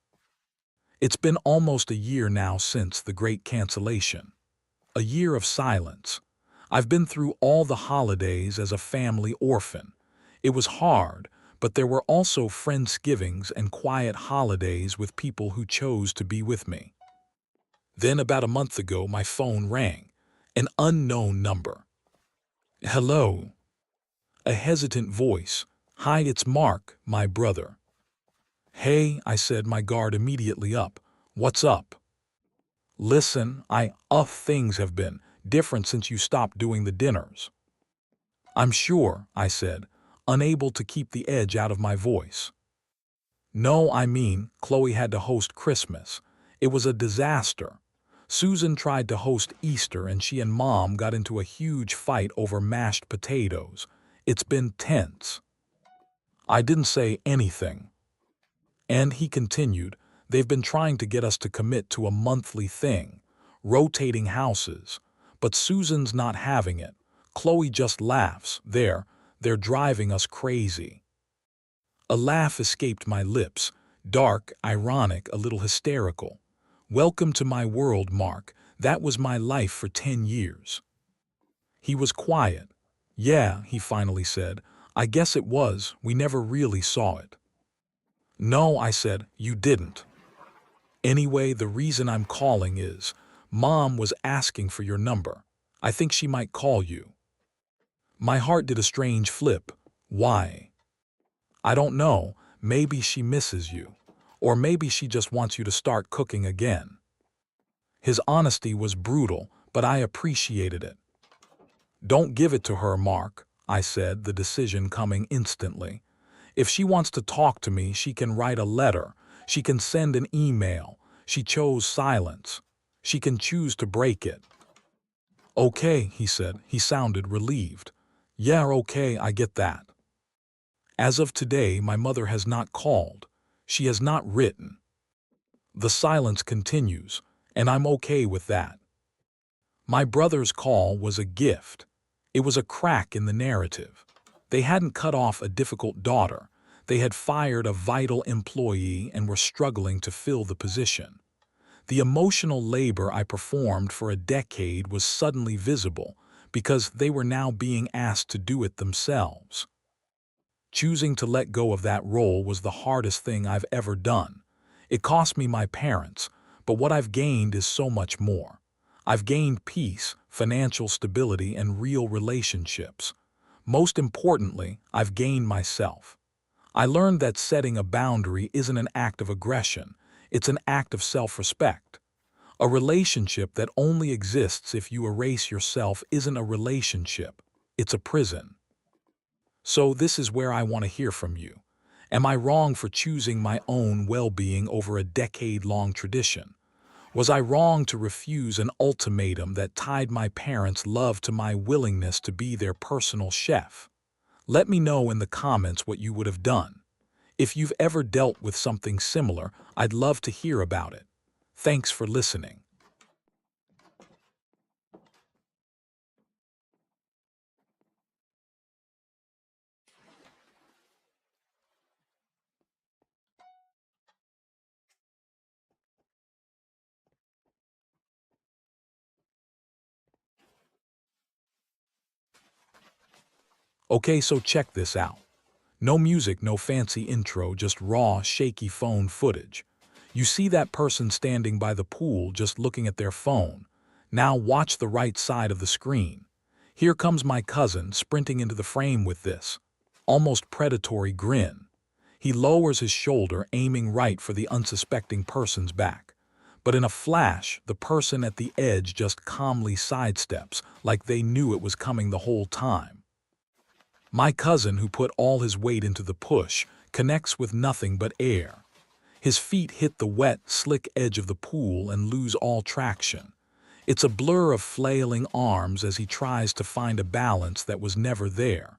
It's been almost a year now since the great cancellation. A year of silence. I've been through all the holidays as a family orphan. It was hard, but there were also Friendsgivings and quiet holidays with people who chose to be with me. Then about a month ago, my phone rang. An unknown number. Hello. A hesitant voice. Hi, it's Mark, my brother. Hey, I said, my guard immediately up. What's up? Listen, things have been different since you stopped doing the dinners. I'm sure, I said, unable to keep the edge out of my voice. No, Chloe had to host Christmas. It was a disaster. Susan tried to host Easter and she and Mom got into a huge fight over mashed potatoes. It's been tense. I didn't say anything. And he continued, they've been trying to get us to commit to a monthly thing, rotating houses. But Susan's not having it. Chloe just laughs. They're driving us crazy. A laugh escaped my lips, dark, ironic, a little hysterical. Welcome to my world, Mark. That was my life for 10 years. He was quiet. Yeah, he finally said. I guess it was. We never really saw it. No, I said, you didn't. Anyway, the reason I'm calling is, Mom was asking for your number. I think she might call you. My heart did a strange flip. Why? I don't know. Maybe she misses you. Or maybe she just wants you to start cooking again. His honesty was brutal, but I appreciated it. Don't give it to her, Mark, I said, the decision coming instantly. If she wants to talk to me, she can write a letter. She can send an email. She chose silence. She can choose to break it. Okay, he said. He sounded relieved. Yeah, okay, I get that. As of today, my mother has not called. She has not written. The silence continues, and I'm okay with that. My brother's call was a gift. It was a crack in the narrative. They hadn't cut off a difficult daughter. They had fired a vital employee and were struggling to fill the position. The emotional labor I performed for a decade was suddenly visible because they were now being asked to do it themselves. Choosing to let go of that role was the hardest thing I've ever done. It cost me my parents, but what I've gained is so much more. I've gained peace, financial stability, and real relationships. Most importantly, I've gained myself. I learned that setting a boundary isn't an act of aggression, it's an act of self-respect. A relationship that only exists if you erase yourself isn't a relationship, it's a prison. So this is where I want to hear from you. Am I wrong for choosing my own well-being over a decade-long tradition? Was I wrong to refuse an ultimatum that tied my parents' love to my willingness to be their personal chef? Let me know in the comments what you would have done. If you've ever dealt with something similar, I'd love to hear about it. Thanks for listening. Okay, so check this out. No music, no fancy intro, just raw, shaky phone footage. You see that person standing by the pool just looking at their phone. Now watch the right side of the screen. Here comes my cousin sprinting into the frame with this almost predatory grin. He lowers his shoulder, aiming right for the unsuspecting person's back. But in a flash, the person at the edge just calmly sidesteps, like they knew it was coming the whole time. My cousin, who put all his weight into the push, connects with nothing but air. His feet hit the wet, slick edge of the pool and lose all traction. It's a blur of flailing arms as he tries to find a balance that was never there.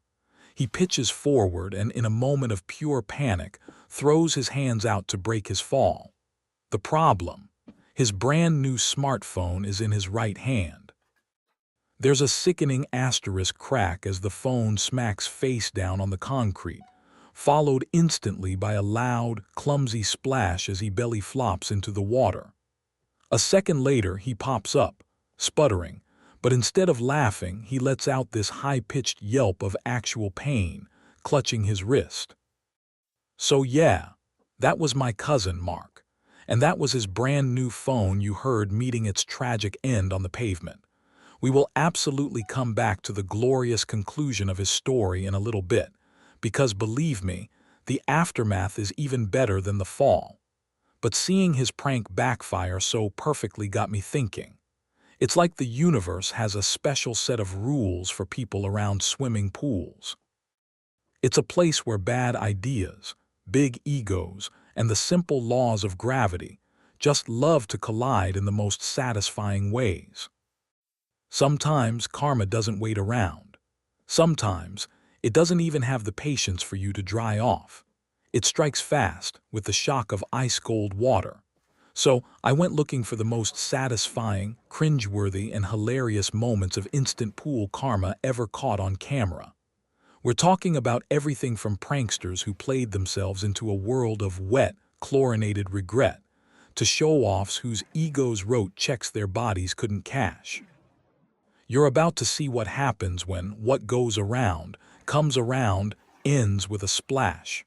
He pitches forward and, in a moment of pure panic, throws his hands out to break his fall. The problem: his brand new smartphone is in his right hand. There's a sickening asterisk crack as the phone smacks face down on the concrete, followed instantly by a loud, clumsy splash as he belly flops into the water. A second later, he pops up, sputtering, but instead of laughing, he lets out this high-pitched yelp of actual pain, clutching his wrist. So yeah, that was my cousin, Mark, and that was his brand new phone you heard meeting its tragic end on the pavement. We will absolutely come back to the glorious conclusion of his story in a little bit, because believe me, the aftermath is even better than the fall. But seeing his prank backfire so perfectly got me thinking. It's like the universe has a special set of rules for people around swimming pools. It's a place where bad ideas, big egos, and the simple laws of gravity just love to collide in the most satisfying ways. Sometimes karma doesn't wait around. Sometimes it doesn't even have the patience for you to dry off. It strikes fast with the shock of ice-cold water. So I went looking for the most satisfying, cringeworthy, and hilarious moments of instant pool karma ever caught on camera. We're talking about everything from pranksters who played themselves into a world of wet, chlorinated regret, to show-offs whose egos wrote checks their bodies couldn't cash. You're about to see what happens when what goes around, comes around, ends with a splash.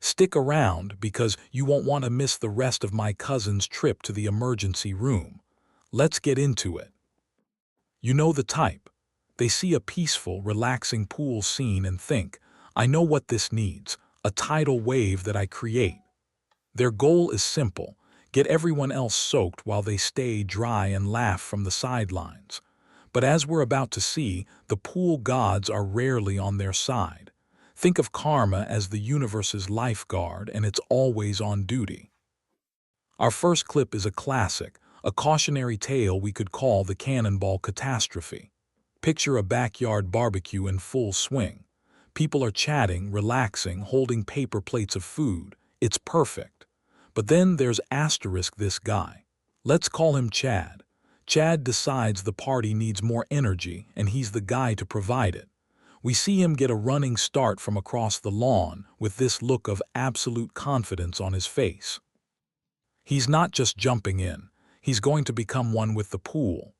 Stick around because you won't want to miss the rest of my cousin's trip to the emergency room. Let's get into it. You know the type. They see a peaceful, relaxing pool scene and think, I know what this needs, a tidal wave that I create. Their goal is simple: get everyone else soaked while they stay dry and laugh from the sidelines. But as we're about to see, the pool gods are rarely on their side. Think of karma as the universe's lifeguard, and it's always on duty. Our first clip is a classic, a cautionary tale we could call the cannonball catastrophe. Picture a backyard barbecue in full swing. People are chatting, relaxing, holding paper plates of food. It's perfect. But then there's asterisk this guy. Let's call him Chad. Chad decides the party needs more energy, and he's the guy to provide it. We see him get a running start from across the lawn with this look of absolute confidence on his face. He's not just jumping in, he's going to become one with the pool.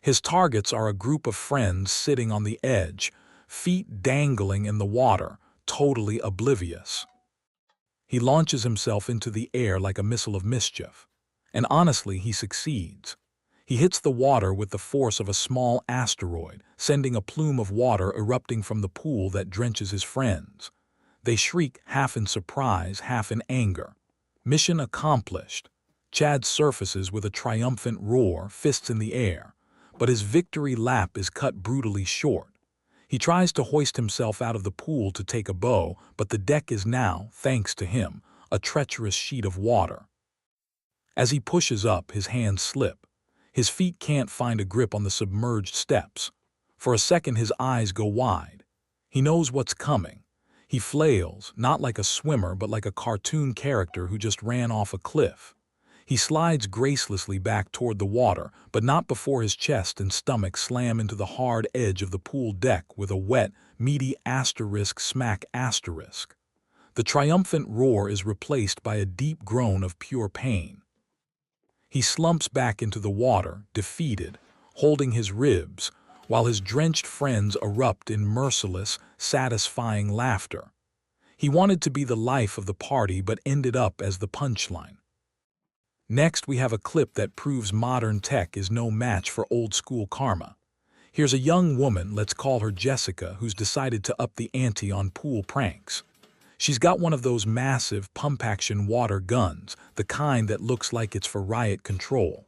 His targets are a group of friends sitting on the edge, feet dangling in the water, totally oblivious. He launches himself into the air like a missile of mischief. And honestly, he succeeds. He hits the water with the force of a small asteroid, sending a plume of water erupting from the pool that drenches his friends. They shriek, half in surprise, half in anger. Mission accomplished. Chad surfaces with a triumphant roar, fists in the air. But his victory lap is cut brutally short. He tries to hoist himself out of the pool to take a bow, but the deck is now, thanks to him, a treacherous sheet of water. As he pushes up, his hands slip. His feet can't find a grip on the submerged steps. For a second, his eyes go wide. He knows what's coming. He flails, not like a swimmer, but like a cartoon character who just ran off a cliff. He slides gracelessly back toward the water, but not before his chest and stomach slam into the hard edge of the pool deck with a wet, meaty asterisk smack asterisk. The triumphant roar is replaced by a deep groan of pure pain. He slumps back into the water, defeated, holding his ribs, while his drenched friends erupt in merciless, satisfying laughter. He wanted to be the life of the party but ended up as the punchline. Next, we have a clip that proves modern tech is no match for old-school karma. Here's a young woman, let's call her Jessica, who's decided to up the ante on pool pranks. She's got one of those massive pump-action water guns, the kind that looks like it's for riot control.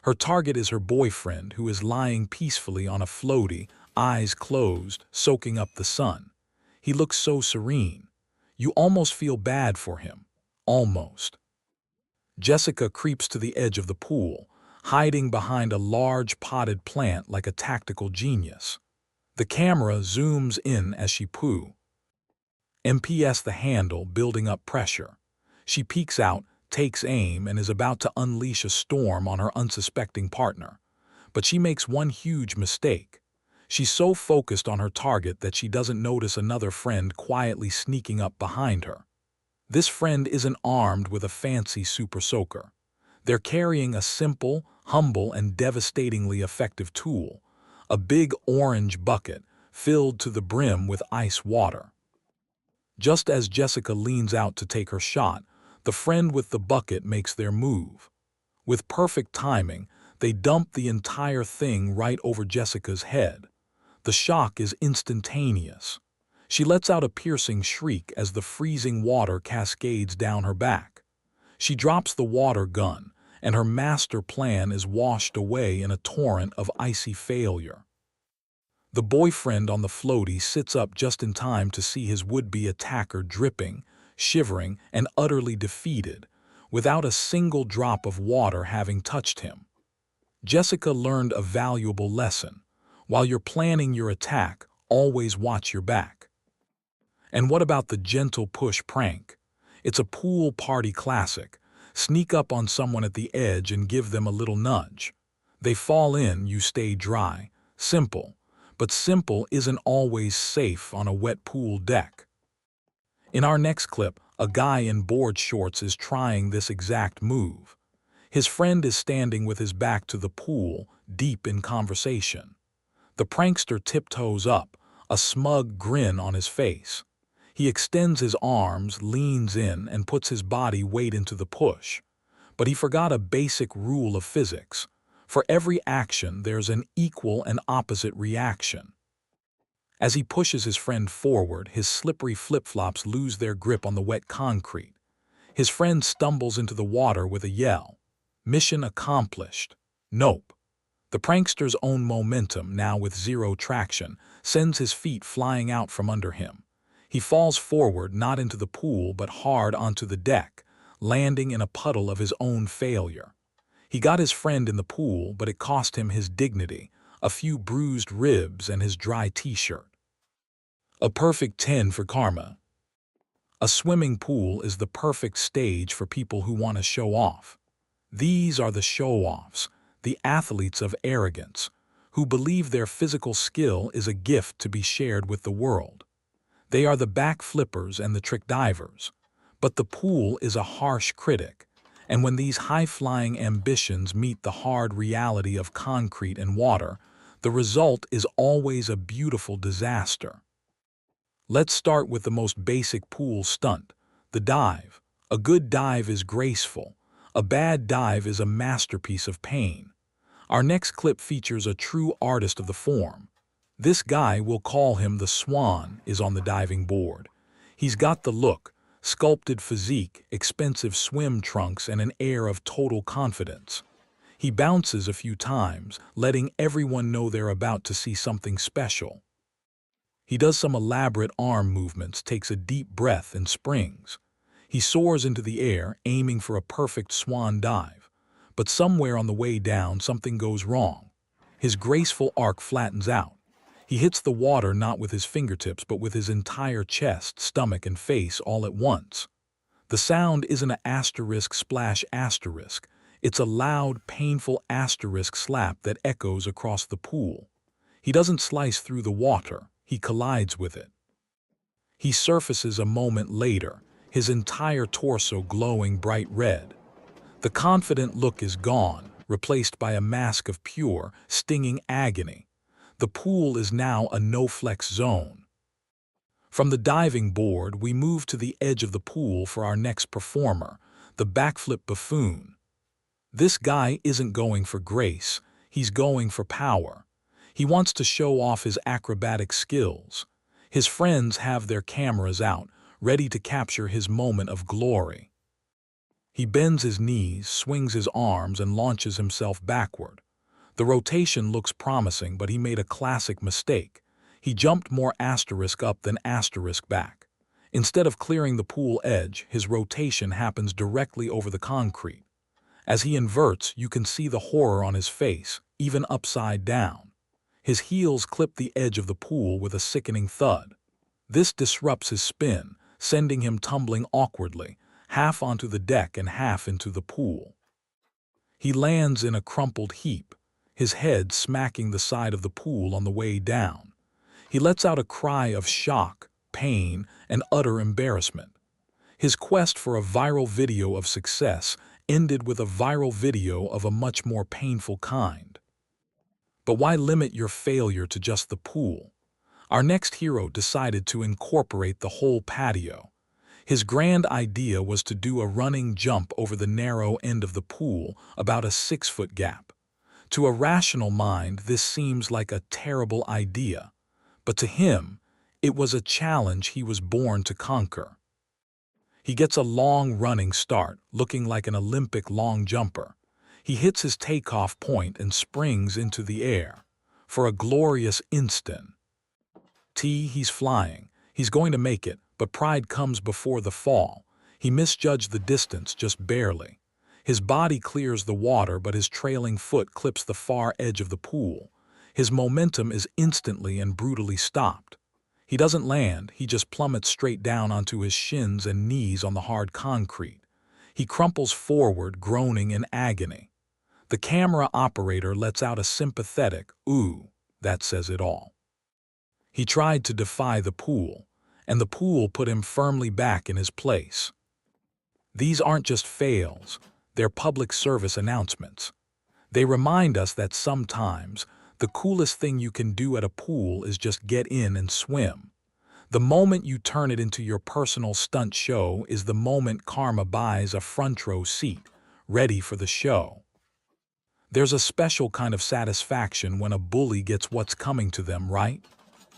Her target is her boyfriend, who is lying peacefully on a floaty, eyes closed, soaking up the sun. He looks so serene. You almost feel bad for him. Almost. Jessica creeps to the edge of the pool, hiding behind a large potted plant like a tactical genius. The camera zooms in as she MPS the handle, building up pressure. She peeks out, takes aim, and is about to unleash a storm on her unsuspecting partner. But she makes one huge mistake. She's so focused on her target that she doesn't notice another friend quietly sneaking up behind her. This friend isn't armed with a fancy super soaker. They're carrying a simple, humble, and devastatingly effective tool, a big orange bucket filled to the brim with ice water. Just as Jessica leans out to take her shot, the friend with the bucket makes their move. With perfect timing, they dump the entire thing right over Jessica's head. The shock is instantaneous. She lets out a piercing shriek as the freezing water cascades down her back. She drops the water gun, and her master plan is washed away in a torrent of icy failure. The boyfriend on the floaty sits up just in time to see his would-be attacker dripping, shivering, and utterly defeated, without a single drop of water having touched him. Jessica learned a valuable lesson. While you're planning your attack, always watch your back. And what about the gentle push prank? It's a pool party classic. Sneak up on someone at the edge and give them a little nudge. They fall in, you stay dry. Simple. But simple isn't always safe on a wet pool deck. In our next clip, a guy in board shorts is trying this exact move. His friend is standing with his back to the pool, deep in conversation. The prankster tiptoes up, a smug grin on his face. He extends his arms, leans in, and puts his body weight into the push. But he forgot a basic rule of physics. For every action, there's an equal and opposite reaction. As he pushes his friend forward, his slippery flip-flops lose their grip on the wet concrete. His friend stumbles into the water with a yell. Mission accomplished. Nope. The prankster's own momentum, now with zero traction, sends his feet flying out from under him. He falls forward, not into the pool, but hard onto the deck, landing in a puddle of his own failure. He got his friend in the pool, but it cost him his dignity, a few bruised ribs, and his dry t-shirt. A perfect 10 for karma. A swimming pool is the perfect stage for people who want to show off. These are the show-offs, the athletes of arrogance, who believe their physical skill is a gift to be shared with the world. They are the backflippers and the trick divers. But the pool is a harsh critic, and when these high-flying ambitions meet the hard reality of concrete and water, the result is always a beautiful disaster. Let's start with the most basic pool stunt, the dive. A good dive is graceful. A bad dive is a masterpiece of pain. Our next clip features a true artist of the form. This guy, we'll call him the Swan, is on the diving board. He's got the look, sculpted physique, expensive swim trunks, and an air of total confidence. He bounces a few times, letting everyone know they're about to see something special. He does some elaborate arm movements, takes a deep breath, and springs. He soars into the air, aiming for a perfect swan dive. But somewhere on the way down, something goes wrong. His graceful arc flattens out. He hits the water not with his fingertips, but with his entire chest, stomach, and face all at once. The sound isn't an asterisk splash asterisk. It's a loud, painful asterisk slap that echoes across the pool. He doesn't slice through the water. He collides with it. He surfaces a moment later, his entire torso glowing bright red. The confident look is gone, replaced by a mask of pure, stinging agony. The pool is now a no-flex zone. From the diving board, we move to the edge of the pool for our next performer, the backflip buffoon. This guy isn't going for grace, he's going for power. He wants to show off his acrobatic skills. His friends have their cameras out, ready to capture his moment of glory. He bends his knees, swings his arms, and launches himself backward. The rotation looks promising, but he made a classic mistake. He jumped more asterisk up than asterisk back. Instead of clearing the pool edge, his rotation happens directly over the concrete. As he inverts, you can see the horror on his face, even upside down. His heels clip the edge of the pool with a sickening thud. This disrupts his spin, sending him tumbling awkwardly, half onto the deck and half into the pool. He lands in a crumpled heap, his head smacking the side of the pool on the way down. He lets out a cry of shock, pain, and utter embarrassment. His quest for a viral video of success ended with a viral video of a much more painful kind. But why limit your failure to just the pool? Our next hero decided to incorporate the whole patio. His grand idea was to do a running jump over the narrow end of the pool, about a 6-foot gap. To a rational mind, this seems like a terrible idea. But to him, it was a challenge he was born to conquer. He gets a long running start, looking like an Olympic long jumper. He hits his takeoff point and springs into the air. For a glorious instant. He's flying. He's going to make it, but pride comes before the fall. He misjudged the distance just barely. His body clears the water, but his trailing foot clips the far edge of the pool. His momentum is instantly and brutally stopped. He doesn't land, he just plummets straight down onto his shins and knees on the hard concrete. He crumples forward, groaning in agony. The camera operator lets out a sympathetic, "Ooh," that says it all. He tried to defy the pool, and the pool put him firmly back in his place. These aren't just fails, they're public service announcements. They remind us that sometimes the coolest thing you can do at a pool is just get in and swim. The moment you turn it into your personal stunt show is the moment karma buys a front row seat, ready for the show. There's a special kind of satisfaction when a bully gets what's coming to them, right?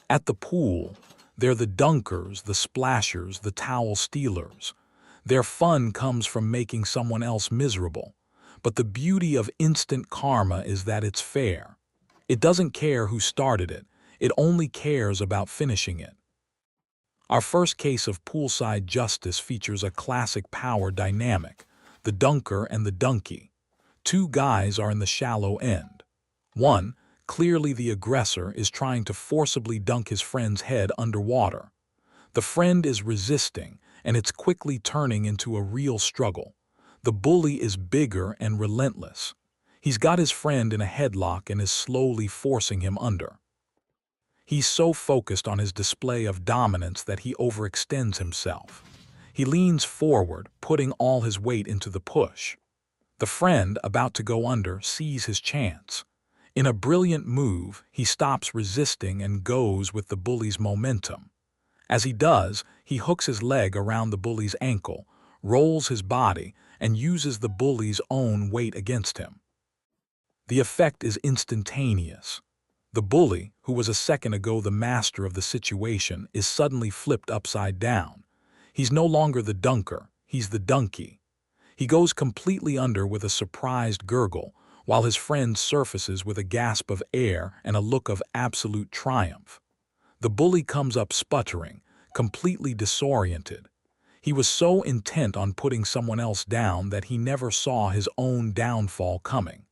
At the pool, they're the dunkers, the splashers, the towel stealers. Their fun comes from making someone else miserable. But the beauty of instant karma is that it's fair. It doesn't care who started it, it only cares about finishing it. Our first case of poolside justice features a classic power dynamic, the dunker and the donkey. Two guys are in the shallow end. One, Clearly the aggressor is trying to forcibly dunk his friend's head underwater. The friend is resisting, and it's quickly turning into a real struggle. The bully is bigger and relentless. He's got his friend in a headlock and is slowly forcing him under. He's so focused on his display of dominance that he overextends himself. He leans forward, putting all his weight into the push. The friend, about to go under, sees his chance. In a brilliant move, he stops resisting and goes with the bully's momentum. As he does, he hooks his leg around the bully's ankle, rolls his body, and uses the bully's own weight against him. The effect is instantaneous. The bully, who was a second ago the master of the situation, is suddenly flipped upside down. He's no longer the dunker, he's the donkey. He goes completely under with a surprised gurgle, while his friend surfaces with a gasp of air and a look of absolute triumph. The bully comes up sputtering, completely disoriented. He was so intent on putting someone else down that he never saw his own downfall coming.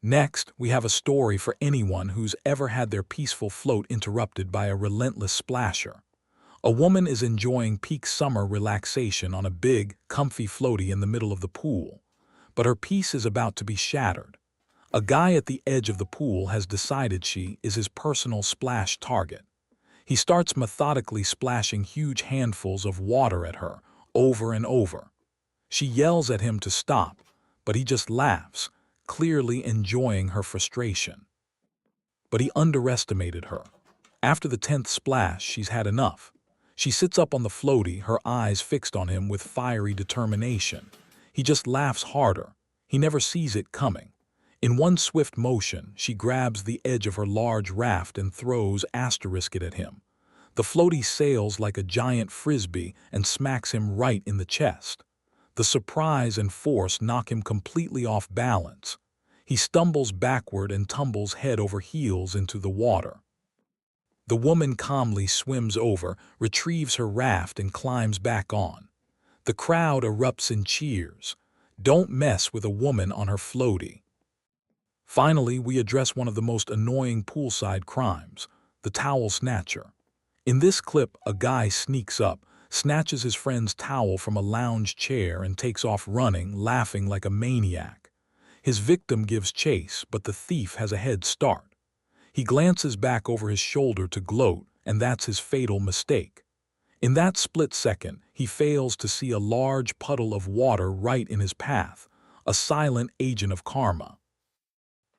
Next, we have a story for anyone who's ever had their peaceful float interrupted by a relentless splasher. A woman is enjoying peak summer relaxation on a big, comfy floaty in the middle of the pool, but her peace is about to be shattered. A guy at the edge of the pool has decided she is his personal splash target. He starts methodically splashing huge handfuls of water at her, over and over. She yells at him to stop, but he just laughs, clearly enjoying her frustration. But he underestimated her. After the 10th splash, she's had enough. She sits up on the floaty, her eyes fixed on him with fiery determination. He just laughs harder. He never sees it coming. In one swift motion, she grabs the edge of her large raft and throws it at him. The floaty sails like a giant frisbee and smacks him right in the chest. The surprise and force knock him completely off balance. He stumbles backward and tumbles head over heels into the water. The woman calmly swims over, retrieves her raft, and climbs back on. The crowd erupts in cheers. Don't mess with a woman on her floaty. Finally, we address one of the most annoying poolside crimes, the towel snatcher. In this clip, a guy sneaks up, snatches his friend's towel from a lounge chair and takes off running, laughing like a maniac. His victim gives chase, but the thief has a head start. He glances back over his shoulder to gloat, and that's his fatal mistake. In that split second, he fails to see a large puddle of water right in his path, a silent agent of karma.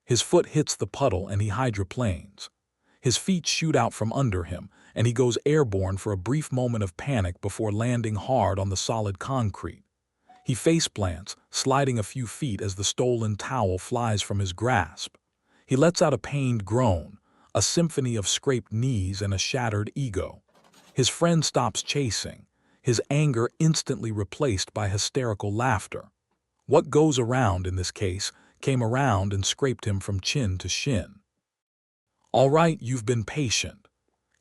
His foot hits the puddle and he hydroplanes. His feet shoot out from under him, and he goes airborne for a brief moment of panic before landing hard on the solid concrete. He faceplants, sliding a few feet as the stolen towel flies from his grasp. He lets out a pained groan, a symphony of scraped knees and a shattered ego. His friend stops chasing, his anger instantly replaced by hysterical laughter. What goes around in this case came around and scraped him from chin to shin. All right, you've been patient.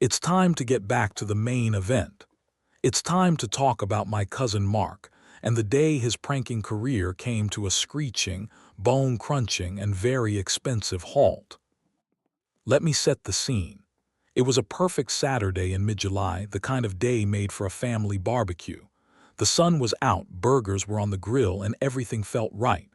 It's time to get back to the main event. It's time to talk about my cousin Mark and the day his pranking career came to a screeching, bone-crunching, and very expensive halt. Let me set the scene. It was a perfect Saturday in mid-July, the kind of day made for a family barbecue. The sun was out, burgers were on the grill, and everything felt right.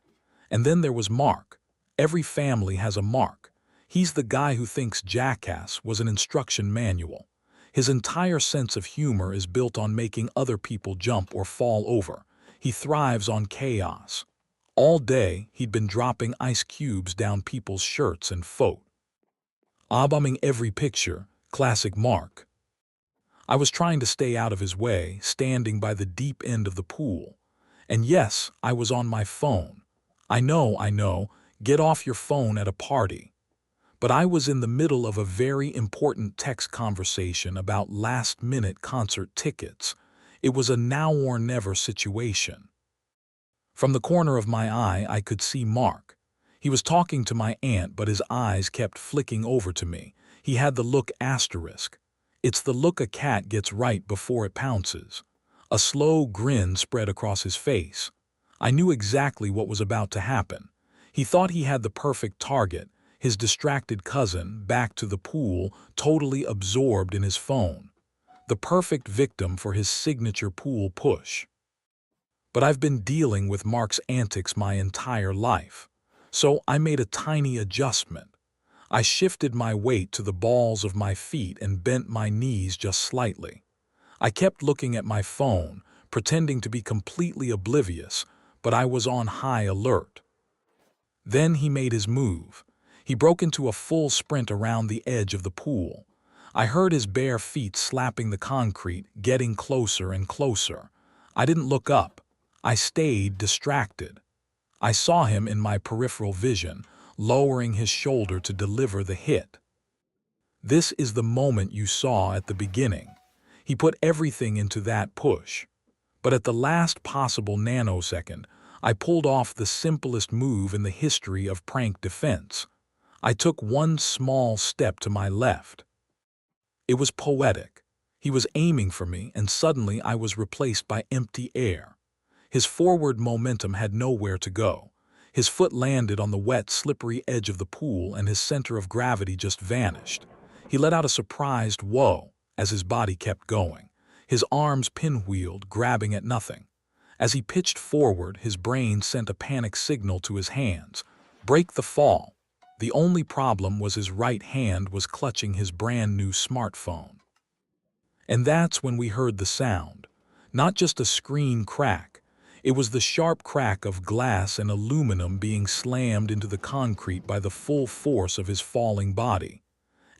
And then there was Mark. Every family has a Mark. He's the guy who thinks Jackass was an instruction manual. His entire sense of humor is built on making other people jump or fall over. He thrives on chaos. All day, he'd been dropping ice cubes down people's shirts and bombing every picture, classic Mark. I was trying to stay out of his way, standing by the deep end of the pool. And yes, I was on my phone. I know, get off your phone at a party. But I was in the middle of a very important text conversation about last-minute concert tickets. It was a now or never situation. From the corner of my eye, I could see Mark. He was talking to my aunt, but his eyes kept flicking over to me. He had the look asterisk. It's the look a cat gets right before it pounces. A slow grin spread across his face. I knew exactly what was about to happen. He thought he had the perfect target. his distracted cousin back to the pool, totally absorbed in his phone. The perfect victim for his signature pool push. But I've been dealing with Mark's antics my entire life, so I made a tiny adjustment. I shifted my weight to the balls of my feet and bent my knees just slightly. I kept looking at my phone, pretending to be completely oblivious, but I was on high alert. Then he made his move. He broke into a full sprint around the edge of the pool. I heard his bare feet slapping the concrete, getting closer and closer. I didn't look up. I stayed distracted. I saw him in my peripheral vision, lowering his shoulder to deliver the hit. This is the moment you saw at the beginning. He put everything into that push. But at the last possible nanosecond, I pulled off the simplest move in the history of prank defense. I took one small step to my left. It was poetic. He was aiming for me, and suddenly I was replaced by empty air. His forward momentum had nowhere to go. His foot landed on the wet, slippery edge of the pool, and his center of gravity just vanished. He let out a surprised whoa as his body kept going. His arms pinwheeled, grabbing at nothing. As he pitched forward, his brain sent a panic signal to his hands. Break the fall. The only problem was his right hand was clutching his brand new smartphone. And that's when we heard the sound. Not just a screen crack. It was the sharp crack of glass and aluminum being slammed into the concrete by the full force of his falling body.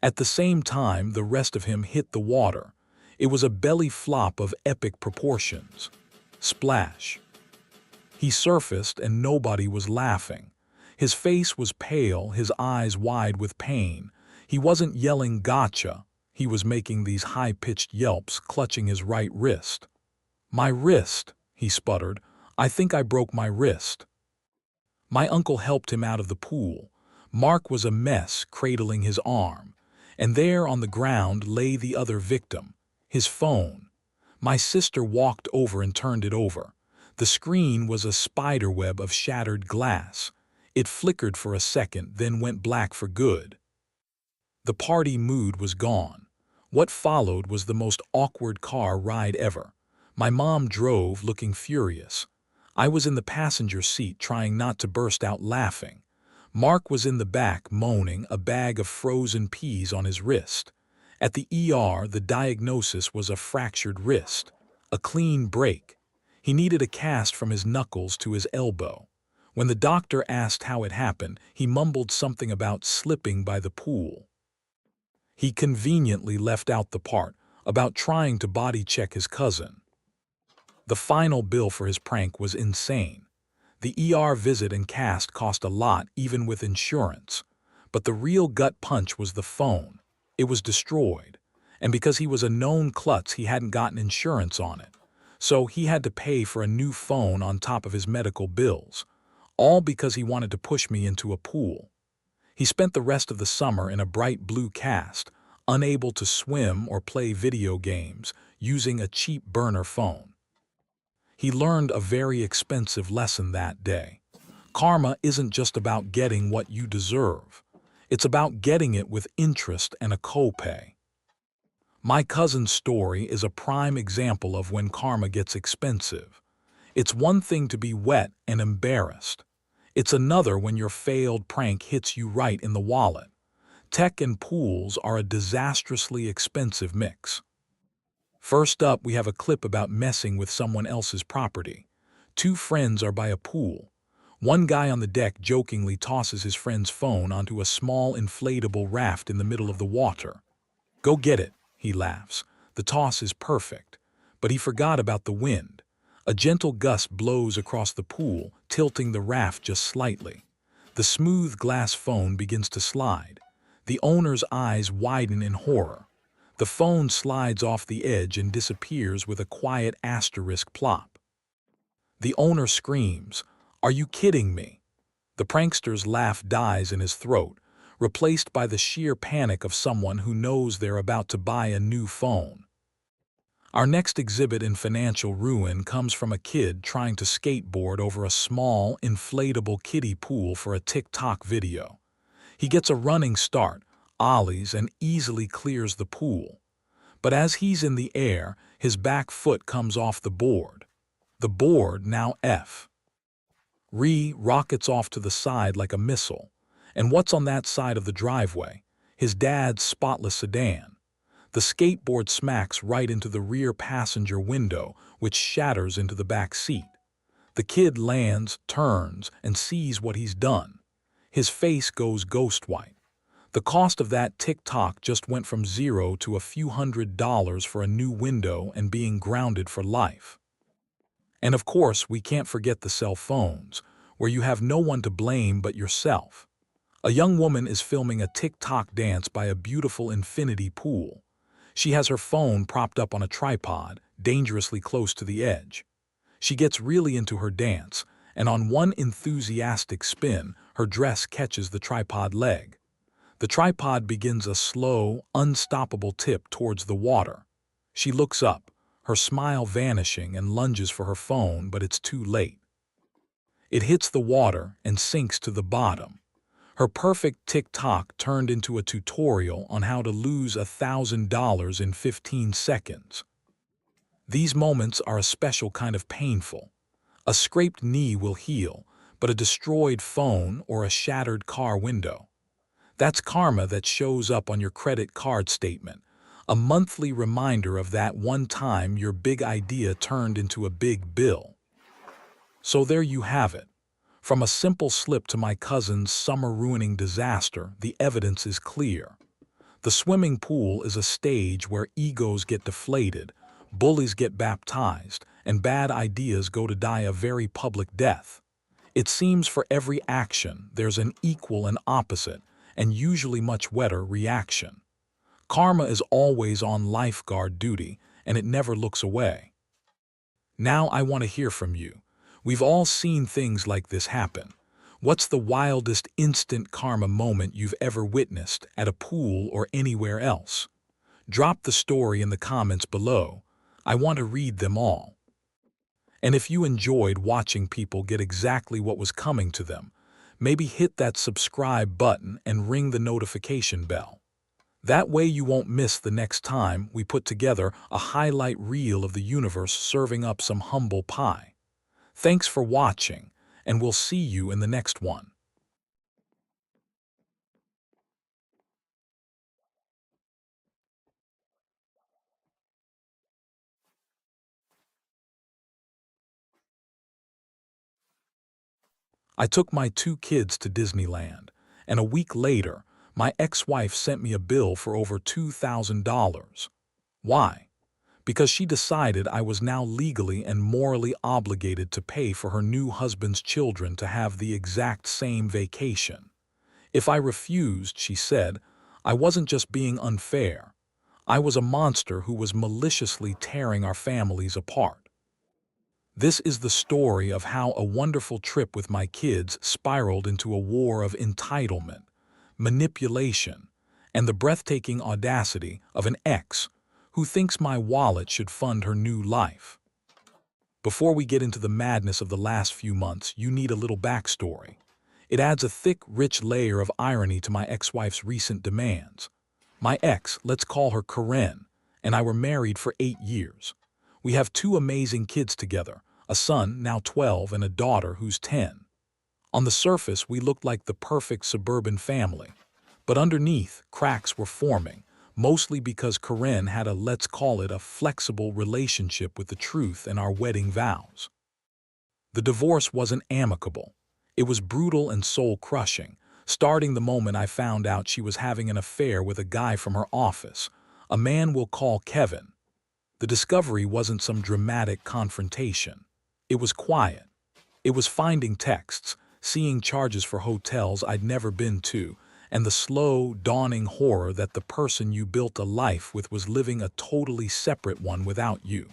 At the same time, the rest of him hit the water. It was a belly flop of epic proportions. Splash. He surfaced and nobody was laughing. His face was pale, his eyes wide with pain. He wasn't yelling gotcha. He was making these high-pitched yelps, clutching his right wrist. "My wrist," he sputtered. "I think I broke my wrist." My uncle helped him out of the pool. Mark was a mess, cradling his arm. And there on the ground lay the other victim, his phone. My sister walked over and turned it over. The screen was a spiderweb of shattered glass. It flickered for a second, then went black for good. The party mood was gone. What followed was the most awkward car ride ever. My mom drove, looking furious. I was in the passenger seat, trying not to burst out laughing. Mark was in the back, moaning, a bag of frozen peas on his wrist. At the ER, the diagnosis was a fractured wrist, a clean break. He needed a cast from his knuckles to his elbow. When the doctor asked how it happened, he mumbled something about slipping by the pool. He conveniently left out the part about trying to body check his cousin. The final bill for his prank was insane. The ER visit and cast cost a lot, even with insurance. But the real gut punch was the phone. It was destroyed. And because he was a known klutz, he hadn't gotten insurance on it. So he had to pay for a new phone on top of his medical bills. All because he wanted to push me into a pool. He spent the rest of the summer in a bright blue cast, unable to swim or play video games, using a cheap burner phone. He learned a very expensive lesson that day. Karma isn't just about getting what you deserve. It's about getting it with interest and a copay. My cousin's story is a prime example of when karma gets expensive. It's one thing to be wet and embarrassed. It's another when your failed prank hits you right in the wallet. Tech and pools are a disastrously expensive mix. First up, we have a clip about messing with someone else's property. Two friends are by a pool. One guy on the deck jokingly tosses his friend's phone onto a small inflatable raft in the middle of the water. "Go get it," he laughs. The toss is perfect. But he forgot about the wind. A gentle gust blows across the pool, tilting the raft just slightly. The smooth glass phone begins to slide. The owner's eyes widen in horror. The phone slides off the edge and disappears with a quiet asterisk plop. The owner screams, "Are you kidding me?" The prankster's laugh dies in his throat, replaced by the sheer panic of someone who knows they're about to buy a new phone. Our next exhibit in financial ruin comes from a kid trying to skateboard over a small, inflatable kiddie pool for a TikTok video. He gets a running start, ollies, and easily clears the pool. But as he's in the air, his back foot comes off the board. The board, now F. Rockets off to the side like a missile. And what's on that side of the driveway? His dad's spotless sedan. The skateboard smacks right into the rear passenger window, which shatters into the back seat. The kid lands, turns, and sees what he's done. His face goes ghost white. The cost of that tick-tock just went from $0 to a few $100s for a new window and being grounded for life. And of course, we can't forget the cell phones, where you have no one to blame but yourself. A young woman is filming a tick-tock dance by a beautiful infinity pool. She has her phone propped up on a tripod, dangerously close to the edge. She gets really into her dance, and on one enthusiastic spin, her dress catches the tripod leg. The tripod begins a slow, unstoppable tip towards the water. She looks up, her smile vanishing, and lunges for her phone, but it's too late. It hits the water and sinks to the bottom. Her perfect tick-tock turned into a tutorial on how to lose $1,000 in 15 seconds. These moments are a special kind of painful. A scraped knee will heal, but a destroyed phone or a shattered car window. That's karma that shows up on your credit card statement, a monthly reminder of that one time your big idea turned into a big bill. So there you have it. From a simple slip to my cousin's summer-ruining disaster, the evidence is clear. The swimming pool is a stage where egos get deflated, bullies get baptized, and bad ideas go to die a very public death. It seems for every action there's an equal and opposite, and usually much wetter, reaction. Karma is always on lifeguard duty, and it never looks away. Now I want to hear from you. We've all seen things like this happen. What's the wildest instant karma moment you've ever witnessed at a pool or anywhere else? Drop the story in the comments below. I want to read them all. And if you enjoyed watching people get exactly what was coming to them, maybe hit that subscribe button and ring the notification bell. That way you won't miss the next time we put together a highlight reel of the universe serving up some humble pie. Thanks for watching, and we'll see you in the next one. I took my 2 kids to Disneyland, and a week later, my ex-wife sent me a bill for over $2,000. Why? Because she decided I was now legally and morally obligated to pay for her new husband's children to have the exact same vacation. If I refused, she said, I wasn't just being unfair. I was a monster who was maliciously tearing our families apart. This is the story of how a wonderful trip with my kids spiraled into a war of entitlement, manipulation, and the breathtaking audacity of an ex who thinks my wallet should fund her new life. Before we get into the madness of the last few months, you need a little backstory. It adds a thick, rich layer of irony to my ex-wife's recent demands. My ex, let's call her Karen, and I were married for 8 years. We have 2 amazing kids together, a son, now 12, and a daughter who's 10. On the surface, we looked like the perfect suburban family. But underneath, cracks were forming, mostly because Karen had a, let's call it, a flexible relationship with the truth and our wedding vows. The divorce wasn't amicable. It was brutal and soul-crushing, starting the moment I found out she was having an affair with a guy from her office, a man we'll call Kevin. The discovery wasn't some dramatic confrontation. It was quiet. It was finding texts, seeing charges for hotels I'd never been to, and the slow, dawning horror that the person you built a life with was living a totally separate one without you.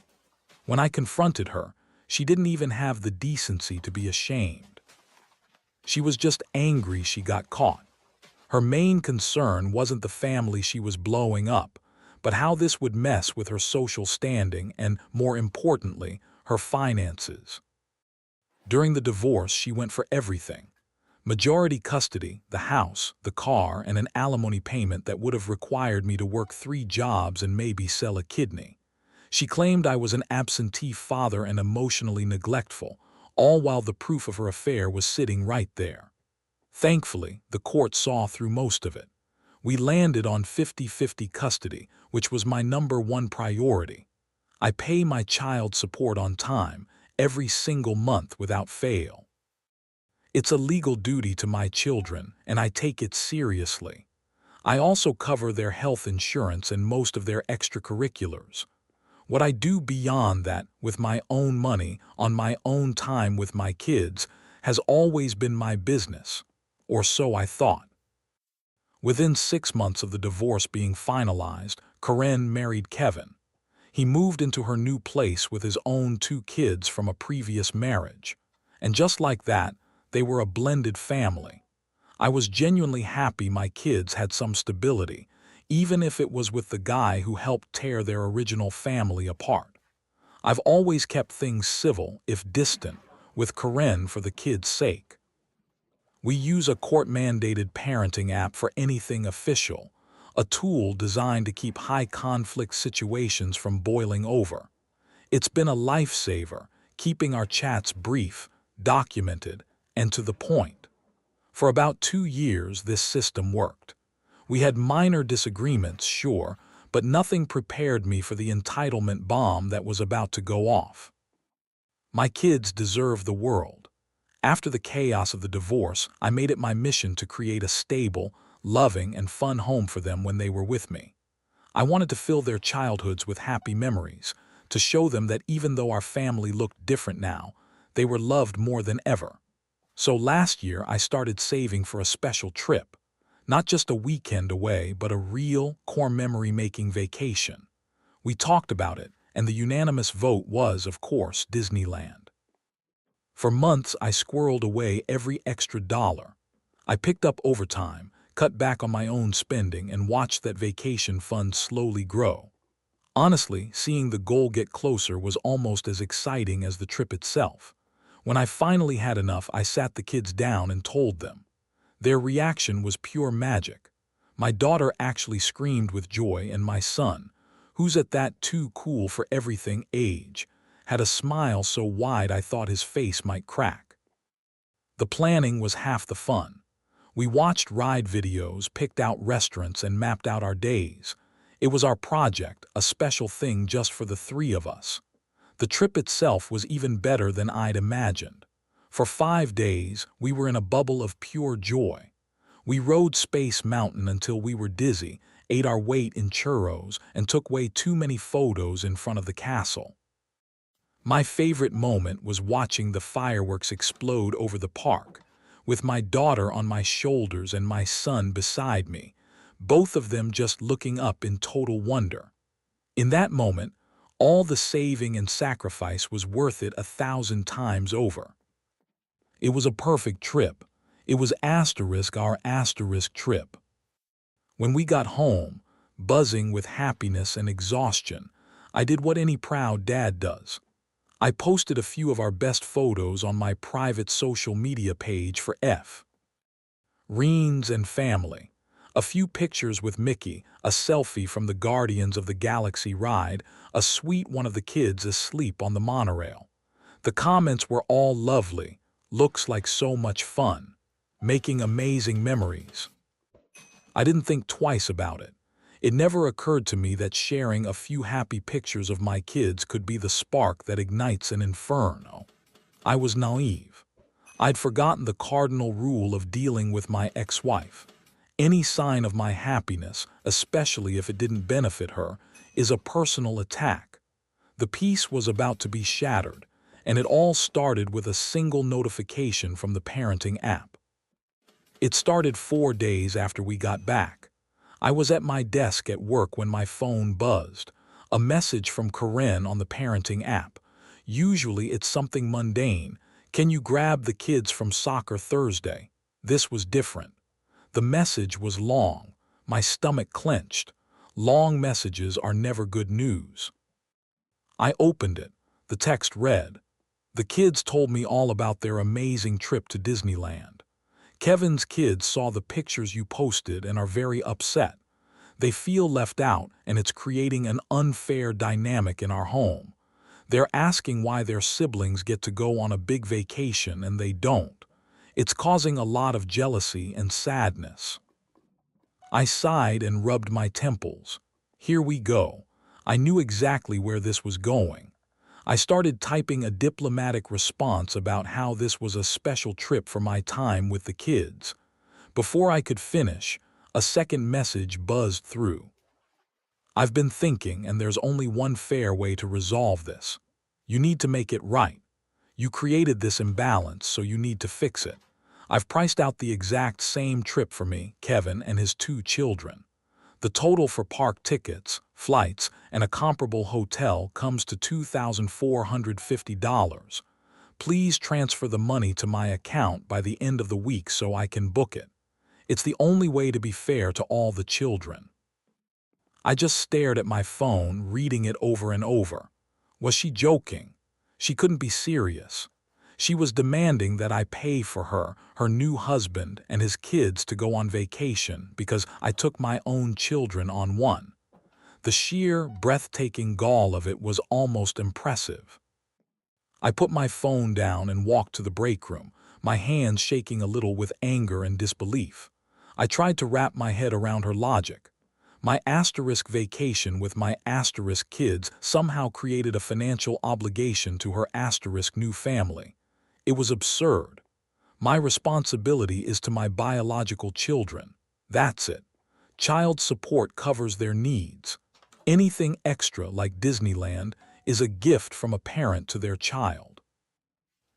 When I confronted her, she didn't even have the decency to be ashamed. She was just angry she got caught. Her main concern wasn't the family she was blowing up, but how this would mess with her social standing and, more importantly, her finances. During the divorce, she went for everything. Majority custody, the house, the car, and an alimony payment that would have required me to work 3 jobs and maybe sell a kidney. She claimed I was an absentee father and emotionally neglectful, all while the proof of her affair was sitting right there. Thankfully, the court saw through most of it. We landed on 50-50 custody, which was my #1 priority. I pay my child support on time, every single month without fail. It's a legal duty to my children, and I take it seriously. I also cover their health insurance and most of their extracurriculars. What I do beyond that, with my own money, on my own time with my kids, has always been my business. Or so I thought. Within 6 months of the divorce being finalized, Corinne married Kevin. He moved into her new place with his own 2 kids from a previous marriage. And just like that, they were a blended family. I was genuinely happy my kids had some stability, even if it was with the guy who helped tear their original family apart. I've always kept things civil, if distant, with Corinne for the kids' sake. We use a court-mandated parenting app for anything official, a tool designed to keep high-conflict situations from boiling over. It's been a lifesaver, keeping our chats brief, documented, and to the point. For about 2 years, this system worked. We had minor disagreements, sure, but nothing prepared me for the entitlement bomb that was about to go off. My kids deserve the world. After the chaos of the divorce, I made it my mission to create a stable, loving, and fun home for them when they were with me. I wanted to fill their childhoods with happy memories, to show them that even though our family looked different now, they were loved more than ever. So last year, I started saving for a special trip. Not just a weekend away, but a real, core memory-making vacation. We talked about it, and the unanimous vote was, of course, Disneyland. For months, I squirreled away every extra dollar. I picked up overtime, cut back on my own spending, and watched that vacation fund slowly grow. Honestly, seeing the goal get closer was almost as exciting as the trip itself. When I finally had enough, I sat the kids down and told them. Their reaction was pure magic. My daughter actually screamed with joy, and my son, who's at that too cool for everything age, had a smile so wide I thought his face might crack. The planning was half the fun. We watched ride videos, picked out restaurants, and mapped out our days. It was our project, a special thing just for the 3 of us. The trip itself was even better than I'd imagined. For 5 days, we were in a bubble of pure joy. We rode Space Mountain until we were dizzy, ate our weight in churros, and took way too many photos in front of the castle. My favorite moment was watching the fireworks explode over the park, with my daughter on my shoulders and my son beside me, both of them just looking up in total wonder. In that moment, all the saving and sacrifice was worth it 1,000 times over. It was a perfect trip. It was our asterisk trip. When we got home, buzzing with happiness and exhaustion, I did what any proud dad does. I posted a few of our best photos on my private social media page for Reens and family. A few pictures with Mickey, a selfie from the Guardians of the Galaxy ride, a sweet one of the kids asleep on the monorail. The comments were all lovely, looks like so much fun, making amazing memories. I didn't think twice about it. It never occurred to me that sharing a few happy pictures of my kids could be the spark that ignites an inferno. I was naive. I'd forgotten the cardinal rule of dealing with my ex-wife. Any sign of my happiness, especially if it didn't benefit her, is a personal attack. The peace was about to be shattered, and it all started with a single notification from the parenting app. It started 4 days after we got back. I was at my desk at work when my phone buzzed. A message from Corinne on the parenting app. Usually it's something mundane. Can you grab the kids from soccer Thursday? This was different. The message was long. My stomach clenched. Long messages are never good news. I opened it. The text read, "The kids told me all about their amazing trip to Disneyland. Kevin's kids saw the pictures you posted and are very upset. They feel left out, and it's creating an unfair dynamic in our home. They're asking why their siblings get to go on a big vacation and they don't. It's causing a lot of jealousy and sadness." I sighed and rubbed my temples. Here we go. I knew exactly where this was going. I started typing a diplomatic response about how this was a special trip for my time with the kids. Before I could finish, a second message buzzed through. "I've been thinking, and there's only one fair way to resolve this. You need to make it right. You created this imbalance, so you need to fix it. I've priced out the exact same trip for me, Kevin, and his 2 children. The total for park tickets, flights, and a comparable hotel comes to $2,450. Please transfer the money to my account by the end of the week so I can book it. It's the only way to be fair to all the children." I just stared at my phone, reading it over and over. Was she joking? She couldn't be serious. She was demanding that I pay for her, her new husband, and his kids to go on vacation because I took my own children on one. The sheer, breathtaking gall of it was almost impressive. I put my phone down and walked to the break room, my hands shaking a little with anger and disbelief. I tried to wrap my head around her logic. My asterisk vacation with my asterisk kids somehow created a financial obligation to her asterisk new family. It was absurd. My responsibility is to my biological children. That's it. Child support covers their needs. Anything extra, like Disneyland, is a gift from a parent to their child.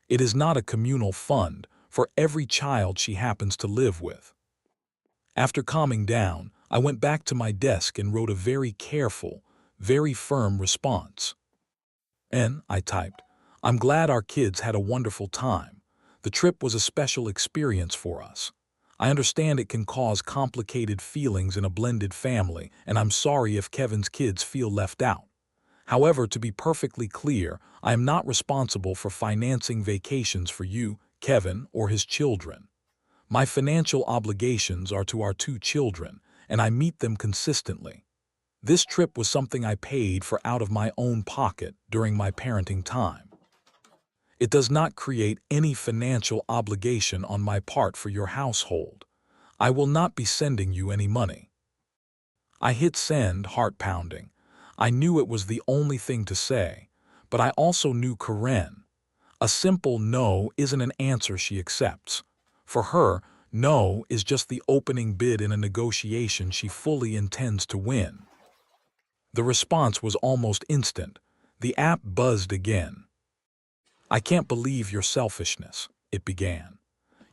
It is not a communal fund for every child she happens to live with. After calming down, I went back to my desk and wrote a very careful, very firm response. "And," I typed, "I'm glad our kids had a wonderful time. The trip was a special experience for us. I understand it can cause complicated feelings in a blended family, and I'm sorry if Kevin's kids feel left out. However, to be perfectly clear, I am not responsible for financing vacations for you, Kevin, or his children. My financial obligations are to our 2 children, and I meet them consistently. This trip was something I paid for out of my own pocket during my parenting time. It does not create any financial obligation on my part for your household. I will not be sending you any money." I hit send, heart pounding. I knew it was the only thing to say, but I also knew Karen. A simple no isn't an answer she accepts. For her, no is just the opening bid in a negotiation she fully intends to win. The response was almost instant. The app buzzed again. "I can't believe your selfishness," it began.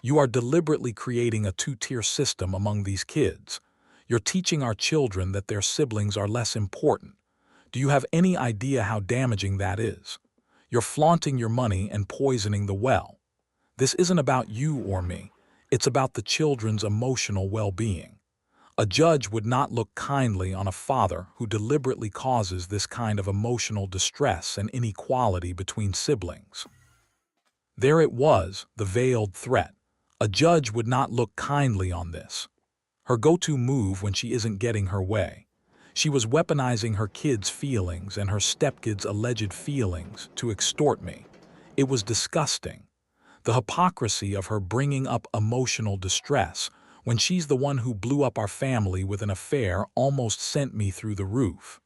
"You are deliberately creating a 2-tier system among these kids. You're teaching our children that their siblings are less important. Do you have any idea how damaging that is? You're flaunting your money and poisoning the well. This isn't about you or me. It's about the children's emotional well-being. A judge would not look kindly on a father who deliberately causes this kind of emotional distress and inequality between siblings." There it was, the veiled threat. A judge would not look kindly on this. Her go-to move when she isn't getting her way. She was weaponizing her kids' feelings and her stepkids' alleged feelings to extort me. It was disgusting. The hypocrisy of her bringing up emotional distress when she's the one who blew up our family with an affair almost sent me through the roof.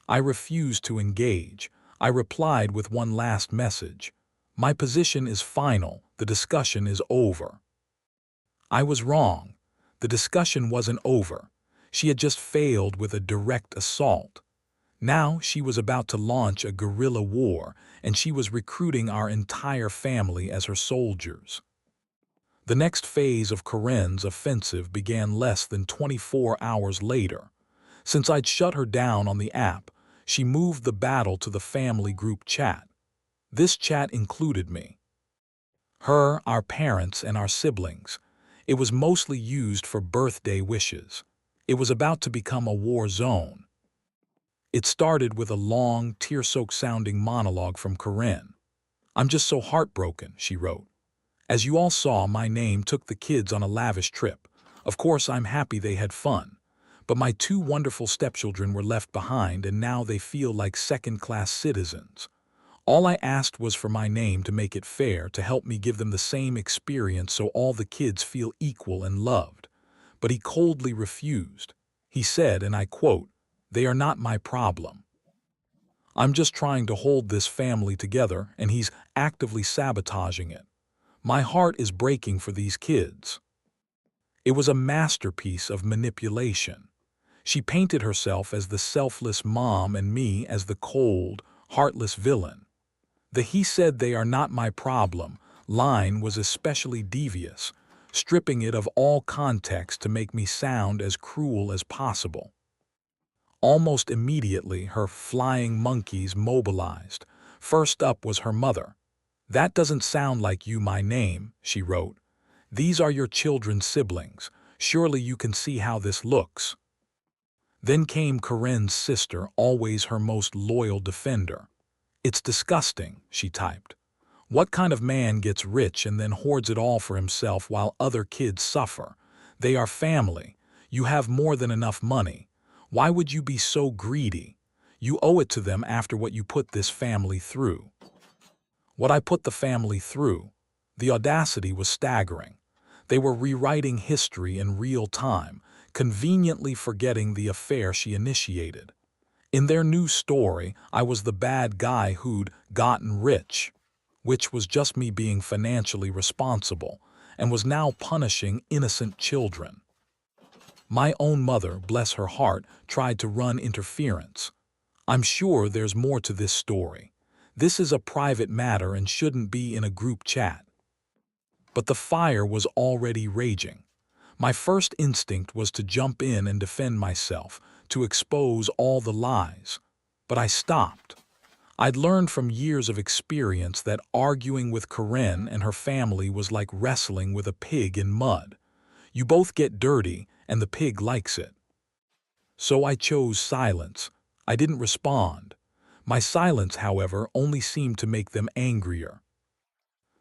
I refused to engage. I replied with one last message. "My position is final. The discussion is over." I was wrong. The discussion wasn't over. She had just failed with a direct assault. Now she was about to launch a guerrilla war, and she was recruiting our entire family as her soldiers. The next phase of Karen's offensive began less than 24 hours later. Since I'd shut her down on the app, she moved the battle to the family group chat. This chat included me, her, our parents, and our siblings. It was mostly used for birthday wishes. It was about to become a war zone. It started with a long, tear-soaked sounding monologue from Karen. "I'm just so heartbroken," she wrote. As you all saw, my name took the kids on a lavish trip. Of course, I'm happy they had fun. But my two wonderful stepchildren were left behind, and now they feel like second-class citizens. All I asked was for my name to make it fair, to help me give them the same experience so all the kids feel equal and loved. But he coldly refused. He said, and I quote, "They are not my problem. I'm just trying to hold this family together, and he's actively sabotaging it. My heart is breaking for these kids." It was a masterpiece of manipulation. She painted herself as the selfless mom and me as the cold, heartless villain. The "he said they are not my problem" line was especially devious, stripping it of all context to make me sound as cruel as possible. Almost immediately, her flying monkeys mobilized. First up was her mother. "That doesn't sound like you, my name," she wrote. "These are your children's siblings. Surely you can see how this looks." Then came Corinne's sister, always her most loyal defender. "It's disgusting," she typed. "What kind of man gets rich and then hoards it all for himself while other kids suffer? They are family. You have more than enough money. Why would you be so greedy? You owe it to them after what you put this family through." What I put the family through? The audacity was staggering. They were rewriting history in real time, conveniently forgetting the affair she initiated. In their new story, I was the bad guy who'd gotten rich, which was just me being financially responsible, and was now punishing innocent children. My own mother, bless her heart, tried to run interference. "I'm sure there's more to this story. This is a private matter and shouldn't be in a group chat." But the fire was already raging. My first instinct was to jump in and defend myself, to expose all the lies. But I stopped. I'd learned from years of experience that arguing with Corinne and her family was like wrestling with a pig in mud. You both get dirty, and the pig likes it. So I chose silence. I didn't respond. My silence, however, only seemed to make them angrier.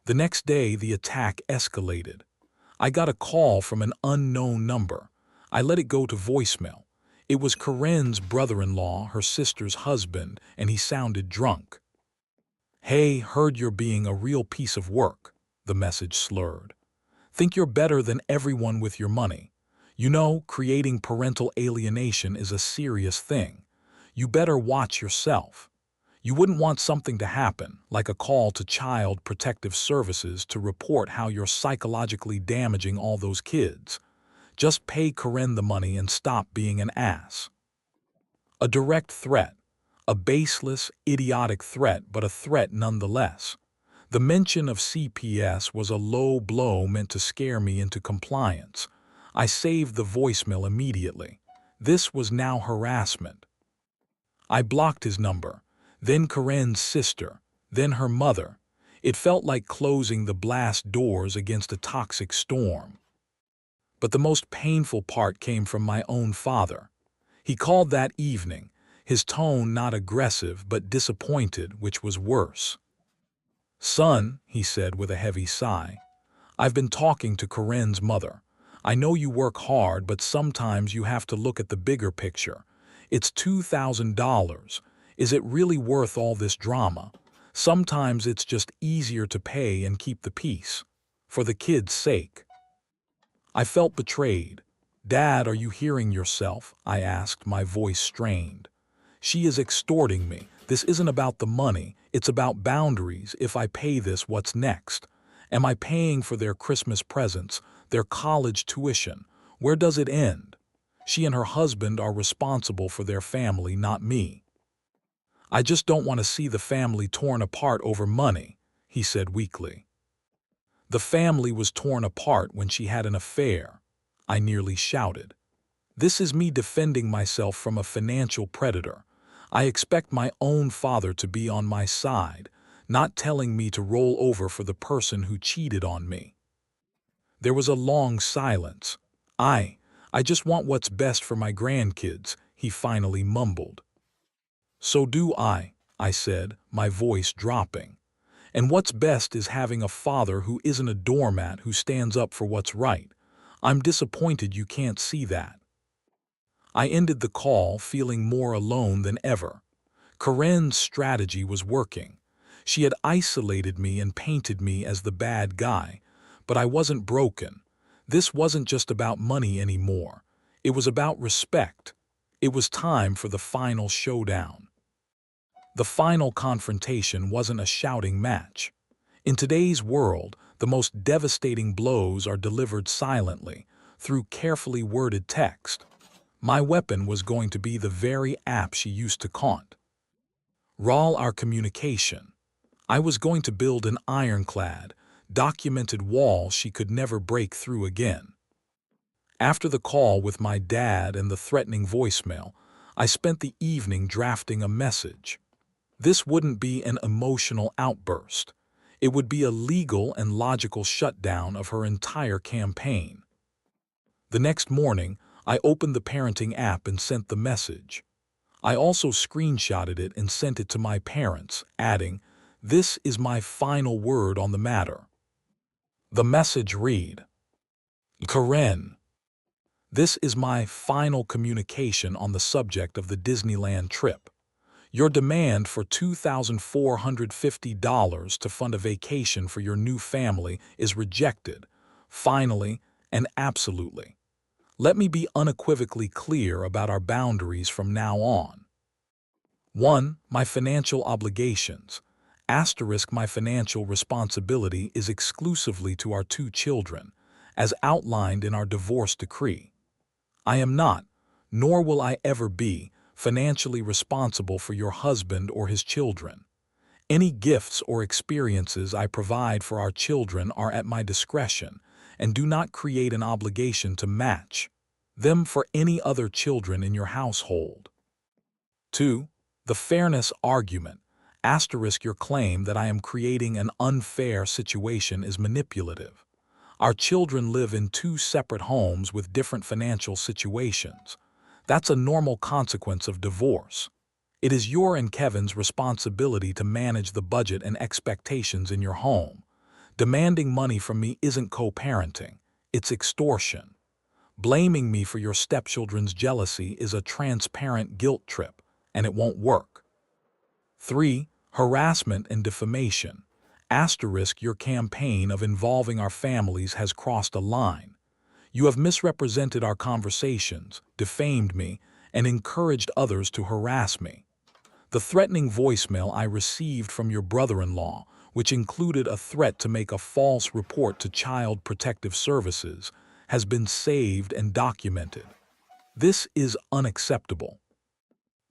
The next day, the attack escalated. I got a call from an unknown number. I let it go to voicemail. It was Corinne's brother-in-law, her sister's husband, and he sounded drunk. "Hey, heard you're being a real piece of work," the message slurred. "Think you're better than everyone with your money. You know, creating parental alienation is a serious thing. You better watch yourself. You wouldn't want something to happen, like a call to Child Protective Services to report how you're psychologically damaging all those kids. Just pay Corinne the money and stop being an ass." A direct threat. A baseless, idiotic threat, but a threat nonetheless. The mention of CPS was a low blow meant to scare me into compliance. I saved the voicemail immediately. This was now harassment. I blocked his number, then Corinne's sister, then her mother. It felt like closing the blast doors against a toxic storm. But the most painful part came from my own father. He called that evening, his tone not aggressive but disappointed, which was worse. "Son," he said with a heavy sigh, "I've been talking to Corinne's mother. I know you work hard, but sometimes you have to look at the bigger picture. It's $2,000. Is it really worth all this drama? Sometimes it's just easier to pay and keep the peace. For the kids' sake." I felt betrayed. "Dad, are you hearing yourself?" I asked, my voice strained. "She is extorting me. This isn't about the money. It's about boundaries. If I pay this, what's next? Am I paying for their Christmas presents, their college tuition? Where does it end? She and her husband are responsible for their family, not me." "I just don't want to see the family torn apart over money," he said weakly. "The family was torn apart when she had an affair," I nearly shouted. "This is me defending myself from a financial predator. I expect my own father to be on my side, not telling me to roll over for the person who cheated on me." There was a long silence. I just want what's best for my grandkids," he finally mumbled. "So do I said, my voice dropping. And what's best is having a father who isn't a doormat who stands up for what's right. I'm disappointed you can't see that. I ended the call feeling more alone than ever. Corinne's strategy was working. She had isolated me and painted me as the bad guy, but I wasn't broken. This wasn't just about money anymore. It was about respect. It was time for the final showdown. The final confrontation wasn't a shouting match. In today's world, the most devastating blows are delivered silently, through carefully worded text. My weapon was going to be the very app she used to taunt. Our communication. I was going to build an ironclad, documented wall she could never break through again. After the call with my dad and the threatening voicemail, I spent the evening drafting a message. This wouldn't be an emotional outburst. It would be a legal and logical shutdown of her entire campaign. The next morning, I opened the parenting app and sent the message. I also screenshotted it and sent it to my parents, adding, "This is my final word on the matter." The message read, "Corinne, this is my final communication on the subject of the Disneyland trip. Your demand for $2,450 to fund a vacation for your new family is rejected, finally and absolutely. Let me be unequivocally clear about our boundaries from now on. 1. My financial obligations. Asterisk my financial responsibility is exclusively to our 2 children, as outlined in our divorce decree. I am not, nor will I ever be, financially responsible for your husband or his children. Any gifts or experiences I provide for our children are at my discretion and do not create an obligation to match them for any other children in your household. 2. The fairness argument. Asterisk your claim that I am creating an unfair situation is manipulative. Our children live in 2 separate homes with different financial situations. That's a normal consequence of divorce. It is your and Kevin's responsibility to manage the budget and expectations in your home. Demanding money from me isn't co-parenting, it's extortion. Blaming me for your stepchildren's jealousy is a transparent guilt trip, and it won't work. 3. Harassment and defamation. Asterisk your campaign of involving our families has crossed a line. You have misrepresented our conversations, defamed me, and encouraged others to harass me. The threatening voicemail I received from your brother-in-law, which included a threat to make a false report to Child Protective Services, has been saved and documented. This is unacceptable.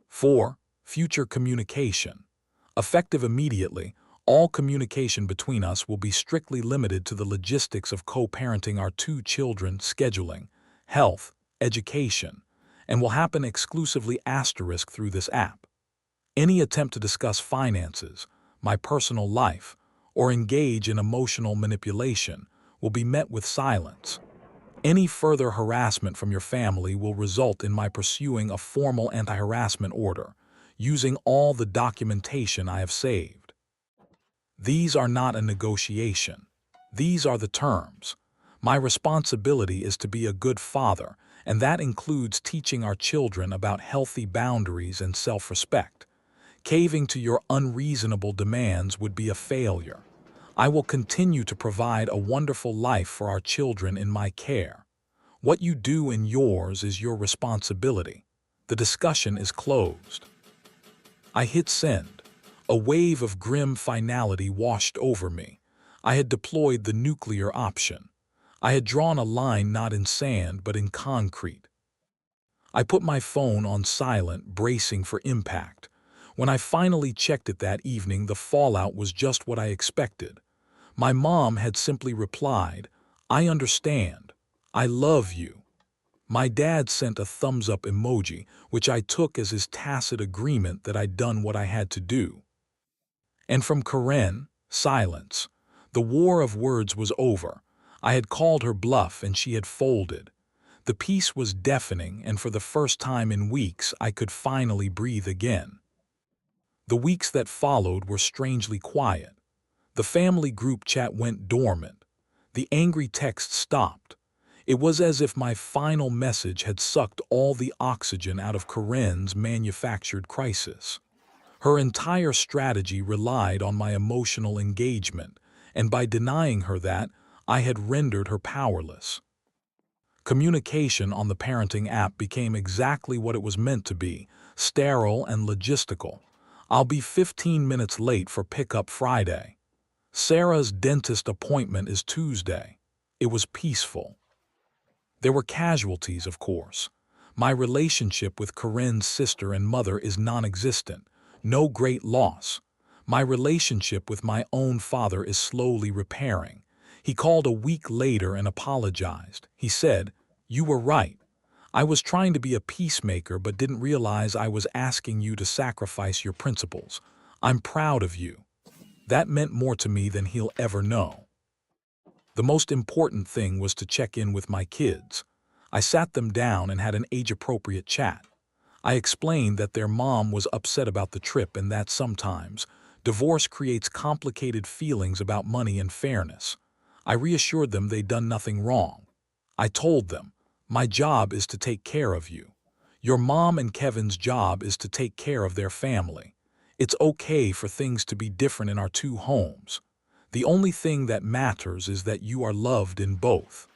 4. Future communication. Effective immediately, all communication between us will be strictly limited to the logistics of co-parenting our 2 children, scheduling, health, education, and will happen exclusively asterisk through this app. Any attempt to discuss finances, my personal life, or engage in emotional manipulation will be met with silence. Any further harassment from your family will result in my pursuing a formal anti-harassment order, using all the documentation I have saved. These are not a negotiation. These are the terms. My responsibility is to be a good father, and that includes teaching our children about healthy boundaries and self-respect. Caving to your unreasonable demands would be a failure. I will continue to provide a wonderful life for our children in my care. What you do in yours is your responsibility. The discussion is closed. I hit send. A wave of grim finality washed over me. I had deployed the nuclear option. I had drawn a line not in sand but in concrete. I put my phone on silent, bracing for impact. When I finally checked it that evening, the fallout was just what I expected. My mom had simply replied, "I understand. I love you." My dad sent a thumbs-up emoji, which I took as his tacit agreement that I'd done what I had to do. And from Corinne, silence. The war of words was over. I had called her bluff and she had folded. The peace was deafening, and for the first time in weeks I could finally breathe again. The weeks that followed were strangely quiet. The family group chat went dormant. The angry text stopped. It was as if my final message had sucked all the oxygen out of Corinne's manufactured crisis. Her entire strategy relied on my emotional engagement, and by denying her that, I had rendered her powerless. Communication on the parenting app became exactly what it was meant to be, sterile and logistical. I'll be 15 minutes late for pickup Friday. Sarah's dentist appointment is Tuesday. It was peaceful. There were casualties, of course. My relationship with Corinne's sister and mother is non-existent. No great loss. My relationship with my own father is slowly repairing. He called a week later and apologized. He said, "You were right. I was trying to be a peacemaker but didn't realize I was asking you to sacrifice your principles. I'm proud of you." That meant more to me than he'll ever know. The most important thing was to check in with my kids. I sat them down and had an age-appropriate chat. I explained that their mom was upset about the trip and that sometimes divorce creates complicated feelings about money and fairness. I reassured them they'd done nothing wrong. I told them, "My job is to take care of you. Your mom and Kevin's job is to take care of their family. It's okay for things to be different in our two homes. The only thing that matters is that you are loved in both."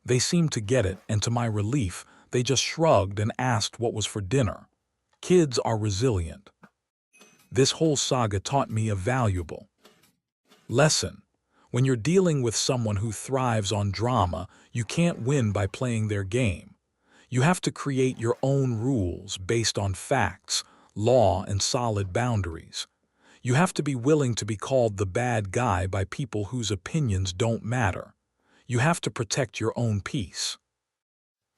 They seemed to get it, and to my relief, they just shrugged and asked what was for dinner. Kids are resilient. This whole saga taught me a valuable lesson. When you're dealing with someone who thrives on drama, you can't win by playing their game. You have to create your own rules based on facts, law, and solid boundaries. You have to be willing to be called the bad guy by people whose opinions don't matter. You have to protect your own peace.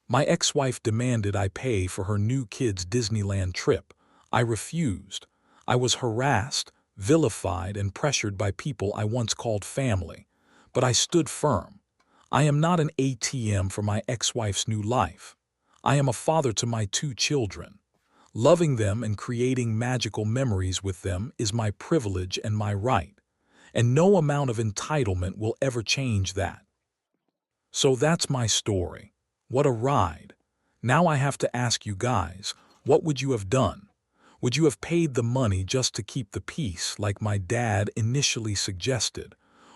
My ex-wife demanded I pay for her new kid's Disneyland trip. I refused. I was harassed, vilified, and pressured by people I once called family. But I stood firm. I am not an ATM for my ex-wife's new life. I am a father to my two children. Loving them and creating magical memories with them is my privilege and my right. And no amount of entitlement will ever change that. So that's my story. What a ride. Now I have to ask you guys, what would you have done? Would you have paid the money just to keep the peace like my dad initially suggested?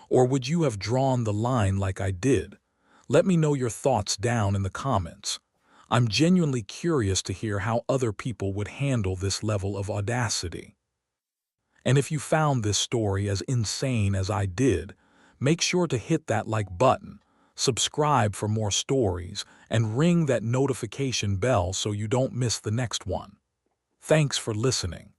Or would you have drawn the line like I did? Let me know your thoughts down in the comments. I'm genuinely curious to hear how other people would handle this level of audacity. And if you found this story as insane as I did, make sure to hit that like button, subscribe for more stories, and ring that notification bell so you don't miss the next one. Thanks for listening.